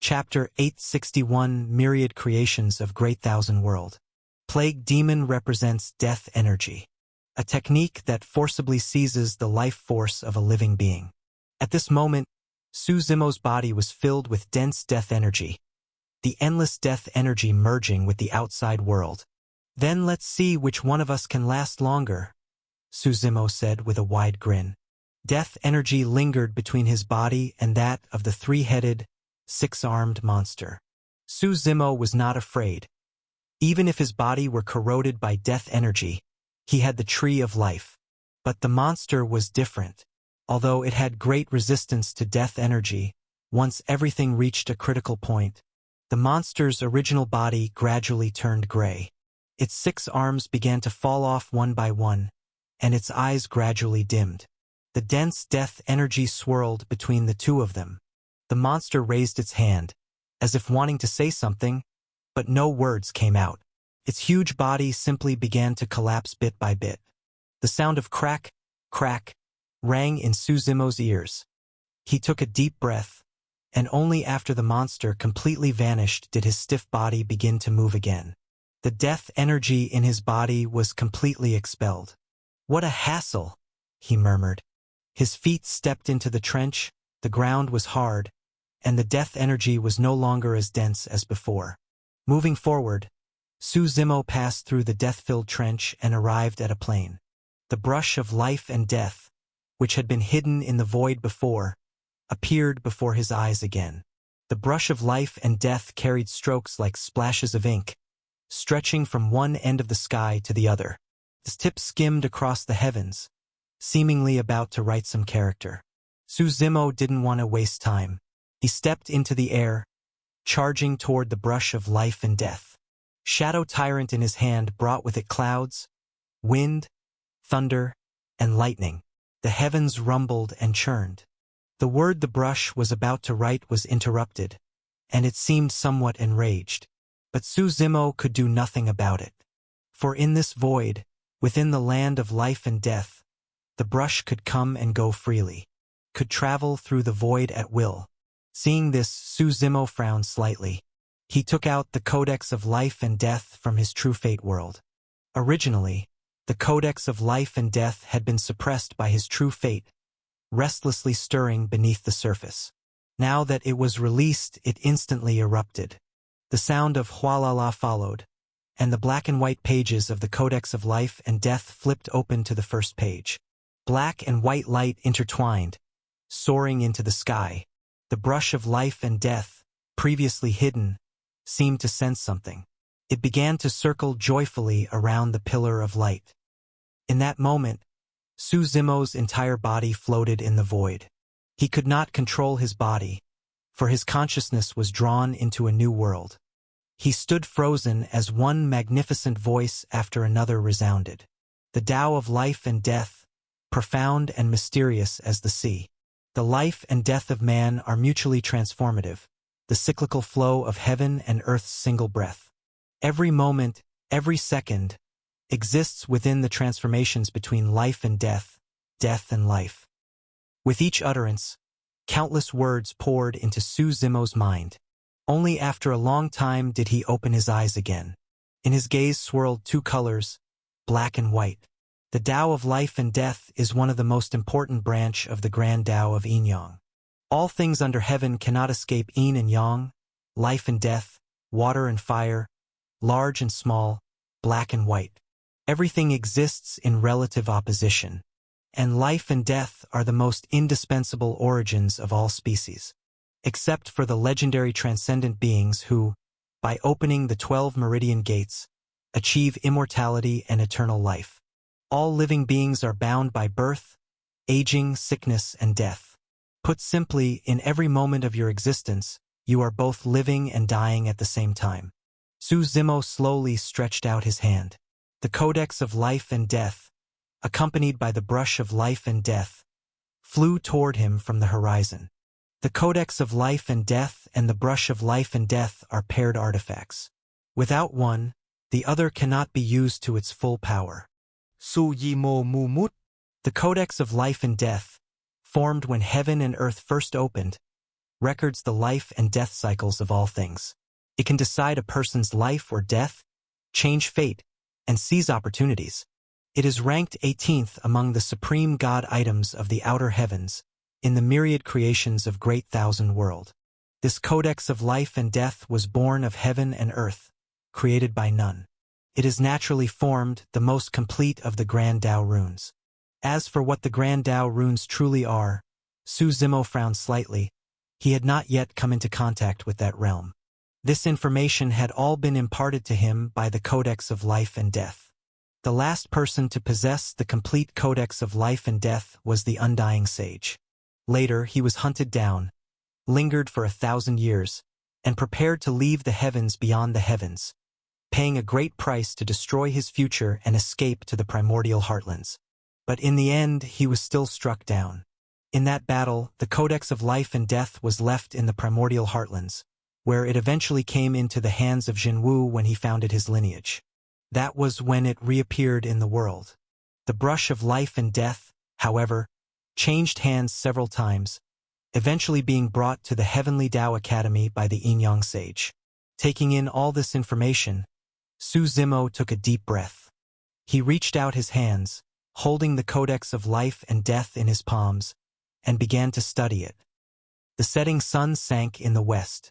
Chapter 861 Myriad Creations of Great Thousand World. Plague Demon represents death energy, a technique that forcibly seizes the life force of a living being. At this moment, Suzumo's body was filled with dense death energy, the endless death energy merging with the outside world. "Then let's see which one of us can last longer," Suzumo said with a wide grin. Death energy lingered between his body and that of the three-headed, six-armed monster. Suzumo was not afraid. Even if his body were corroded by death energy, he had the tree of life. But the monster was different. Although it had great resistance to death energy, once everything reached a critical point, the monster's original body gradually turned gray. Its 6 arms began to fall off one by one, and its eyes gradually dimmed. The dense death energy swirled between the two of them. The monster raised its hand, as if wanting to say something, but no words came out. Its huge body simply began to collapse bit by bit. The sound of crack, crack, rang in Suzumo's ears. He took a deep breath, and only after the monster completely vanished did his stiff body begin to move again. The death energy in his body was completely expelled. "What a hassle," he murmured. His feet stepped into the trench, the ground was hard, and the death energy was no longer as dense as before. Moving forward, Suzumo passed through the death-filled trench and arrived at a plain. The brush of life and death, which had been hidden in the void before, appeared before his eyes again. The brush of life and death carried strokes like splashes of ink, stretching from one end of the sky to the other. Its tip skimmed across the heavens, seemingly about to write some character. Suzumo didn't want to waste time. He stepped into the air, charging toward the brush of life and death. Shadow Tyrant in his hand brought with it clouds, wind, thunder, and lightning. The heavens rumbled and churned. The word the brush was about to write was interrupted, and it seemed somewhat enraged. But Suzumo could do nothing about it. For in this void, within the land of life and death, the brush could come and go freely, could travel through the void at will. Seeing this, Suzumo frowned slightly. He took out the Codex of Life and Death from his True Fate world. Originally, the Codex of Life and Death had been suppressed by his True Fate, restlessly stirring beneath the surface. Now that it was released, it instantly erupted. The sound of "Hualala" followed, and the black and white pages of the Codex of Life and Death flipped open to the first page. Black and white light intertwined, soaring into the sky. The brush of life and death, previously hidden, seemed to sense something. It began to circle joyfully around the pillar of light. In that moment, Suzumo's entire body floated in the void. He could not control his body, for his consciousness was drawn into a new world. He stood frozen as one magnificent voice after another resounded. The Tao of life and death, profound and mysterious as the sea. The life and death of man are mutually transformative, the cyclical flow of heaven and earth's single breath. Every moment, every second, exists within the transformations between life and death, death and life. With each utterance, countless words poured into Suzumo's mind. Only after a long time did he open his eyes again. In his gaze swirled 2 colors, black and white. The Tao of life and death is one of the most important branch of the Grand Tao of Yin-Yang. All things under heaven cannot escape yin and yang, life and death, water and fire, large and small, black and white. Everything exists in relative opposition, and life and death are the most indispensable origins of all species, except for the legendary transcendent beings who, by opening the 12 meridian gates, achieve immortality and eternal life. All living beings are bound by birth, aging, sickness, and death. Put simply, in every moment of your existence, you are both living and dying at the same time. Suzumo slowly stretched out his hand. The Codex of Life and Death, accompanied by the brush of life and death, flew toward him from the horizon. The Codex of Life and Death and the brush of life and death are paired artifacts. Without one, the other cannot be used to its full power. Suzumo Mumut. The Codex of Life and Death, formed when heaven and earth first opened, records the life and death cycles of all things. It can decide a person's life or death, change fate, and seize opportunities. It is ranked 18th among the supreme god items of the outer heavens, in the myriad creations of Great Thousand World. This codex of life and death was born of heaven and earth, created by none. It is naturally formed, the most complete of the Grand Tao runes. As for what the Grand Tao runes truly are, Su Zimo frowned slightly. He had not yet come into contact with that realm. This information had all been imparted to him by the Codex of Life and Death. The last person to possess the complete Codex of Life and Death was the Undying Sage. Later, he was hunted down, lingered for 1,000 years, and prepared to leave the heavens beyond the heavens, paying a great price to destroy his future and escape to the primordial heartlands. But in the end, he was still struck down. In that battle, the Codex of Life and Death was left in the primordial heartlands, where it eventually came into the hands of Jinwu when he founded his lineage. That was when it reappeared in the world. The brush of life and death, however, changed hands several times, eventually being brought to the Heavenly Tao Academy by the Yin-Yang Sage. Taking in all this information, Su Zimo took a deep breath. He reached out his hands, holding the Codex of Life and Death in his palms, and began to study it. The setting sun sank in the west.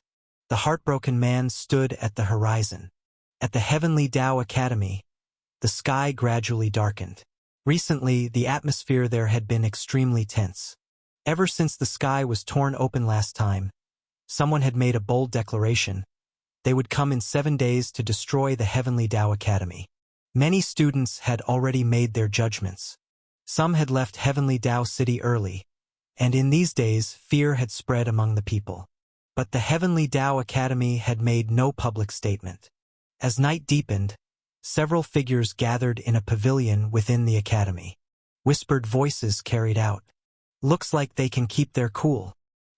The heartbroken man stood at the horizon. At the Heavenly Tao Academy, the sky gradually darkened. Recently, the atmosphere there had been extremely tense. Ever since the sky was torn open last time, someone had made a bold declaration. They would come in 7 days to destroy the Heavenly Tao Academy. Many students had already made their judgments. Some had left Heavenly Tao City early, and in these days fear had spread among the people. But the Heavenly Tao Academy had made no public statement. As night deepened, several figures gathered in a pavilion within the academy. Whispered voices carried out. Looks like they can keep their cool.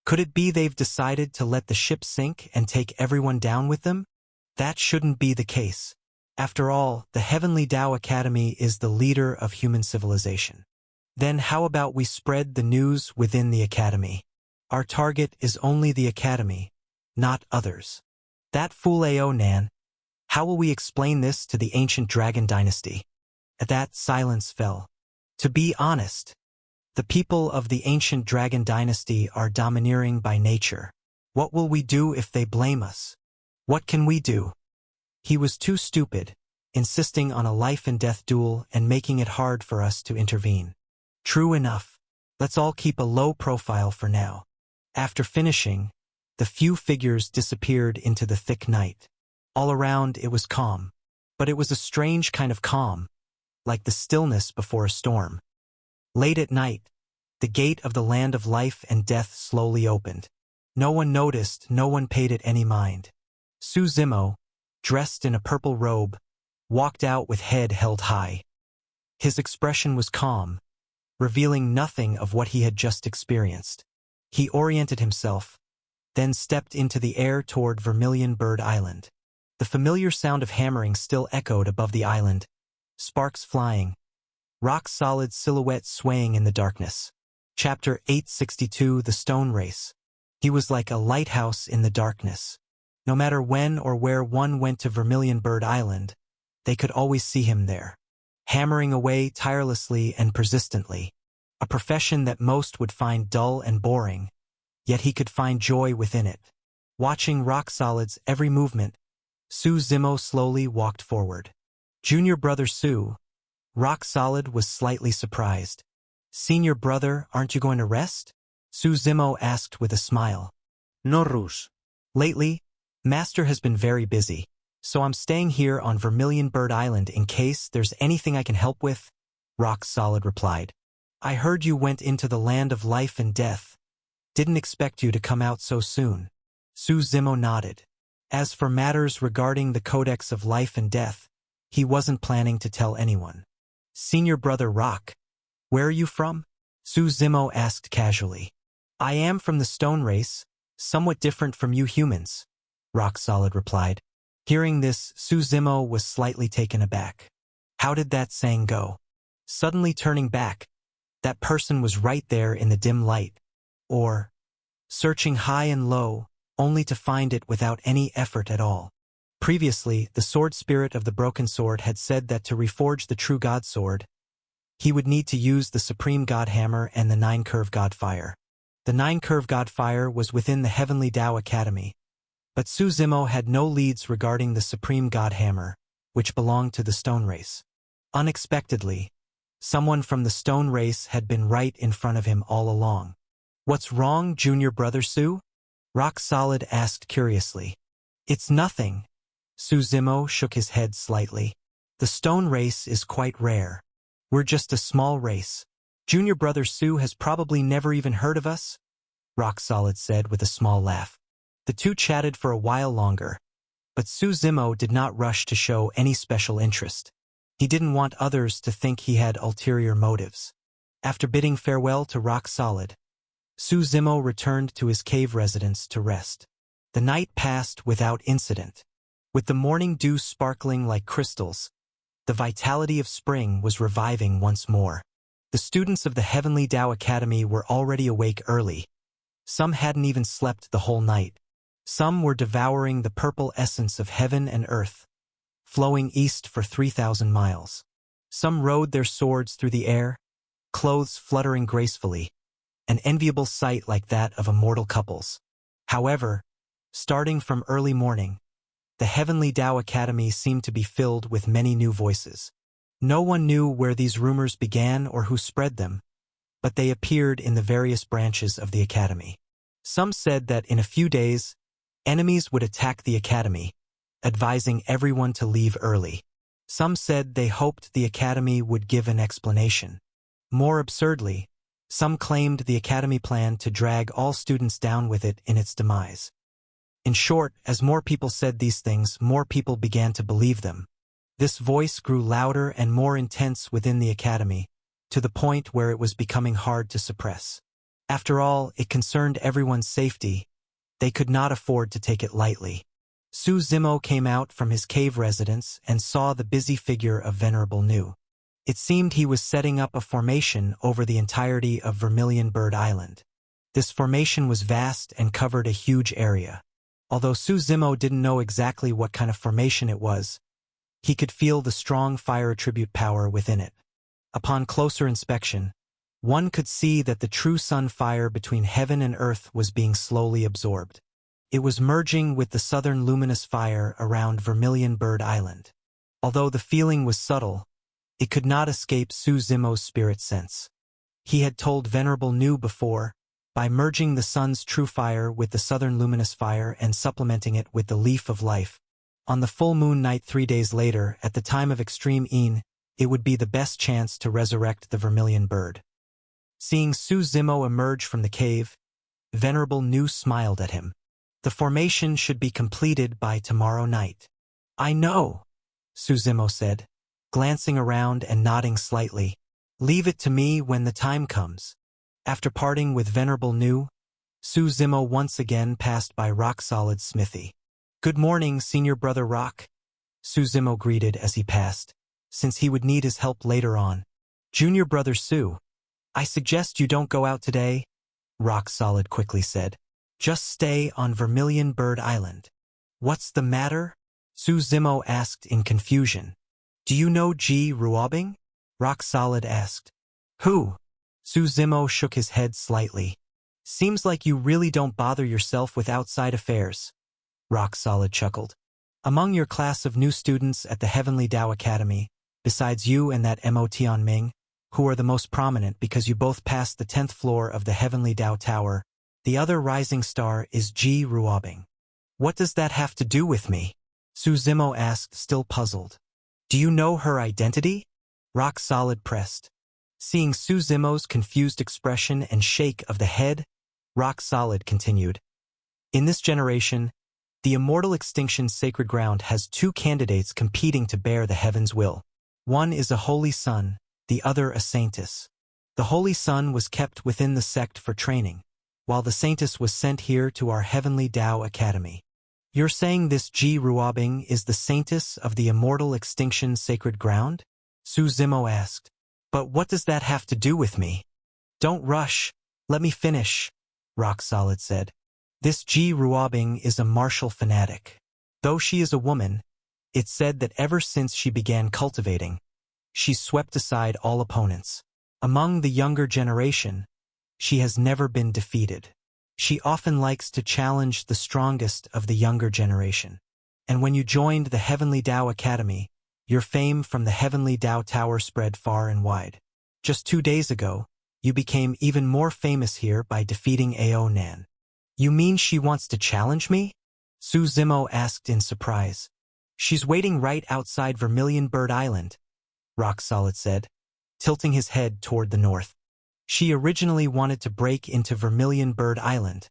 Could it be they've decided to let the ship sink and take everyone down with them? That shouldn't be the case. After all, the Heavenly Tao Academy is the leader of human civilization. Then how about we spread the news within the academy? Our target is only the academy, not others. That fool Ao Nan. How will we explain this to the ancient dragon dynasty? At that, silence fell. To be honest, the people of the ancient dragon dynasty are domineering by nature. What will we do if they blame us? What can we do? He was too stupid, insisting on a life and death duel and making it hard for us to intervene. True enough. Let's all keep a low profile for now. After finishing, the few figures disappeared into the thick night. All around it was calm, but it was a strange kind of calm, like the stillness before a storm. Late at night, the gate of the land of life and death slowly opened. No one noticed, no one paid it any mind. Su Zimo, dressed in a purple robe, walked out with head held high. His expression was calm, revealing nothing of what he had just experienced. He oriented himself, then stepped into the air toward Vermilion Bird Island. The familiar sound of hammering still echoed above the island, sparks flying, rock-solid silhouettes swaying in the darkness. Chapter 862, The Stone Race. He was like a lighthouse in the darkness. No matter when or where one went to Vermilion Bird Island, they could always see him there, hammering away tirelessly and persistently, a profession that most would find dull and boring, yet he could find joy within it. Watching Rock-Solid's every movement, Su Zimo slowly walked forward. Junior brother Su, Rock-Solid was slightly surprised. Senior brother, aren't you going to rest? Su Zimo asked with a smile. No, Rus. Lately, Master has been very busy, so I'm staying here on Vermilion Bird Island in case there's anything I can help with, Rock-Solid replied. I heard you went into the land of life and death. Didn't expect you to come out so soon. Su Zimo nodded. As for matters regarding the Codex of Life and Death, he wasn't planning to tell anyone. Senior brother Rock, where are you from? Su Zimo asked casually. I am from the Stone Race, somewhat different from you humans, Rock-Solid replied. Hearing this, Su Zimo was slightly taken aback. How did that saying go? Suddenly turning back, that person was right there in the dim light. Or searching high and low, only to find it without any effort at all. Previously, the sword spirit of the broken sword had said that to reforge the true God sword, he would need to use the supreme God hammer and the 9-curve God fire. The 9-curve God fire was within the Heavenly Tao Academy, but Su Zimo had no leads regarding the supreme God hammer, which belonged to the stone race. Unexpectedly, someone from the stone race had been right in front of him all along. "What's wrong, junior brother Su?" Rock Solid asked curiously. "It's nothing." Su Zimo shook his head slightly. "The stone race is quite rare. We're just a small race. Junior brother Su has probably never even heard of us," Rock Solid said with a small laugh. The two chatted for a while longer, but Su Zimo did not rush to show any special interest. He didn't want others to think he had ulterior motives. After bidding farewell to Rock Solid, Su Zimo returned to his cave residence to rest. The night passed without incident. With the morning dew sparkling like crystals, the vitality of spring was reviving once more. The students of the Heavenly Tao Academy were already awake early. Some hadn't even slept the whole night. Some were devouring the purple essence of heaven and earth, flowing east for 3,000 miles. Some rode their swords through the air, clothes fluttering gracefully, an enviable sight like that of immortal couples. However, starting from early morning, the Heavenly Tao Academy seemed to be filled with many new voices. No one knew where these rumors began or who spread them, but they appeared in the various branches of the Academy. Some said that in a few days, enemies would attack the Academy, advising everyone to leave early. Some said they hoped the Academy would give an explanation. More absurdly, some claimed the Academy planned to drag all students down with it in its demise. In short, as more people said these things, more people began to believe them. This voice grew louder and more intense within the Academy, to the point where it was becoming hard to suppress. After all, it concerned everyone's safety. They could not afford to take it lightly. Su Zimo came out from his cave residence and saw the busy figure of Venerable Nu. It seemed he was setting up a formation over the entirety of Vermilion Bird Island. This formation was vast and covered a huge area. Although Su Zimo didn't know exactly what kind of formation it was, he could feel the strong fire attribute power within it. Upon closer inspection, one could see that the true sun fire between heaven and earth was being slowly absorbed. It was merging with the southern luminous fire around Vermilion Bird Island. Although the feeling was subtle, it could not escape Su Zimo's spirit sense. He had told Venerable Nu before, by merging the sun's true fire with the southern luminous fire and supplementing it with the leaf of life, on the full moon night 3 days later, at the time of extreme Een, it would be the best chance to resurrect the Vermilion Bird. Seeing Su Zimo emerge from the cave, Venerable Nu smiled at him. "The formation should be completed by tomorrow night." "I know," Su Zimo said, glancing around and nodding slightly. "Leave it to me when the time comes." After parting with Venerable Nu, Su Zimo once again passed by Rock Solid's smithy. "Good morning, Senior Brother Rock," Su Zimo greeted as he passed, since he would need his help later on. "Junior Brother Su, I suggest you don't go out today," Rock Solid quickly said. "Just stay on Vermilion Bird Island." "What's the matter?" Su Zimo asked in confusion. "Do you know Ji Ruobing?" Rock Solid asked. "Who?" Su Zimo shook his head slightly. "Seems like you really don't bother yourself with outside affairs," Rock Solid chuckled. "Among your class of new students at the Heavenly Tao Academy, besides you and that Mo Tianming, who are the most prominent because you both passed the 10th floor of the Heavenly Tao Tower, the other rising star is Ji Ruobing." "What does that have to do with me?" Su Zimo asked, still puzzled. "Do you know her identity?" Rock Solid pressed. Seeing Su Zimo's confused expression and shake of the head, Rock Solid continued. "In this generation, the Immortal Extinction Sacred Ground has 2 candidates competing to bear the heaven's will. One is a holy son, the other a saintess. The holy son was kept within the sect for training, while the saintess was sent here to our Heavenly Tao Academy." "You're saying this Ji Ruobing is the saintess of the Immortal Extinction Sacred Ground?" Su Zimo asked. "But what does that have to do with me?" "Don't rush. Let me finish," Rock Solid said. This Ji Ruobing is a martial fanatic. Though she is a woman, it's said that ever since she began cultivating, she's swept aside all opponents. Among the younger generation, she has never been defeated. She often likes to challenge the strongest of the younger generation. And when you joined the Heavenly Dao Academy, your fame from the Heavenly Dao Tower spread far and wide. Just 2 days ago, you became even more famous here by defeating Ao Nan. You mean she wants to challenge me? Su Zimo asked in surprise. She's waiting right outside Vermilion Bird Island, Rock Solid said, tilting his head toward the north. She originally wanted to break into Vermilion Bird Island,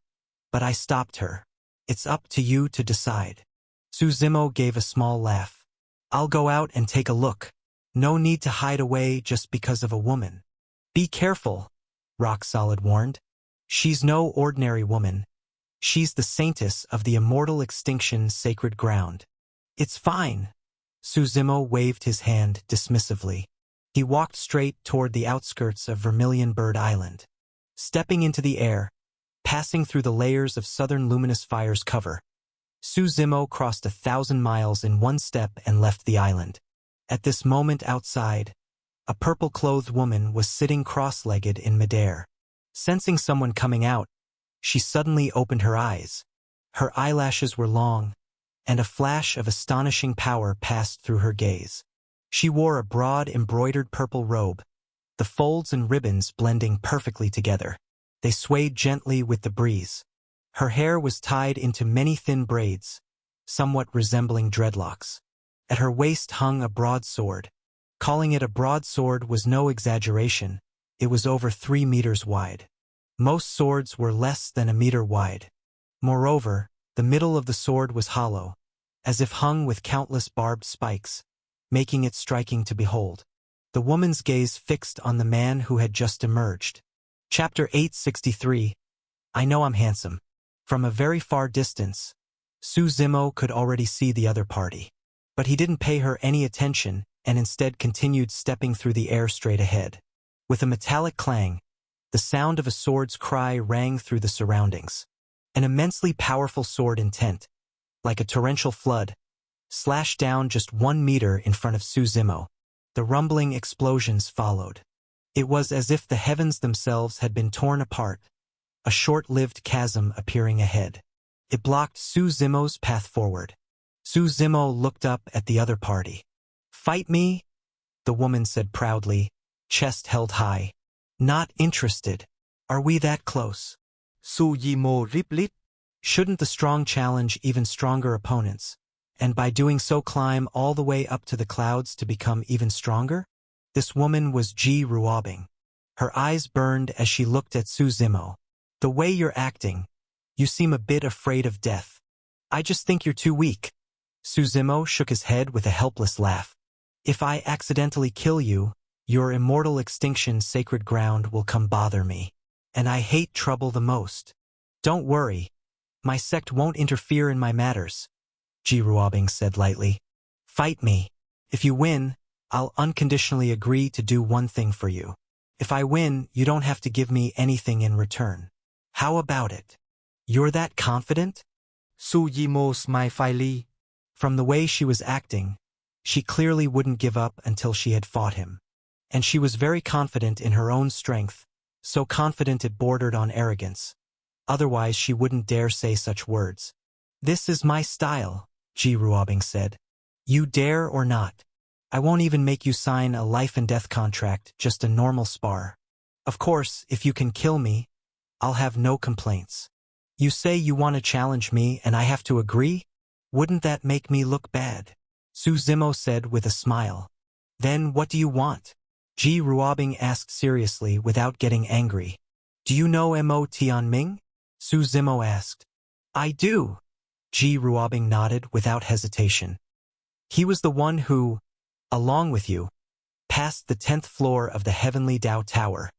but I stopped her. It's up to you to decide. Su Zimo gave a small laugh. I'll go out and take a look. No need to hide away just because of a woman. Be careful, Rock Solid warned. She's no ordinary woman. She's the saintess of the immortal extinction sacred ground. It's fine. Su Zimo waved his hand dismissively. He walked straight toward the outskirts of Vermilion Bird Island. Stepping into the air, passing through the layers of southern luminous fire's cover, Su Zimo crossed 1,000 miles in one step and left the island. At this moment outside, a purple-clothed woman was sitting cross-legged in midair. Sensing someone coming out, she suddenly opened her eyes. Her eyelashes were long, and a flash of astonishing power passed through her gaze. She wore a broad embroidered purple robe, the folds and ribbons blending perfectly together. They swayed gently with the breeze. Her hair was tied into many thin braids, somewhat resembling dreadlocks. At her waist hung a broadsword. Calling it a broadsword was no exaggeration. It was over 3 meters wide. Most swords were less than a meter wide. Moreover, the middle of the sword was hollow, as if hung with countless barbed spikes, making it striking to behold. The woman's gaze fixed on the man who had just emerged. Chapter 863. I know I'm handsome. From a very far distance, Su Zimo could already see the other party. But he didn't pay her any attention and instead continued stepping through the air straight ahead. With a metallic clang, the sound of a sword's cry rang through the surroundings. An immensely powerful sword intent, like a torrential flood, slashed down just 1 meter in front of Su Zimo. The rumbling explosions followed. It was as if the heavens themselves had been torn apart, a short-lived chasm appearing ahead. It blocked Su Zimo's path forward. Su Zimo looked up at the other party. Fight me? The woman said proudly, chest held high. Not interested. Are we that close? Su Zimo replied. Shouldn't the strong challenge even stronger opponents, and by doing so climb all the way up to the clouds to become even stronger? This woman was Ji Ruobing. Her eyes burned as she looked at Su Zimo. The way you're acting, you seem a bit afraid of death. I just think you're too weak. Su Zimo shook his head with a helpless laugh. If I accidentally kill you, your immortal extinction sacred ground will come bother me. And I hate trouble the most. Don't worry. My sect won't interfere in my matters, Ji Ruobing said lightly. Fight me. If you win, I'll unconditionally agree to do one thing for you. If I win, you don't have to give me anything in return. How about it? You're that confident? Su Zimo smiled faintly. From the way she was acting, she clearly wouldn't give up until she had fought him. And she was very confident in her own strength, so confident it bordered on arrogance. Otherwise she wouldn't dare say such words. This is my style, Ji Ruobing said. You dare or not. I won't even make you sign a life and death contract, just a normal spar. Of course, if you can kill me, I'll have no complaints. You say you want to challenge me and I have to agree? Wouldn't that make me look bad? Su Zimo said with a smile. Then what do you want? Ji Ruobing asked seriously without getting angry. Do you know Mo Tianming? Su Zimo asked. I do. Ji Ruobing nodded without hesitation. He was the one who, along with you, passed the 10th floor of the Heavenly Dao Tower.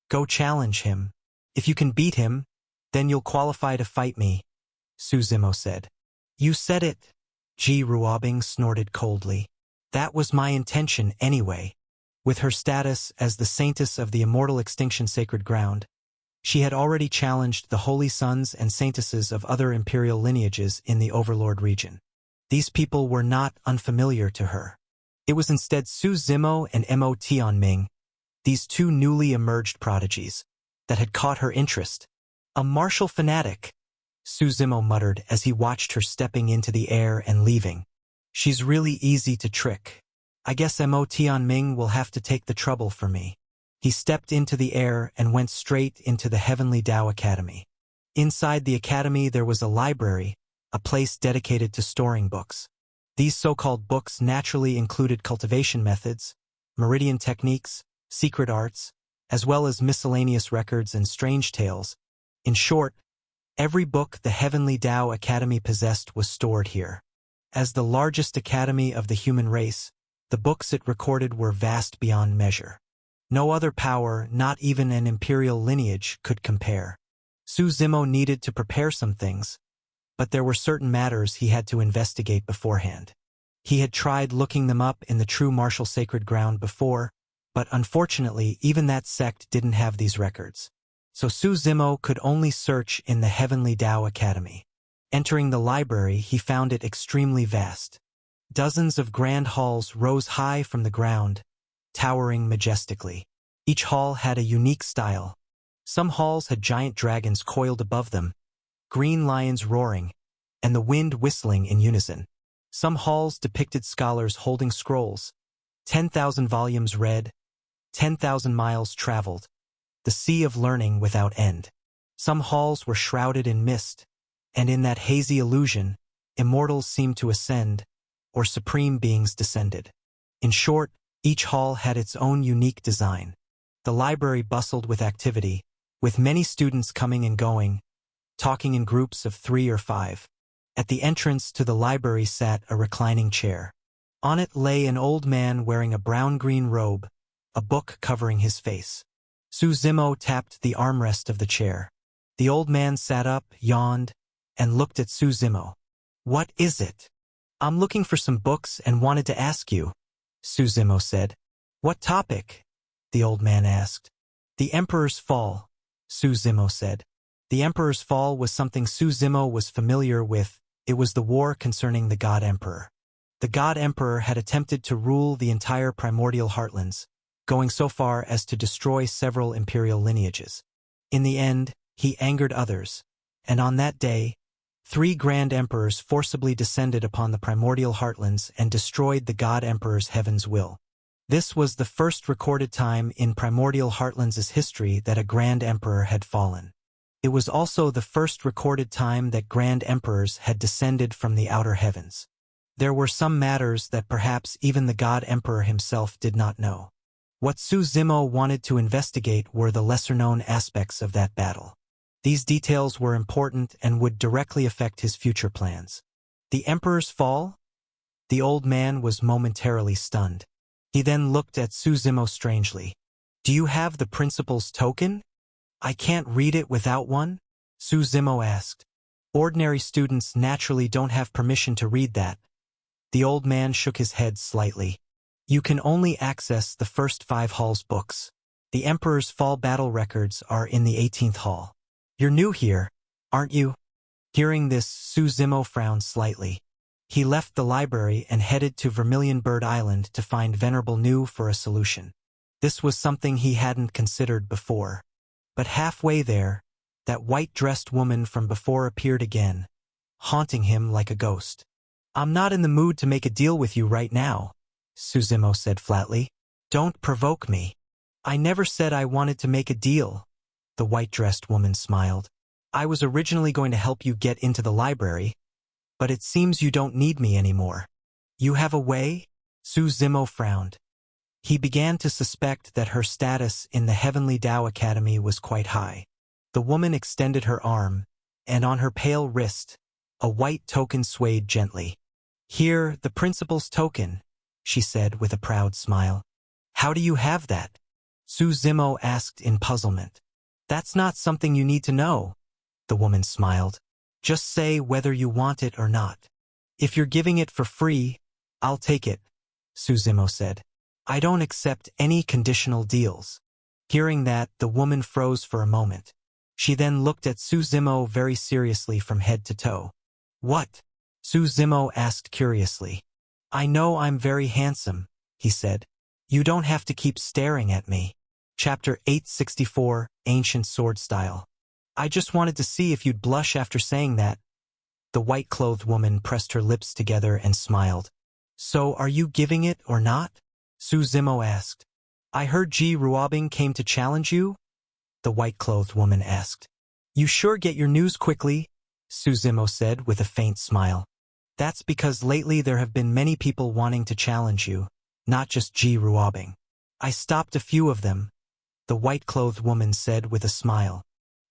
Go challenge him. If you can beat him, then you'll qualify to fight me, Su Zimo said. You said it, Ji Ruobing snorted coldly. That was my intention anyway. With her status as the saintess of the immortal extinction sacred ground, She had already challenged the holy sons and saintesses of other imperial lineages in the Overlord region. These people were not unfamiliar to her. It was instead Su Zimo and Mo Tianming, these two newly emerged prodigies, that had caught her interest. A martial fanatic, Su Zimo muttered as he watched her stepping into the air and leaving. She's really easy to trick. I guess Mo Tianming will have to take the trouble for me. He stepped into the air and went straight into the Heavenly Tao Academy. Inside the academy there was a library, a place dedicated to storing books. These so-called books naturally included cultivation methods, meridian techniques, secret arts, as well as miscellaneous records and strange tales. In short, every book the Heavenly Tao Academy possessed was stored here. As the largest academy of the human race, the books it recorded were vast beyond measure. No other power, not even an imperial lineage, could compare. Su Zimo needed to prepare some things, but there were certain matters he had to investigate beforehand. He had tried looking them up in the true martial sacred ground before, but unfortunately even that sect didn't have these records. So Su Zimo could only search in the Heavenly Tao Academy. Entering the library, he found it extremely vast. Dozens of grand halls rose high from the ground, towering majestically. Each hall had a unique style. Some halls had giant dragons coiled above them, green lions roaring, and the wind whistling in unison. Some halls depicted scholars holding scrolls, 10,000 volumes read, 10,000 miles traveled, the sea of learning without end. Some halls were shrouded in mist, and in that hazy illusion, immortals seemed to ascend, or supreme beings descended. In short, each hall had its own unique design. The library bustled with activity, with many students coming and going, talking in groups of 3 or 5. At the entrance to the library sat a reclining chair. On it lay an old man wearing a brown-green robe, a book covering his face. Su Zimo tapped the armrest of the chair. The old man sat up, yawned, and looked at Su Zimo. "What is it?" "I'm looking for some books and wanted to ask you," Su Zimo said. "What topic?" the old man asked. "The Emperor's Fall," Su Zimo said. The Emperor's Fall was something Su Zimo was familiar with. It was the war concerning the God Emperor. The God Emperor had attempted to rule the entire primordial heartlands, going so far as to destroy several imperial lineages. In the end, he angered others, and on that day, 3 grand emperors forcibly descended upon the primordial heartlands and destroyed the God Emperor's heaven's will. This was the first recorded time in primordial heartlands' history that a grand emperor had fallen. It was also the first recorded time that grand emperors had descended from the outer heavens. There were some matters that perhaps even the God Emperor himself did not know. What Su Zimo wanted to investigate were the lesser-known aspects of that battle. These details were important and would directly affect his future plans. The Emperor's Fall? The old man was momentarily stunned. He then looked at Su Zimo strangely. "Do you have the principal's token?" "I can't read it without one?" Su Zimo asked. "Ordinary students naturally don't have permission to read that." The old man shook his head slightly. "You can only access the first 5 halls' books. The Emperor's Fall battle records are in the 18th hall. You're new here, aren't you?" Hearing this, Su Zimo frowned slightly. He left the library and headed to Vermilion Bird Island to find Venerable Nu for a solution. This was something he hadn't considered before. But halfway there, that white-dressed woman from before appeared again, haunting him like a ghost. "I'm not in the mood to make a deal with you right now," Su Zimo said flatly. "Don't provoke me." "I never said I wanted to make a deal," the white-dressed woman smiled. "I was originally going to help you get into the library, but it seems you don't need me anymore." "You have a way?" Su Zimo frowned. He began to suspect that her status in the Heavenly Tao Academy was quite high. The woman extended her arm, and on her pale wrist, a white token swayed gently. "Here, the principal's token," she said with a proud smile. "How do you have that?" Su Zimo asked in puzzlement. "That's not something you need to know," the woman smiled. "Just say whether you want it or not." "If you're giving it for free, I'll take it," Su Zimo said. "I don't accept any conditional deals." Hearing that, the woman froze for a moment. She then looked at Su Zimo very seriously from head to toe. "What?" Su Zimo asked curiously. "I know I'm very handsome," he said. "You don't have to keep staring at me." Chapter 864, Ancient Sword Style. "I just wanted to see if you'd blush after saying that." The white-clothed woman pressed her lips together and smiled. "So are you giving it or not?" Su Zimo asked. "I heard Ji Ruobing came to challenge you?" The white-clothed woman asked. "You sure get your news quickly," Su Zimo said with a faint smile. "That's because lately there have been many people wanting to challenge you, not just Ji Ruobing. I stopped a few of them," the white-clothed woman said with a smile.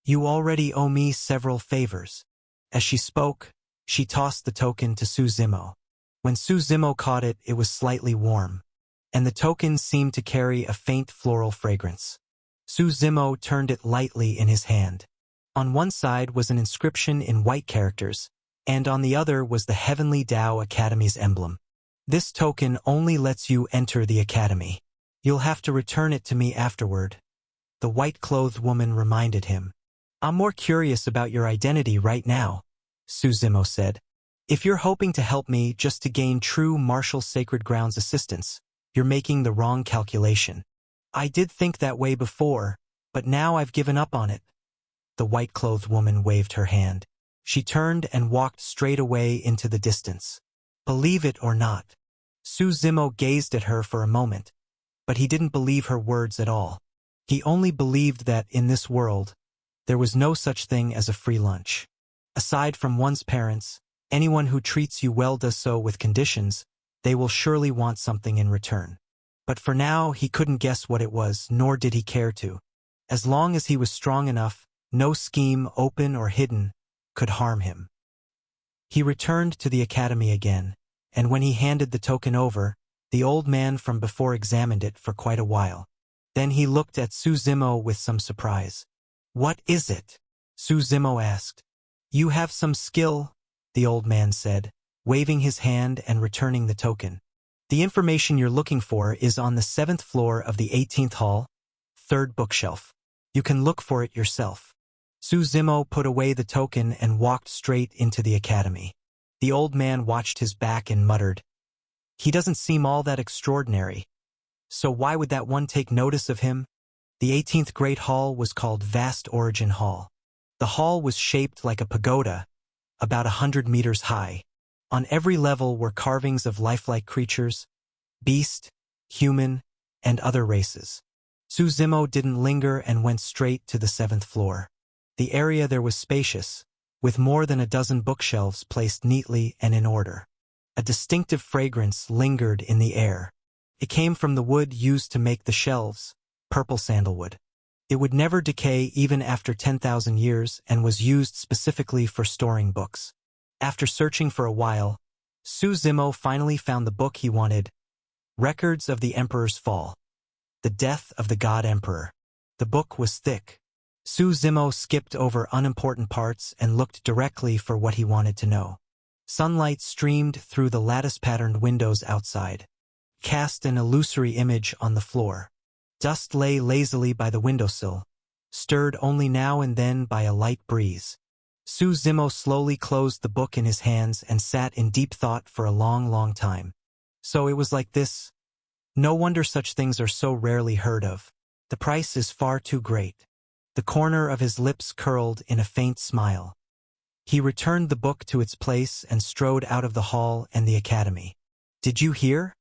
"You already owe me several favors." As she spoke, she tossed the token to Su Zimo. When Su Zimo caught it, it was slightly warm, and the token seemed to carry a faint floral fragrance. Su Zimo turned it lightly in his hand. On one side was an inscription in white characters, and on the other was the Heavenly Tao Academy's emblem. "This token only lets you enter the academy. You'll have to return it to me afterward," the white-clothed woman reminded him. "I'm more curious about your identity right now," Su Zimo said. "If you're hoping to help me just to gain true martial sacred grounds assistance, you're making the wrong calculation. I did think that way before, but now I've given up on it." The white-clothed woman waved her hand. She turned and walked straight away into the distance. Believe it or not, Su Zimo gazed at her for a moment, but he didn't believe her words at all. He only believed that, in this world, there was no such thing as a free lunch. Aside from one's parents, anyone who treats you well does so with conditions. They will surely want something in return. But for now, he couldn't guess what it was, nor did he care to. As long as he was strong enough, no scheme, open or hidden, could harm him. He returned to the academy again, and when he handed the token over, the old man from before examined it for quite a while. Then he looked at Su Zimo with some surprise. "What is it?" Su Zimo asked. "You have some skill," the old man said, waving his hand and returning the token. "The information you're looking for is on the 7th floor of the 18th hall, 3rd bookshelf. You can look for it yourself." Su Zimo put away the token and walked straight into the academy. The old man watched his back and muttered, "He doesn't seem all that extraordinary. So why would that one take notice of him?" The 18th Great Hall was called Vast Origin Hall. The hall was shaped like a pagoda, about 100 meters high. On every level were carvings of lifelike creatures, beast, human, and other races. Su Zimo didn't linger and went straight to the 7th floor. The area there was spacious, with more than a dozen bookshelves placed neatly and in order. A distinctive fragrance lingered in the air. It came from the wood used to make the shelves, purple sandalwood. It would never decay even after 10,000 years and was used specifically for storing books. After searching for a while, Su Zimo finally found the book he wanted, Records of the Emperor's Fall. The Death of the God Emperor. The book was thick. Su Zimo skipped over unimportant parts and looked directly for what he wanted to know. Sunlight streamed through the lattice-patterned windows outside, cast an illusory image on the floor. Dust lay lazily by the windowsill, stirred only now and then by a light breeze. Su Zimo slowly closed the book in his hands and sat in deep thought for a long, long time. So it was like this. No wonder such things are so rarely heard of. The price is far too great. The corner of his lips curled in a faint smile. He returned the book to its place and strode out of the hall and the academy. "Did you hear?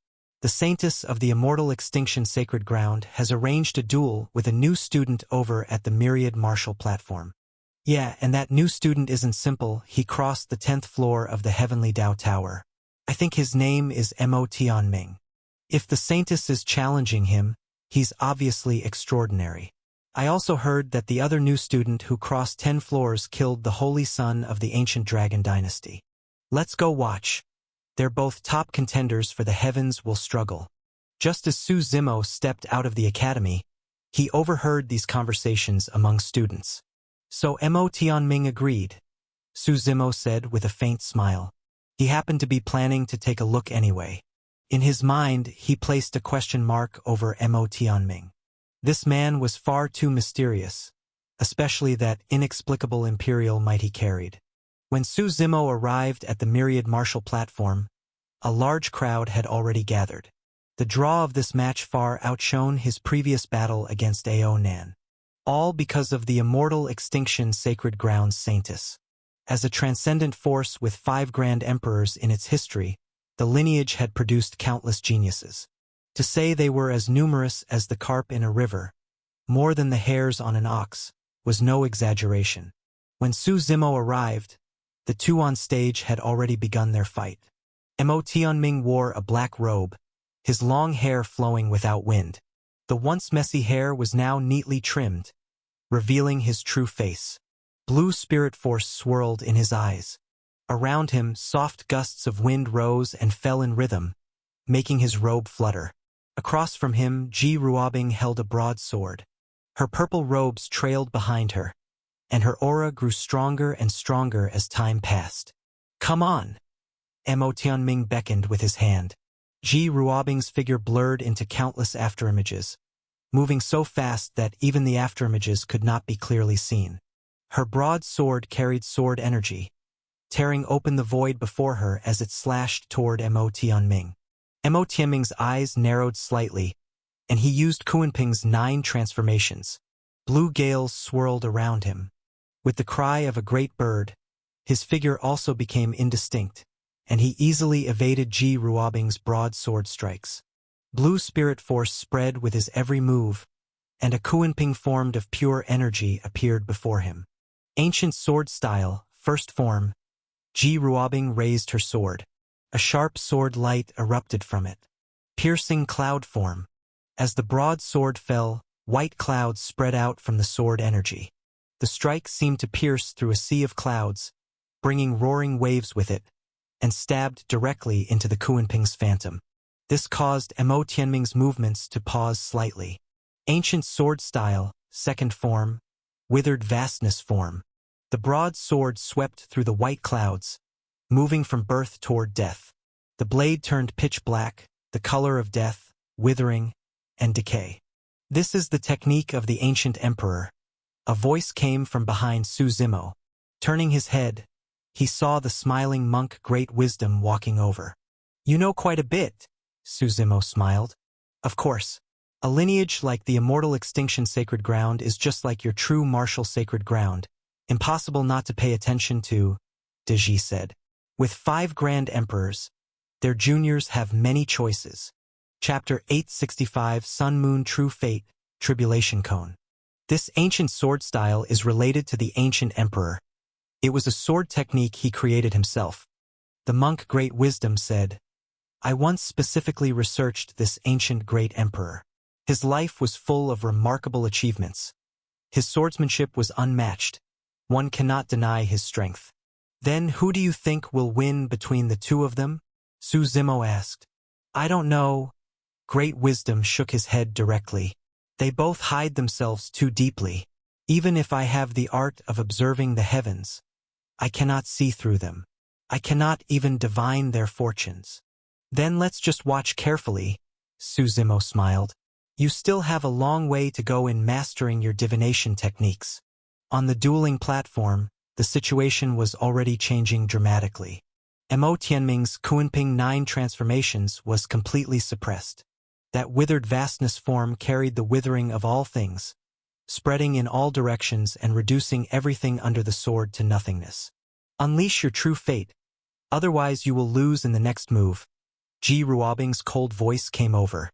The Saintess of the Immortal Extinction Sacred Ground has arranged a duel with a new student over at the Myriad Martial Platform." "Yeah, and that new student isn't simple. He crossed the 10th floor of the Heavenly Tao Tower. I think his name is Mo Tianming. If the Saintess is challenging him, he's obviously extraordinary. I also heard that the other new student who crossed 10 floors killed the holy son of the ancient dragon dynasty. Let's go watch. They're both top contenders for the heavens will struggle." Just as Su Zimo stepped out of the academy, he overheard these conversations among students. "So Mo Tianming agreed," Su Zimo said with a faint smile. He happened to be planning to take a look anyway. In his mind, he placed a question mark over Mo Tianming. This man was far too mysterious. especially that inexplicable imperial might he carried. When Su Zimo arrived at the Myriad martial platform, a large crowd had already gathered. The draw of this match far outshone his previous battle against Ao Nan. All because of the immortal extinction sacred grounds Saintus. As a transcendent force with 5 grand emperors in its history, the lineage had produced countless geniuses. To say they were as numerous as the carp in a river, more than the hairs on an ox, was no exaggeration. When Su Zimo arrived, the two on stage had already begun their fight. Mo Tianming wore a black robe, his long hair flowing without wind. The once messy hair was now neatly trimmed, revealing his true face. Blue spirit force swirled in his eyes. Around him, soft gusts of wind rose and fell in rhythm, making his robe flutter. Across from him, Ji Ruobing held a broadsword. Her purple robes trailed behind her, and her aura grew stronger and stronger as time passed. "Come on!" Mo Tianming beckoned with his hand. Ji Ruobing's figure blurred into countless afterimages, moving so fast that even the afterimages could not be clearly seen. Her broad sword carried sword energy, tearing open the void before her as it slashed toward Mo Tianming. Mo Tianming's eyes narrowed slightly, and he used Kuanping's 9 transformations. Blue gales swirled around him. With the cry of a great bird, his figure also became indistinct, and he easily evaded Ji Ruobing's broadsword strikes. Blue spirit force spread with his every move, and a Kuanping formed of pure energy appeared before him. Ancient sword style, first form. Ji Ruobing raised her sword. A sharp sword light erupted from it. Piercing cloud form. As the broad sword fell, white clouds spread out from the sword energy. The strike seemed to pierce through a sea of clouds, bringing roaring waves with it, and stabbed directly into the Kuanping's phantom. This caused Mo Tianming's movements to pause slightly. Ancient sword style, second form. Withered vastness form. The broad sword swept through the white clouds, moving from birth toward death. The blade turned pitch black, the color of death, withering, and decay. "This is the technique of the ancient emperor." A voice came from behind Su Zimo. Turning his head, he saw the smiling monk Great Wisdom walking over. "You know quite a bit," Su Zimo smiled. "Of course. A lineage like the immortal extinction sacred ground is just like your true martial sacred ground. Impossible not to pay attention to," De Ji said. "With 5 grand emperors, their juniors have many choices." Chapter 865 Sun Moon True Fate, Tribulation Cone. This ancient sword style is related to the ancient emperor. It was a sword technique he created himself. The monk Great Wisdom said, "I once specifically researched this ancient great emperor. His life was full of remarkable achievements. His swordsmanship was unmatched. One cannot deny his strength." "Then who do you think will win between the two of them?" Su Zimo asked. "I don't know." Great Wisdom shook his head directly. "They both hide themselves too deeply. Even if I have the art of observing the heavens, I cannot see through them. I cannot even divine their fortunes." "Then let's just watch carefully," Su Zimo smiled. "You still have a long way to go in mastering your divination techniques." On the dueling platform, the situation was already changing dramatically. Mo Tianming's Kuanping 9 transformations was completely suppressed. That withered vastness form carried the withering of all things, spreading in all directions and reducing everything under the sword to nothingness. "Unleash your true fate, otherwise you will lose in the next move." Ji Ruobing's cold voice came over.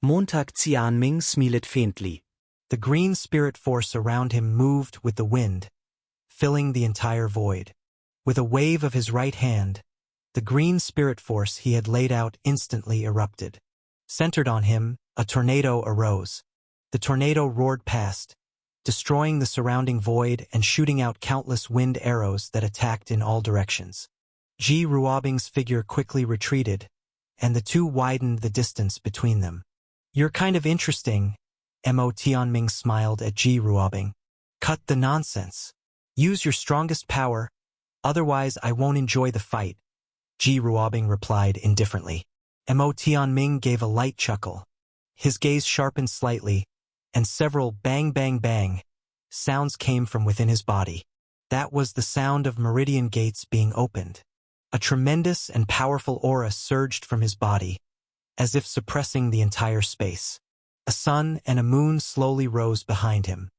Montag Tianming smiled faintly. The green spirit force around him moved with the wind, filling the entire void. With a wave of his right hand, the green spirit force he had laid out instantly erupted. Centered on him, a tornado arose. The tornado roared past, destroying the surrounding void and shooting out countless wind arrows that attacked in all directions. Ji Ruobing's figure quickly retreated, and the two widened the distance between them. "You're kind of interesting," Mo Tianming smiled at Ji Ruobing. "Cut the nonsense. Use your strongest power, otherwise I won't enjoy the fight," Ji Ruobing replied indifferently. Mo Tianming gave a light chuckle. His gaze sharpened slightly, and several bang bang bang sounds came from within his body. That was the sound of meridian gates being opened. A tremendous and powerful aura surged from his body, as if suppressing the entire space. A sun and a moon slowly rose behind him.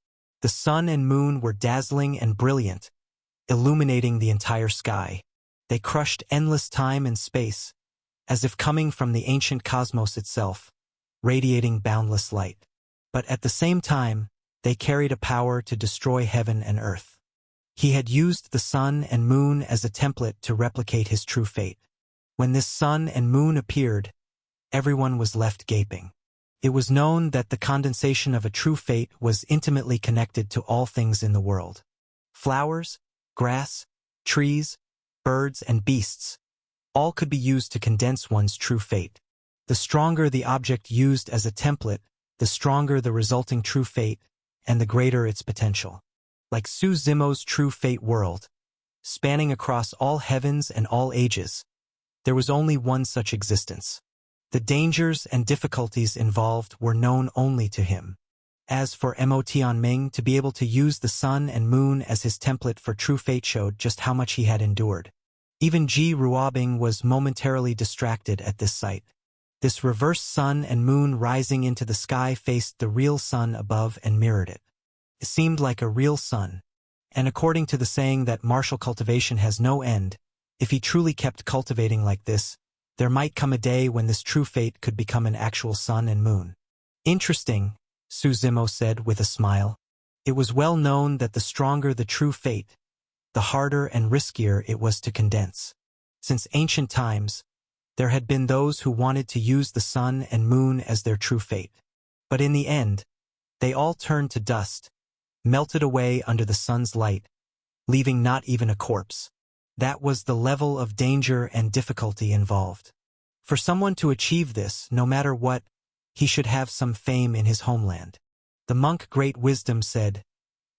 The sun and moon were dazzling and brilliant, illuminating the entire sky. They crushed endless time and space, as if coming from the ancient cosmos itself, radiating boundless light. But at the same time, they carried a power to destroy heaven and earth. He had used the sun and moon as a template to replicate his true fate. When this sun and moon appeared, everyone was left gaping. It was known that the condensation of a true fate was intimately connected to all things in the world. Flowers, grass, trees, birds, and beasts, all could be used to condense one's true fate. The stronger the object used as a template, the stronger the resulting true fate, and the greater its potential. Like Su Zimo's true fate world, spanning across all heavens and all ages, there was only one such existence. The dangers and difficulties involved were known only to him. As for Mo Tianming, to be able to use the sun and moon as his template for true fate showed just how much he had endured. Even Ji Ruobing was momentarily distracted at this sight. This reverse sun and moon rising into the sky faced the real sun above and mirrored it. It seemed like a real sun, and according to the saying that martial cultivation has no end, if he truly kept cultivating like this, there might come a day when this true fate could become an actual sun and moon. Interesting, Su Zimo said with a smile. It was well known that the stronger the true fate, the harder and riskier it was to condense. Since ancient times, there had been those who wanted to use the sun and moon as their true fate. But in the end, they all turned to dust, melted away under the sun's light, leaving not even a corpse. That was the level of danger and difficulty involved. For someone to achieve this, no matter what, he should have some fame in his homeland. The monk Great Wisdom said,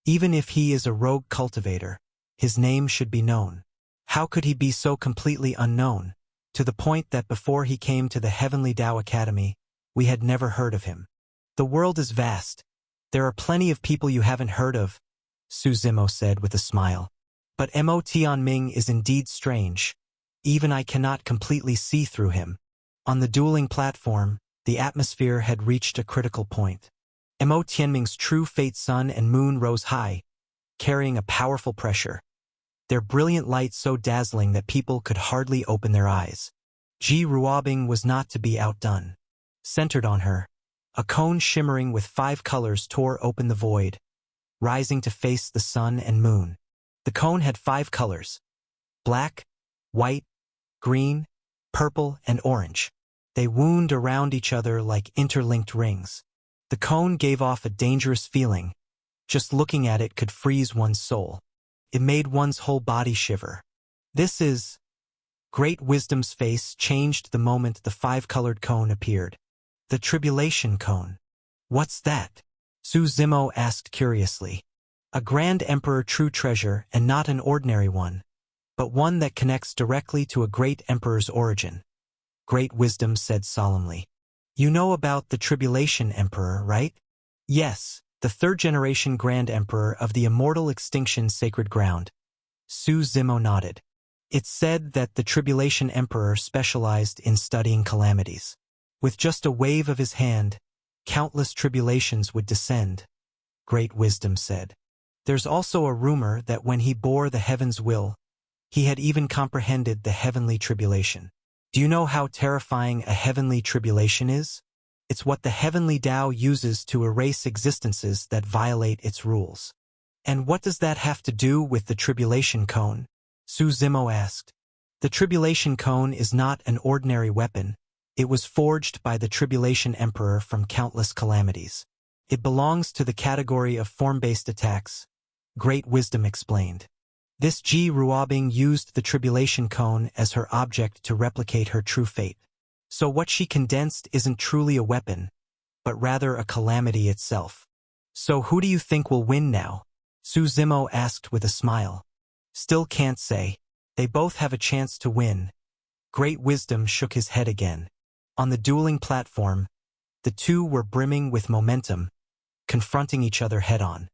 even if he is a rogue cultivator, his name should be known. How could he be so completely unknown, to the point that before he came to the Heavenly Tao Academy, we had never heard of him? The world is vast. There are plenty of people you haven't heard of, Su Zimo said with a smile. But Mo Tianming is indeed strange. Even I cannot completely see through him. On the dueling platform, the atmosphere had reached a critical point. Mo Tianming's true fate sun and moon rose high, carrying a powerful pressure. Their brilliant light so dazzling that people could hardly open their eyes. Ji Ruobing was not to be outdone. Centered on her, a cone shimmering with 5 colors tore open the void, rising to face the sun and moon. The cone had 5 colors: black, white, green, purple, and orange. They wound around each other like interlinked rings. The cone gave off a dangerous feeling. Just looking at it could freeze one's soul. It made one's whole body shiver. This is... Great Wisdom's face changed the moment the 5-colored cone appeared. The Tribulation Cone. What's that? Su Zimo asked curiously. A Grand Emperor true treasure, and not an ordinary one, but one that connects directly to a great emperor's origin. Great Wisdom said solemnly. You know about the Tribulation Emperor, right? Yes, the 3rd-generation Grand Emperor of the immortal extinction sacred ground. Su Zimo nodded. It's said that the Tribulation Emperor specialized in studying calamities. With just a wave of his hand, countless tribulations would descend, Great Wisdom said. There's also a rumor that when he bore the heaven's will, he had even comprehended the heavenly tribulation. Do you know how terrifying a heavenly tribulation is? It's what the heavenly Tao uses to erase existences that violate its rules. And what does that have to do with the Tribulation Cone? Su Zimo asked. The Tribulation Cone is not an ordinary weapon. It was forged by the Tribulation Emperor from countless calamities. It belongs to the category of form-based attacks, Great Wisdom explained. This Ji Ruobing used the Tribulation Cone as her object to replicate her true fate. So what she condensed isn't truly a weapon, but rather a calamity itself. So who do you think will win now? Su Zimo asked with a smile. Still can't say. They both have a chance to win. Great Wisdom shook his head again. On the dueling platform, the two were brimming with momentum, confronting each other head-on.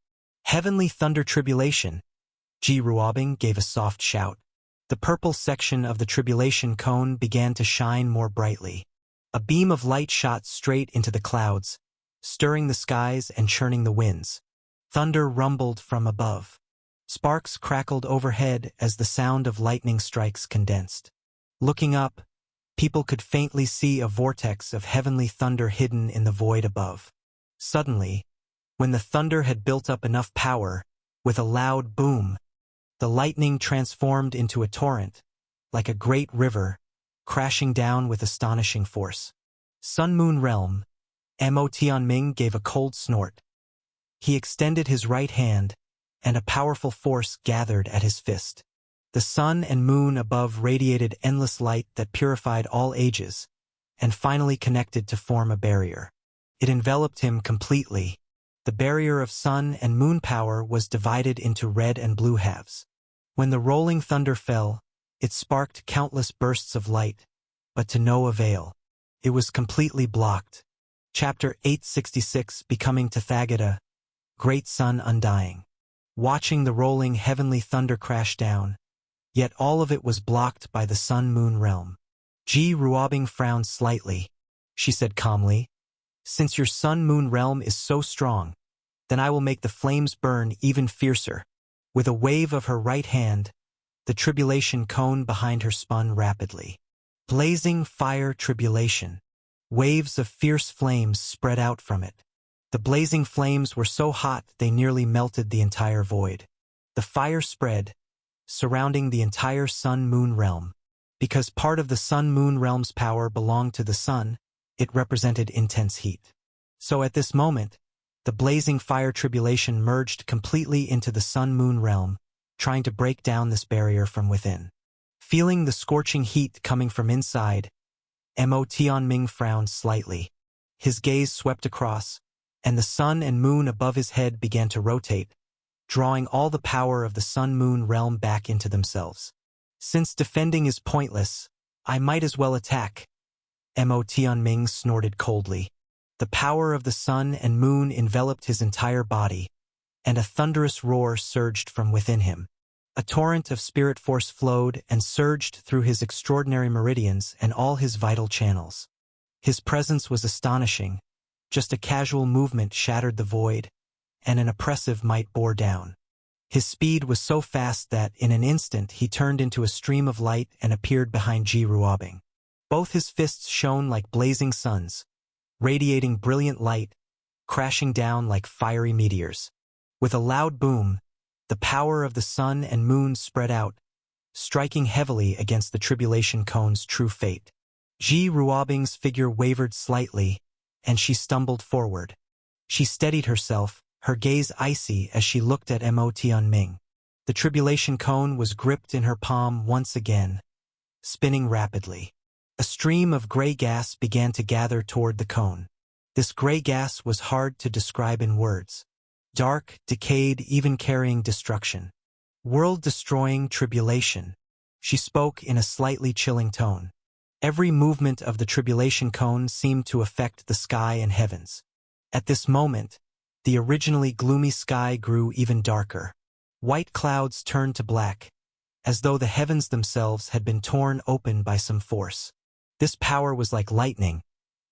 Heavenly Thunder Tribulation! Ji Ruobing gave a soft shout. The purple section of the tribulation cone began to shine more brightly. A beam of light shot straight into the clouds, stirring the skies and churning the winds. Thunder rumbled from above. Sparks crackled overhead as the sound of lightning strikes condensed. Looking up, people could faintly see a vortex of heavenly thunder hidden in the void above. Suddenly, when the thunder had built up enough power, with a loud boom, the lightning transformed into a torrent, like a great river, crashing down with astonishing force. Sun Moon Realm. Mo Tianming gave a cold snort. He extended his right hand, and a powerful force gathered at his fist. The sun and moon above radiated endless light that purified all ages, and finally connected to form a barrier. It enveloped him completely. The barrier of sun and moon power was divided into red and blue halves. When the rolling thunder fell, it sparked countless bursts of light, but to no avail. It was completely blocked. Chapter 866, Becoming Tathagata, Great Sun Undying. Watching the rolling heavenly thunder crash down, yet all of it was blocked by the Sun-Moon realm. Ji Ruobing frowned slightly. She said calmly, "Since your Sun-Moon realm is so strong, then I will make the flames burn even fiercer." With a wave of her right hand, the tribulation cone behind her spun rapidly. Blazing fire tribulation. Waves of fierce flames spread out from it. The blazing flames were so hot they nearly melted the entire void. The fire spread, surrounding the entire Sun-Moon realm. Because part of the Sun-Moon realm's power belonged to the sun, it represented intense heat. So at this moment, the blazing fire tribulation merged completely into the Sun-Moon realm, trying to break down this barrier from within. Feeling the scorching heat coming from inside, Mo Tianming frowned slightly. His gaze swept across, and the sun and moon above his head began to rotate, drawing all the power of the Sun-Moon realm back into themselves. Since defending is pointless, I might as well attack. Mo Tianming snorted coldly. The power of the sun and moon enveloped his entire body, and a thunderous roar surged from within him. A torrent of spirit force flowed and surged through his extraordinary meridians and all his vital channels. His presence was astonishing. Just a casual movement shattered the void, and an oppressive might bore down. His speed was so fast that, in an instant, he turned into a stream of light and appeared behind Ji Ruobing. Both his fists shone like blazing suns, radiating brilliant light, crashing down like fiery meteors. With a loud boom, the power of the sun and moon spread out, striking heavily against the tribulation cone's true fate. Ji Ruobing's figure wavered slightly, and she stumbled forward. She steadied herself, her gaze icy as she looked at Mo Tianming. The tribulation cone was gripped in her palm once again, spinning rapidly. A stream of gray gas began to gather toward the cone. This gray gas was hard to describe in words. Dark, decayed, even carrying destruction. World-destroying tribulation. She spoke in a slightly chilling tone. Every movement of the tribulation cone seemed to affect the sky and heavens. At this moment, the originally gloomy sky grew even darker. White clouds turned to black, as though the heavens themselves had been torn open by some force. This power was like lightning,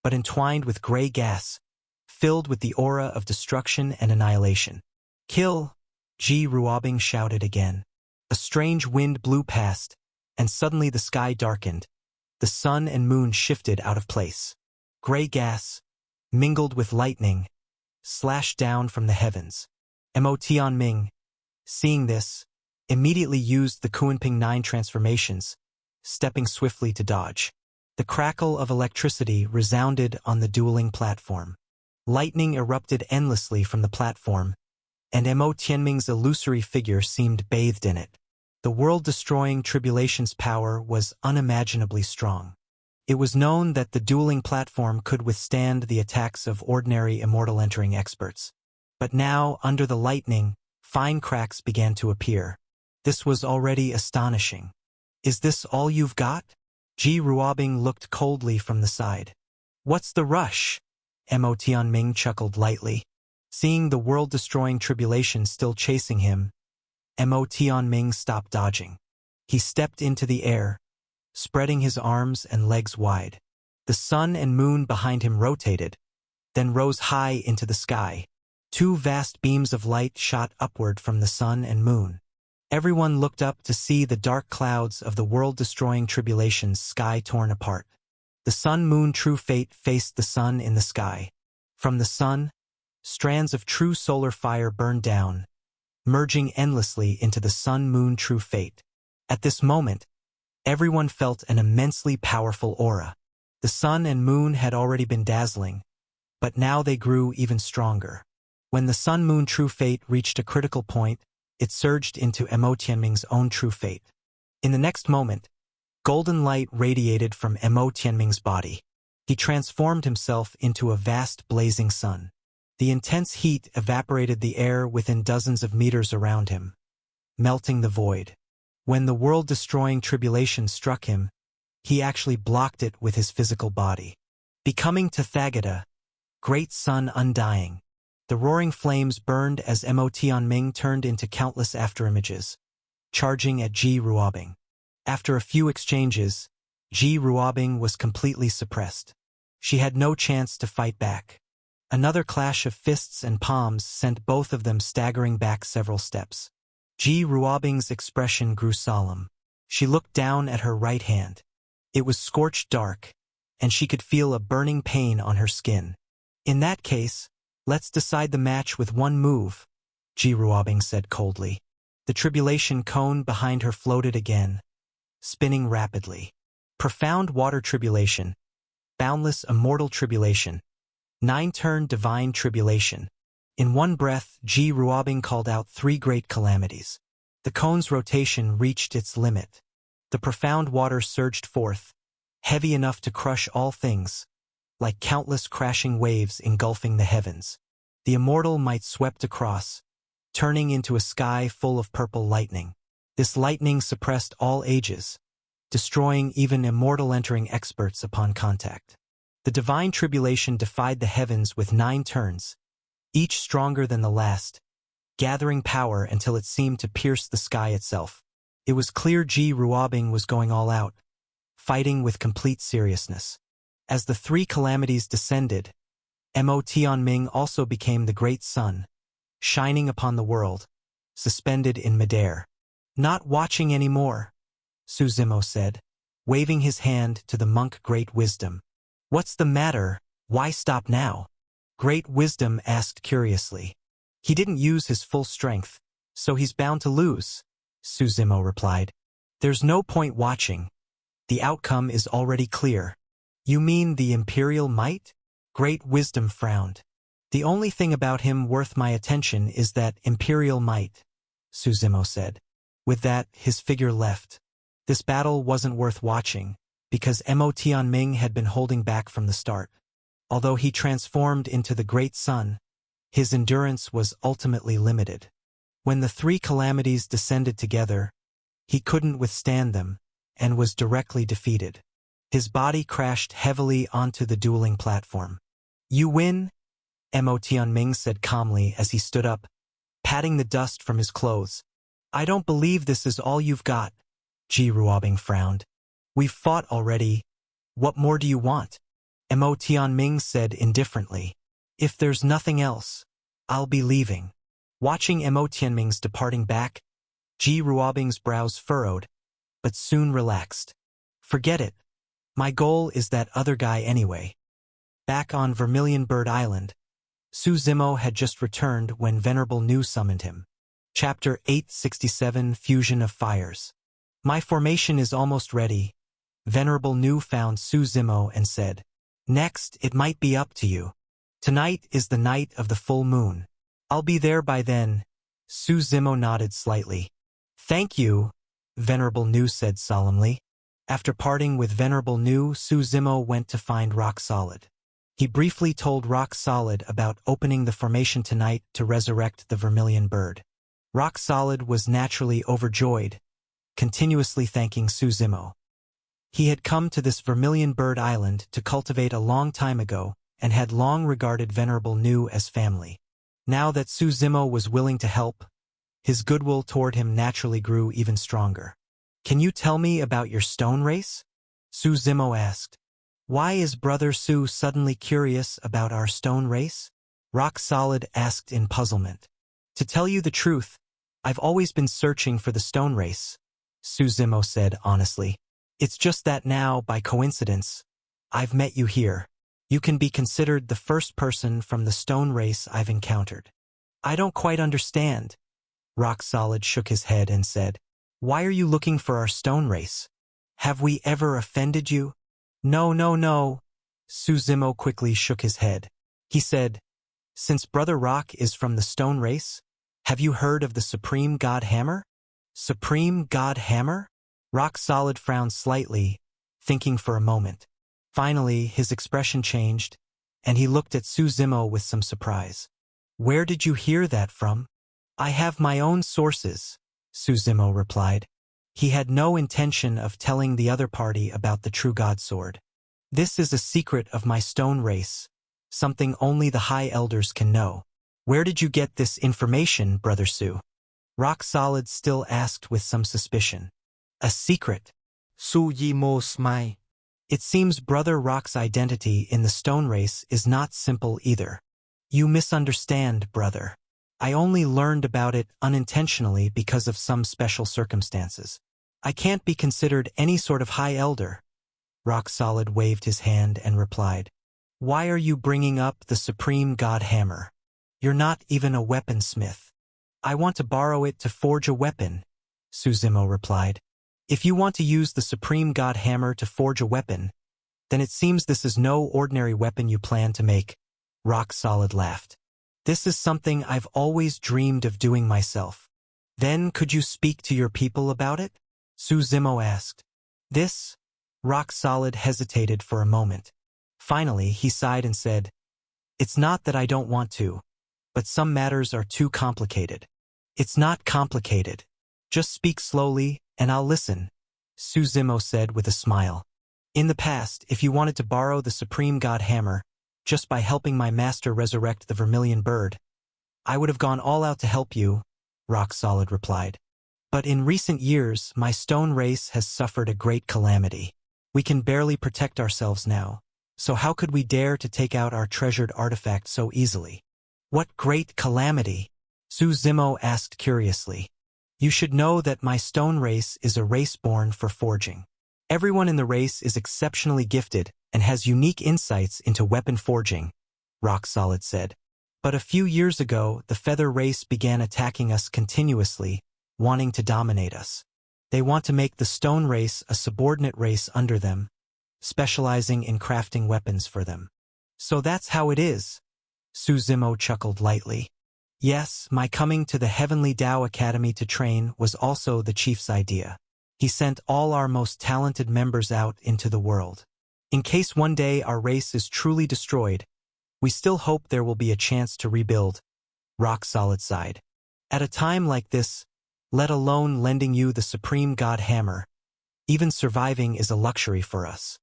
but entwined with gray gas, filled with the aura of destruction and annihilation. "Kill!" Ji Ruobing shouted again. A strange wind blew past, and suddenly the sky darkened. The sun and moon shifted out of place. Gray gas, mingled with lightning, slashed down from the heavens. Mo Tianming, seeing this, immediately used the Kunping 9 transformations, stepping swiftly to dodge. The crackle of electricity resounded on the dueling platform. Lightning erupted endlessly from the platform, and Mo Tianming's illusory figure seemed bathed in it. The world-destroying tribulation's power was unimaginably strong. It was known that the dueling platform could withstand the attacks of ordinary immortal entering experts. But now, under the lightning, fine cracks began to appear. This was already astonishing. "Is this all you've got?" Ji Ruobing looked coldly from the side. "What's the rush?" Mo Tianming chuckled lightly. Seeing the world-destroying tribulation still chasing him, Mo Tianming stopped dodging. He stepped into the air, spreading his arms and legs wide. The sun and moon behind him rotated, then rose high into the sky. Two vast beams of light shot upward from the sun and moon. Everyone looked up to see the dark clouds of the world-destroying tribulation's sky torn apart. The sun-moon true fate faced the sun in the sky. From the sun, strands of true solar fire burned down, merging endlessly into the sun-moon true fate. At this moment, everyone felt an immensely powerful aura. The sun and moon had already been dazzling, but now they grew even stronger. When the sun-moon true fate reached a critical point, it surged into Mo Tianming's own true fate. In the next moment, golden light radiated from Mo Tianming's body. He transformed himself into a vast blazing sun. The intense heat evaporated the air within dozens of meters around him, melting the void. When the world-destroying tribulation struck him, he actually blocked it with his physical body. Becoming Tathagata, great sun undying. The roaring flames burned as Mo Tianming turned into countless afterimages, charging at Ji Ruobing. After a few exchanges, Ji Ruobing was completely suppressed. She had no chance to fight back. Another clash of fists and palms sent both of them staggering back several steps. Ji Ruobing's expression grew solemn. She looked down at her right hand. It was scorched dark, and she could feel a burning pain on her skin. In that case, let's decide the match with one move, Ji Ruobing said coldly. The tribulation cone behind her floated again, spinning rapidly. Profound water tribulation, boundless immortal tribulation, nine-turn divine tribulation. In one breath, Ji Ruobing called out three great calamities. The cone's rotation reached its limit. The profound water surged forth, heavy enough to crush all things, like countless crashing waves engulfing the heavens. The immortal might swept across, turning into a sky full of purple lightning. This lightning suppressed all ages, destroying even immortal entering experts upon contact. The divine tribulation defied the heavens with 9 turns, each stronger than the last, gathering power until it seemed to pierce the sky itself. It was clear Ji Ruobing was going all out, fighting with complete seriousness. As the 3 calamities descended, Mo Tianming also became the great sun, shining upon the world, suspended in midair. Not watching anymore, Su Zimo said, waving his hand to the monk Great Wisdom. What's the matter? Why stop now? Great Wisdom asked curiously. He didn't use his full strength, so he's bound to lose, Su Zimo replied. There's no point watching. The outcome is already clear. You mean the Imperial Might? Great Wisdom frowned. The only thing about him worth my attention is that Imperial Might, Su Zimo said. With that, his figure left. This battle wasn't worth watching, because Mo Tianming had been holding back from the start. Although he transformed into the great sun, his endurance was ultimately limited. When the 3 calamities descended together, he couldn't withstand them, and was directly defeated. His body crashed heavily onto the dueling platform. You win, Mo Tianming said calmly as he stood up, patting the dust from his clothes. I don't believe this is all you've got, Ji Ruobing frowned. We've fought already. What more do you want? Mo Tianming said indifferently. If there's nothing else, I'll be leaving. Watching Mo Tianming's departing back, Ji Ruobing's brows furrowed, but soon relaxed. Forget it. My goal is that other guy anyway. Back on Vermilion Bird Island, Su Zimo had just returned when Venerable Nu summoned him. Chapter 867 Fusion of Fires. My formation is almost ready. Venerable Nu found Su Zimo and said, Next, it might be up to you. Tonight is the night of the full moon. I'll be there by then. Su Zimo nodded slightly. Thank you, Venerable Nu said solemnly. After parting with Venerable Nu, Su Zimo went to find Rock Solid. He briefly told Rock Solid about opening the formation tonight to resurrect the Vermilion Bird. Rock Solid was naturally overjoyed, continuously thanking Su Zimo. He had come to this Vermilion Bird Island to cultivate a long time ago and had long regarded Venerable Nu as family. Now that Su Zimo was willing to help, his goodwill toward him naturally grew even stronger. Can you tell me about your stone race? Su Zimo asked. Why is Brother Su suddenly curious about our stone race? Rock Solid asked in puzzlement. To tell you the truth, I've always been searching for the stone race, Su Zimo said honestly. It's just that now, by coincidence, I've met you here. You can be considered the first person from the stone race I've encountered. I don't quite understand. Rock Solid shook his head and said, Why are you looking for our stone race? Have we ever offended you? No, no, no. Su Zimo quickly shook his head. He said, Since Brother Rock is from the stone race, have you heard of the Supreme God Hammer? Supreme God Hammer? Rock Solid frowned slightly, thinking for a moment. Finally, his expression changed, and he looked at Su Zimo with some surprise. Where did you hear that from? I have my own sources, Su Zimo replied. He had no intention of telling the other party about the true God Sword. This is a secret of my stone race, something only the High Elders can know. Where did you get this information, Brother Su? Rock Solid still asked with some suspicion. A secret. Su Zimo smiled. It seems Brother Rock's identity in the stone race is not simple either. You misunderstand, brother. I only learned about it unintentionally because of some special circumstances. I can't be considered any sort of high elder. Rock Solid waved his hand and replied, Why are you bringing up the Supreme God Hammer? You're not even a weaponsmith. I want to borrow it to forge a weapon, Su Zimo replied. If you want to use the Supreme God Hammer to forge a weapon, then it seems this is no ordinary weapon you plan to make. Rock Solid laughed. This is something I've always dreamed of doing myself. Then could you speak to your people about it? Su Zimo asked. This? Rock Solid hesitated for a moment. Finally, he sighed and said, It's not that I don't want to, but some matters are too complicated. It's not complicated. Just speak slowly, and I'll listen, Su Zimo said with a smile. In the past, if you wanted to borrow the Supreme God Hammer, just by helping my master resurrect the Vermilion Bird, I would have gone all out to help you, Rock Solid replied. But in recent years, my stone race has suffered a great calamity. We can barely protect ourselves now, so how could we dare to take out our treasured artifact so easily? What great calamity? Su Zimo asked curiously. You should know that my stone race is a race born for forging. Everyone in the race is exceptionally gifted and has unique insights into weapon forging, Rock Solid said. But a few years ago, the Feather race began attacking us continuously, wanting to dominate us. They want to make the stone race a subordinate race under them, specializing in crafting weapons for them. So that's how it is. Su Zimo chuckled lightly. Yes, my coming to the Heavenly Tao Academy to train was also the chief's idea. He sent all our most talented members out into the world. In case one day our race is truly destroyed, we still hope there will be a chance to rebuild. Rock Solid sighed. At a time like this, let alone lending you the Supreme God Hammer, even surviving is a luxury for us.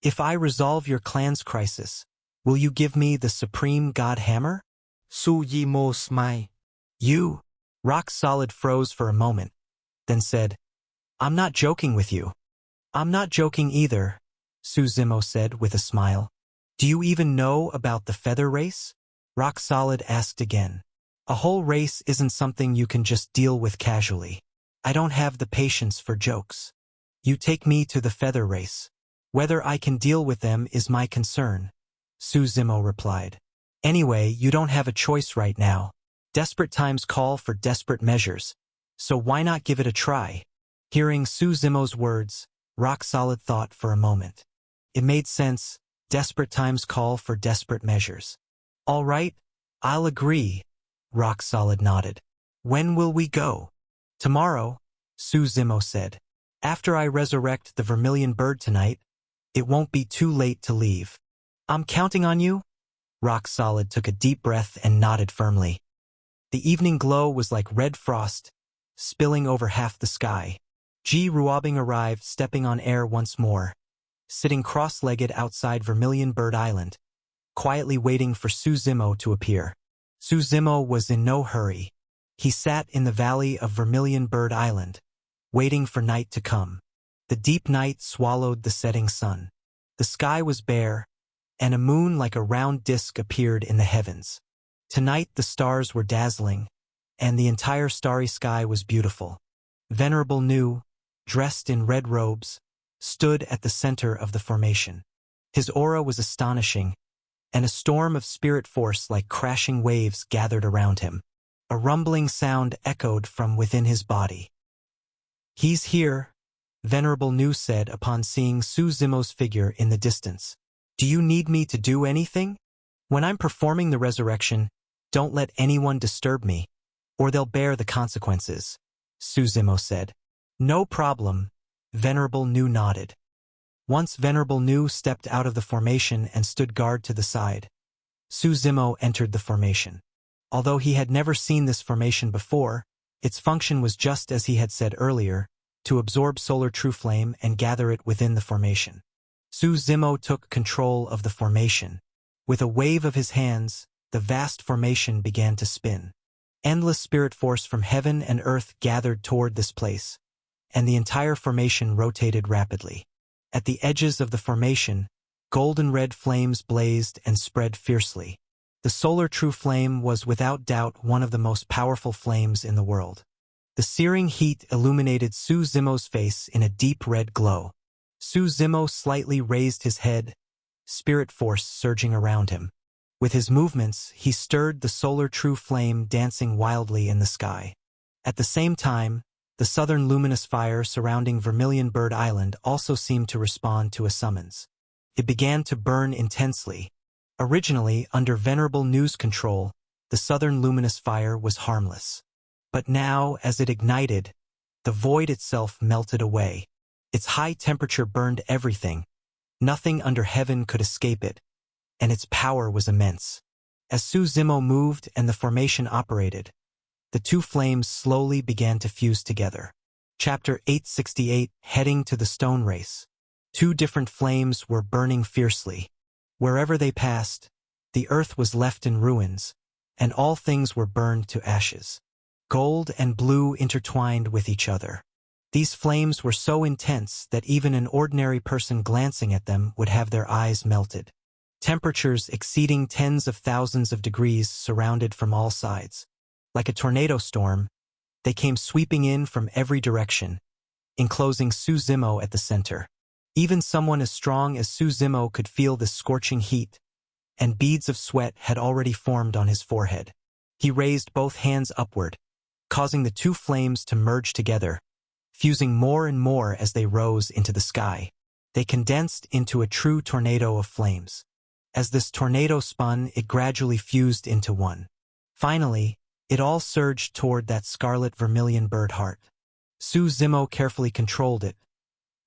If I resolve your clan's crisis, will you give me the Supreme God Hammer? Su Zimo smiled. You? Rock Solid froze for a moment, then said, I'm not joking with you. I'm not joking either, Su Zimo said with a smile. Do you even know about the Feather race? Rock Solid asked again. A whole race isn't something you can just deal with casually. I don't have the patience for jokes. You take me to the Feather race. Whether I can deal with them is my concern, Su Zimo replied. Anyway, you don't have a choice right now. Desperate times call for desperate measures, so why not give it a try? Hearing Su Zimo's words, Rock Solid thought for a moment. It made sense. Desperate times call for desperate measures. All right, I'll agree, Rock Solid nodded. When will we go? Tomorrow, Su Zimo said. After I resurrect the Vermilion Bird tonight, it won't be too late to leave. I'm counting on you? Rock Solid took a deep breath and nodded firmly. The evening glow was like red frost, spilling over half the sky. Ji Ruobing arrived, stepping on air once more, sitting cross-legged outside Vermilion Bird Island, quietly waiting for Su Zimo to appear. Suzimo was in no hurry. He sat in the valley of Vermilion Bird Island, waiting for night to come. The deep night swallowed the setting sun. The sky was bare, and a moon like a round disk appeared in the heavens. Tonight the stars were dazzling, and the entire starry sky was beautiful. Venerable Nu, dressed in red robes, stood at the center of the formation. His aura was astonishing, and a storm of spirit force like crashing waves gathered around him. A rumbling sound echoed from within his body. "He's here," Venerable Nu said upon seeing Suzimo's figure in the distance. "Do you need me to do anything? When I'm performing the resurrection, don't let anyone disturb me, or they'll bear the consequences," Suzimo said. "No problem," Venerable Nu nodded. Once Venerable Nu stepped out of the formation and stood guard to the side, Suzimo entered the formation. Although he had never seen this formation before, its function was just as he had said earlier, to absorb solar true flame and gather it within the formation. Suzimo took control of the formation. With a wave of his hands, the vast formation began to spin. Endless spirit force from heaven and earth gathered toward this place, and the entire formation rotated rapidly. At the edges of the formation, golden red flames blazed and spread fiercely. The solar true flame was without doubt one of the most powerful flames in the world. The searing heat illuminated Suzimo's face in a deep red glow. Suzimo slightly raised his head, spirit force surging around him. With his movements, he stirred the solar true flame dancing wildly in the sky. At the same time, the southern luminous fire surrounding Vermilion Bird Island also seemed to respond to a summons. It began to burn intensely. Originally, under Venerable Nu's control, the southern luminous fire was harmless. But now, as it ignited, the void itself melted away. Its high temperature burned everything. Nothing under heaven could escape it, and its power was immense. As Suzimo moved and the formation operated, the two flames slowly began to fuse together. Chapter 868, Heading to the Stone Race. Two different flames were burning fiercely. Wherever they passed, the earth was left in ruins, and all things were burned to ashes. Gold and blue intertwined with each other. These flames were so intense that even an ordinary person glancing at them would have their eyes melted. Temperatures exceeding tens of thousands of degrees surrounded from all sides. Like a tornado storm, they came sweeping in from every direction, enclosing Suzimo at the center. Even someone as strong as Suzimo could feel the scorching heat, and beads of sweat had already formed on his forehead. He raised both hands upward, causing the two flames to merge together, fusing more and more as they rose into the sky. They condensed into a true tornado of flames. As this tornado spun, it gradually fused into one. Finally, it all surged toward that scarlet vermilion bird heart. Suzimo carefully controlled it.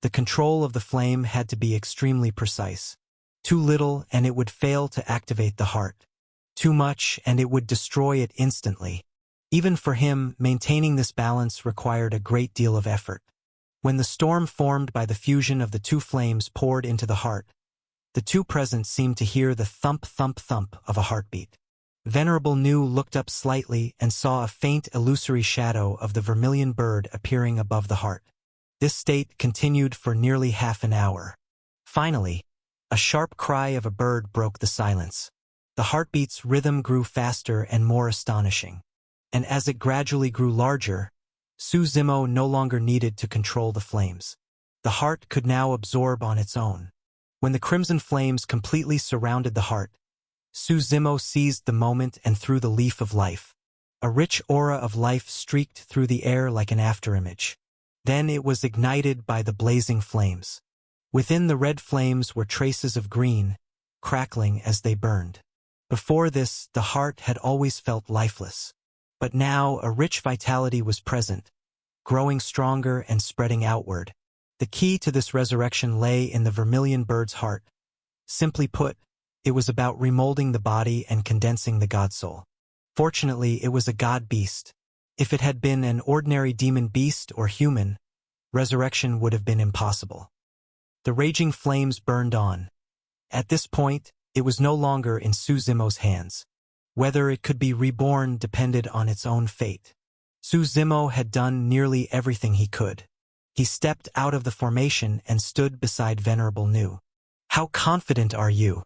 The control of the flame had to be extremely precise. Too little and it would fail to activate the heart. Too much and it would destroy it instantly. Even for him, maintaining this balance required a great deal of effort. When the storm formed by the fusion of the two flames poured into the heart, the two present seemed to hear the thump, thump, thump of a heartbeat. Venerable Nu looked up slightly and saw a faint illusory shadow of the vermilion bird appearing above the heart. This state continued for nearly half an hour. Finally, a sharp cry of a bird broke the silence. The heartbeat's rhythm grew faster and more astonishing. And as it gradually grew larger, Suzimo no longer needed to control the flames. The heart could now absorb on its own. When the crimson flames completely surrounded the heart, Suzimo seized the moment and threw the leaf of life. A rich aura of life streaked through the air like an afterimage. Then it was ignited by the blazing flames. Within the red flames were traces of green, crackling as they burned. Before this, the heart had always felt lifeless. But now a rich vitality was present, growing stronger and spreading outward. The key to this resurrection lay in the vermilion bird's heart. Simply put, it was about remolding the body and condensing the god soul. Fortunately, it was a god beast. If it had been an ordinary demon beast or human, resurrection would have been impossible. The raging flames burned on. At this point, it was no longer in Suzimo's hands. Whether it could be reborn depended on its own fate. Su Zimo had done nearly everything he could. He stepped out of the formation and stood beside Venerable Nu. "How confident are you?"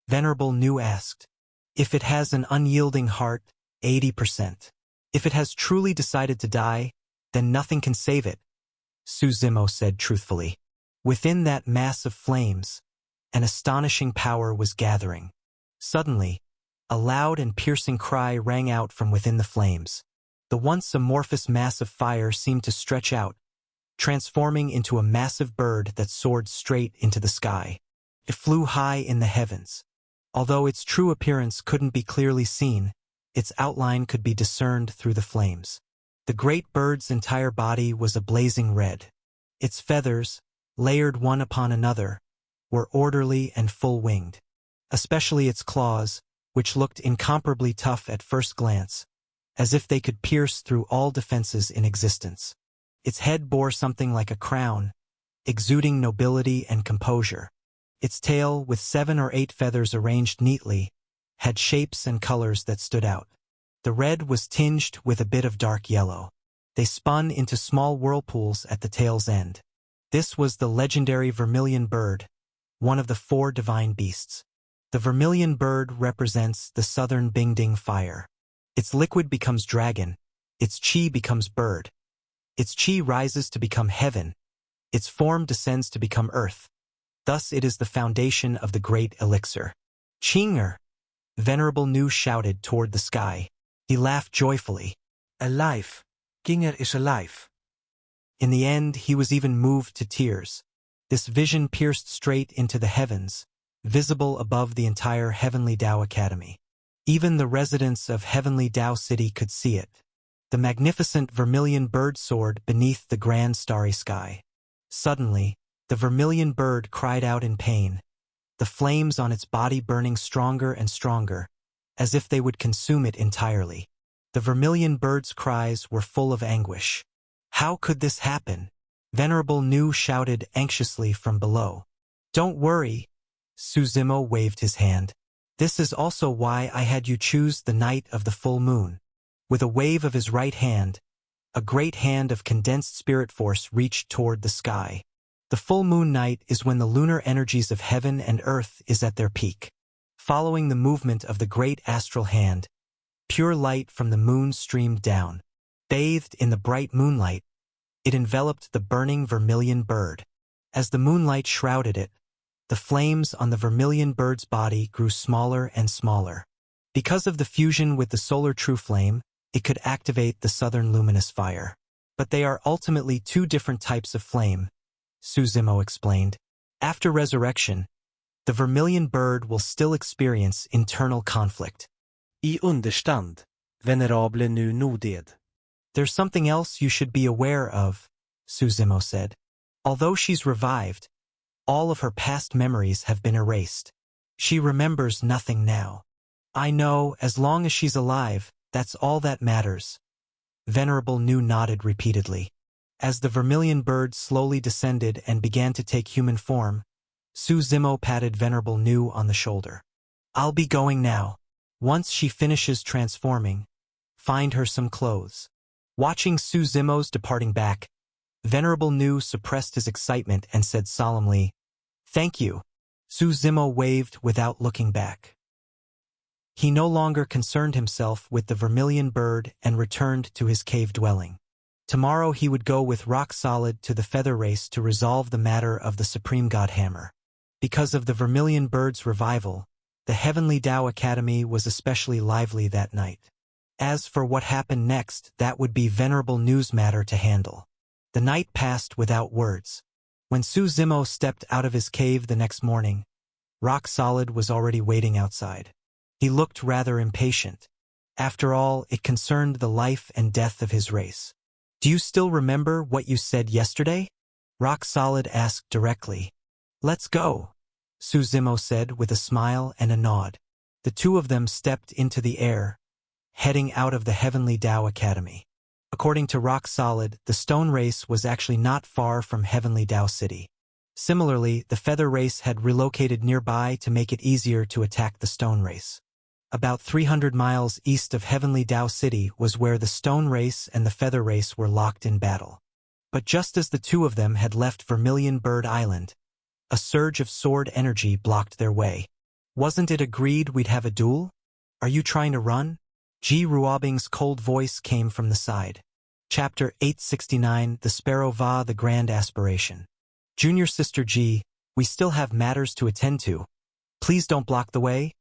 Venerable Nu asked. "If it has an unyielding heart, 80%. If it has truly decided to die, then nothing can save it," Su Zimo said truthfully. Within that mass of flames, an astonishing power was gathering. Suddenly, a loud and piercing cry rang out from within the flames. The once amorphous mass of fire seemed to stretch out, transforming into a massive bird that soared straight into the sky. It flew high in the heavens. Although its true appearance couldn't be clearly seen, its outline could be discerned through the flames. The great bird's entire body was a blazing red. Its feathers, layered one upon another, were orderly and full-winged. Especially its claws, which looked incomparably tough at first glance, as if they could pierce through all defenses in existence. Its head bore something like a crown, exuding nobility and composure. Its tail, with 7 or 8 feathers arranged neatly, had shapes and colors that stood out. The red was tinged with a bit of dark yellow. They spun into small whirlpools at the tail's end. This was the legendary vermilion bird, one of the 4 divine beasts. The vermilion bird represents the southern Bingding fire. Its liquid becomes dragon, its chi becomes bird. Its chi rises to become heaven, its form descends to become earth. Thus it is the foundation of the great elixir. "Chinger!" Venerable Nu shouted toward the sky. He laughed joyfully. Alive. Ginger is alive. In the end, he was even moved to tears. This vision pierced straight into the heavens, visible above the entire Heavenly Tao Academy. Even the residents of Heavenly Tao City could see it. The magnificent vermilion bird soared beneath the grand starry sky. Suddenly, the vermilion bird cried out in pain, the flames on its body burning stronger and stronger, as if they would consume it entirely. The vermilion bird's cries were full of anguish. "How could this happen?" Venerable Nu shouted anxiously from below. "Don't worry," Su Zimo waved his hand. "This is also why I had you choose the night of the full moon." With a wave of his right hand, a great hand of condensed spirit force reached toward the sky. The full moon night is when the lunar energies of heaven and earth is at their peak. Following the movement of the great astral hand, pure light from the moon streamed down. Bathed in the bright moonlight, it enveloped the burning vermilion bird. As the moonlight shrouded it, the flames on the vermilion bird's body grew smaller and smaller. Because of the fusion with the solar true flame, it could activate the southern luminous fire. But they are ultimately 2 different types of flame, Su Zimo explained. After resurrection, the vermilion bird will still experience internal conflict. I understand, Venerable Nu Norded. "There's something else you should be aware of," Su Zimo said. "Although she's revived, all of her past memories have been erased. She remembers nothing now. I know, as long as she's alive, that's all that matters." Venerable Nu nodded repeatedly. As the vermilion bird slowly descended and began to take human form, Su Zimo patted Venerable Nu on the shoulder. "I'll be going now. Once she finishes transforming, find her some clothes." Watching Su Zimo's departing back, Venerable Nu suppressed his excitement and said solemnly, "Thank you." Su Zimo waved without looking back. He no longer concerned himself with the vermilion bird and returned to his cave dwelling. Tomorrow he would go with Rock Solid to the Feather Race to resolve the matter of the Supreme God Hammer. Because of the vermilion bird's revival, the Heavenly Tao Academy was especially lively that night. As for what happened next, that would be Venerable Nu's matter to handle. The night passed without words. When Su Zimo stepped out of his cave the next morning, Rock Solid was already waiting outside. He looked rather impatient. After all, it concerned the life and death of his race. "Do you still remember what you said yesterday?" Rock Solid asked directly. "Let's go," Su Zimo said with a smile and a nod. The 2 of them stepped into the air, heading out of the Heavenly Tao Academy. According to Rock Solid, the Stone Race was actually not far from Heavenly Tao City. Similarly, the Feather Race had relocated nearby to make it easier to attack the Stone Race. About 300 miles east of Heavenly Dao City was where the Stone Race and the Feather Race were locked in battle. But just as the two of them had left Vermilion Bird Island, a surge of sword energy blocked their way. Wasn't it agreed we'd have a duel? Are you trying to run? Ji Ruobing's cold voice came from the side. Chapter 869, The Sparrow Va, The Grand Aspiration. Junior Sister Ji, we still have matters to attend to. Please don't block the way,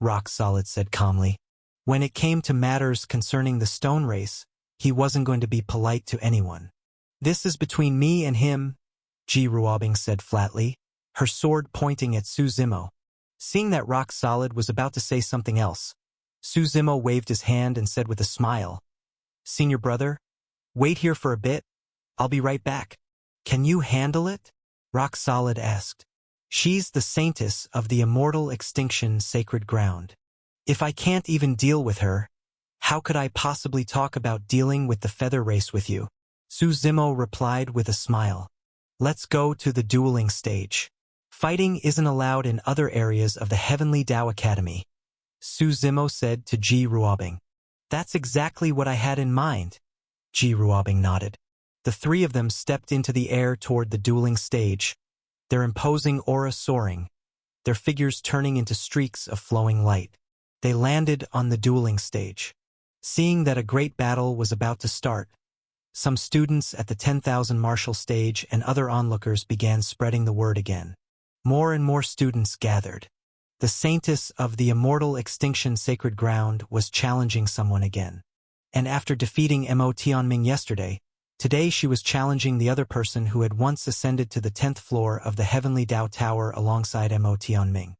Rock Solid said calmly. When it came to matters concerning the Stone Race, he wasn't going to be polite to anyone. This is between me and him, Ji Ruobing said flatly, her sword pointing at Su Zimo. Seeing that Rock Solid was about to say something else, Su Zimo waved his hand and said with a smile, Senior brother, wait here for a bit. I'll be right back. Can you handle it? Rock Solid asked. She's the saintess of the immortal extinction sacred ground. If I can't even deal with her, how could I possibly talk about dealing with the Feather Race with you? Su Zimo replied with a smile. Let's go to the dueling stage. Fighting isn't allowed in other areas of the Heavenly Dao Academy, Su Zimo said to Ji Ruobing. That's exactly what I had in mind. Ji Ruobing nodded. The three of them stepped into the air toward the dueling stage, their imposing aura soaring, their figures turning into streaks of flowing light. They landed on the dueling stage. Seeing that a great battle was about to start, some students at the 10,000 martial stage and other onlookers began spreading the word again. More and more students gathered. The saintess of the immortal extinction sacred ground was challenging someone again. And after defeating Mo Tianming yesterday, today she was challenging the other person who had once ascended to the 10th floor of the Heavenly Dao Tower alongside Mo Tianming.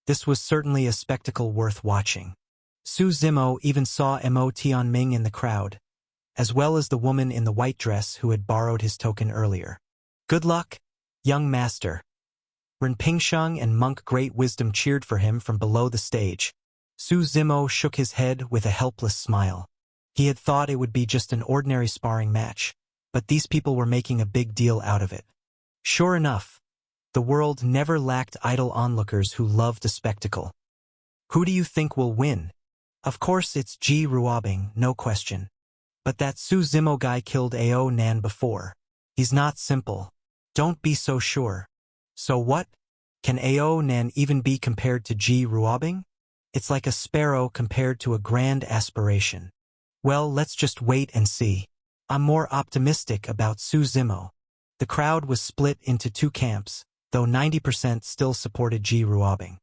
This was certainly a spectacle worth watching. Su Zimo even saw Mo Tianming in the crowd, as well as the woman in the white dress who had borrowed his token earlier. Good luck, young master. Ren Pingsheng and Monk Great Wisdom cheered for him from below the stage. Su Zimo shook his head with a helpless smile. He had thought it would be just an ordinary sparring match, but these people were making a big deal out of it. Sure enough, the world never lacked idle onlookers who loved a spectacle. Who do you think will win? Of course it's Ji Ruobing, no question. But that Su Zimo guy killed Ao Nan before. He's not simple. Don't be so sure. So what? Can Ao Nan even be compared to Ji Ruobing? It's like a sparrow compared to a grand aspiration. Well, let's just wait and see. I'm more optimistic about Su Zimo. The crowd was split into two camps, though 90% still supported Ji Ruobing.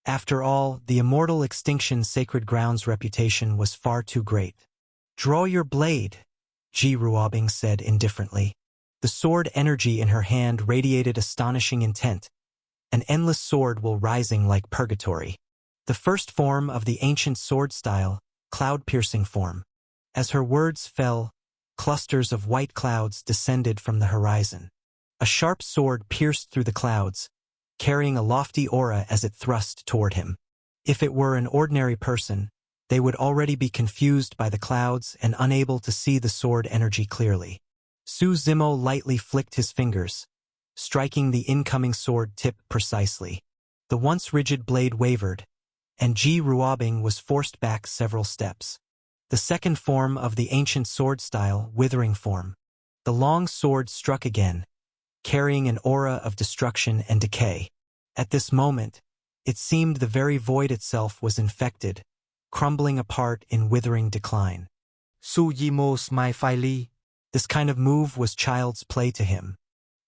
After all, the immortal extinction sacred ground's reputation was far too great. Draw your blade, Ji Ruobing said indifferently. The sword energy in her hand radiated astonishing intent, an endless sword will rising like purgatory. The first form of the ancient sword style, cloud-piercing form. As her words fell, clusters of white clouds descended from the horizon. A sharp sword pierced through the clouds, carrying a lofty aura as it thrust toward him. If it were an ordinary person, they would already be confused by the clouds and unable to see the sword energy clearly. Su Zimo lightly flicked his fingers, striking the incoming sword tip precisely. The once rigid blade wavered, and Ji Ruobing was forced back several steps. The second form of the ancient sword style, withering form. The long sword struck again, carrying an aura of destruction and decay. At this moment, it seemed the very void itself was infected, crumbling apart in withering decline. Su Zimo smiled slyly. This kind of move was child's play to him.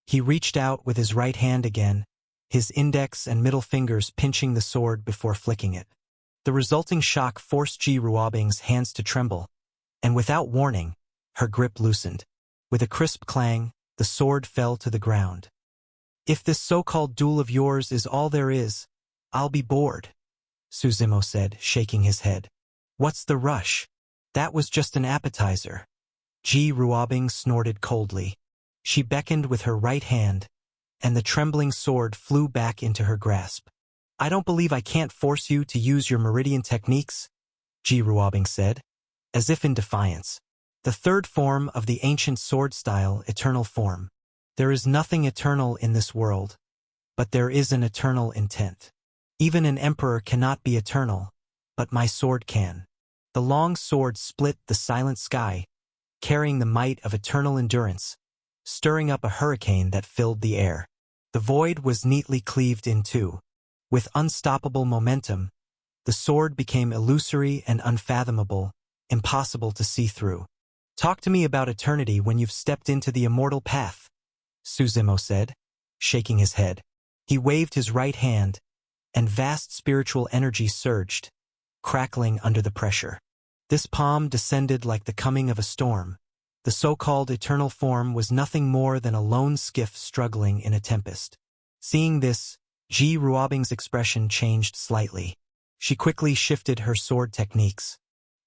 He reached out with his right hand again, his index and middle fingers pinching the sword before flicking it. The resulting shock forced Ji Ruobing's hands to tremble, and without warning, her grip loosened. With a crisp clang, the sword fell to the ground. If this so-called duel of yours is all there is, I'll be bored, Su Zimo said, shaking his head. What's the rush? That was just an appetizer. Ji Ruobing snorted coldly. She beckoned with her right hand, and the trembling sword flew back into her grasp. I don't believe I can't force you to use your meridian techniques, Ji Ruobing said, as if in defiance. The third form of the ancient sword style, eternal form. There is nothing eternal in this world, but there is an eternal intent. Even an emperor cannot be eternal, but my sword can. The long sword split the silent sky, carrying the might of eternal endurance, stirring up a hurricane that filled the air. The void was neatly cleaved in two. With unstoppable momentum, the sword became illusory and unfathomable, impossible to see through. Talk to me about eternity when you've stepped into the immortal path, Suzumo said, shaking his head. He waved his right hand, and vast spiritual energy surged, crackling under the pressure. This palm descended like the coming of a storm. The so-called eternal form was nothing more than a lone skiff struggling in a tempest. Seeing this, Ji Ruobing's expression changed slightly. She quickly shifted her sword techniques.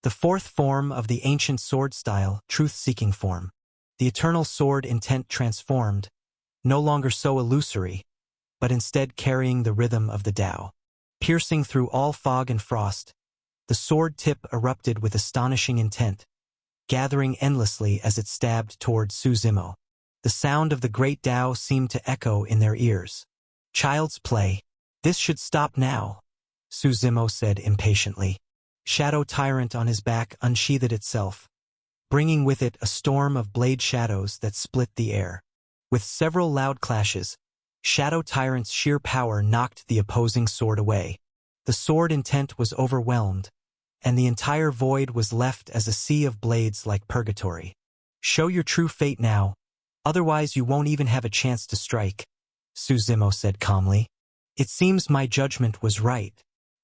The fourth form of the ancient sword style, truth-seeking form. The eternal sword intent transformed, no longer so illusory, but instead carrying the rhythm of the Tao. Piercing through all fog and frost, the sword tip erupted with astonishing intent, gathering endlessly as it stabbed toward Suzumo. The sound of the great Tao seemed to echo in their ears. Child's play. This should stop now, Suzumo said impatiently. Shadow Tyrant on his back unsheathed itself, bringing with it a storm of blade shadows that split the air. With several loud clashes, Shadow Tyrant's sheer power knocked the opposing sword away. The sword intent was overwhelmed, and the entire void was left as a sea of blades like purgatory. Show your true fate now, otherwise you won't even have a chance to strike, Suzumo said calmly. It seems my judgment was right.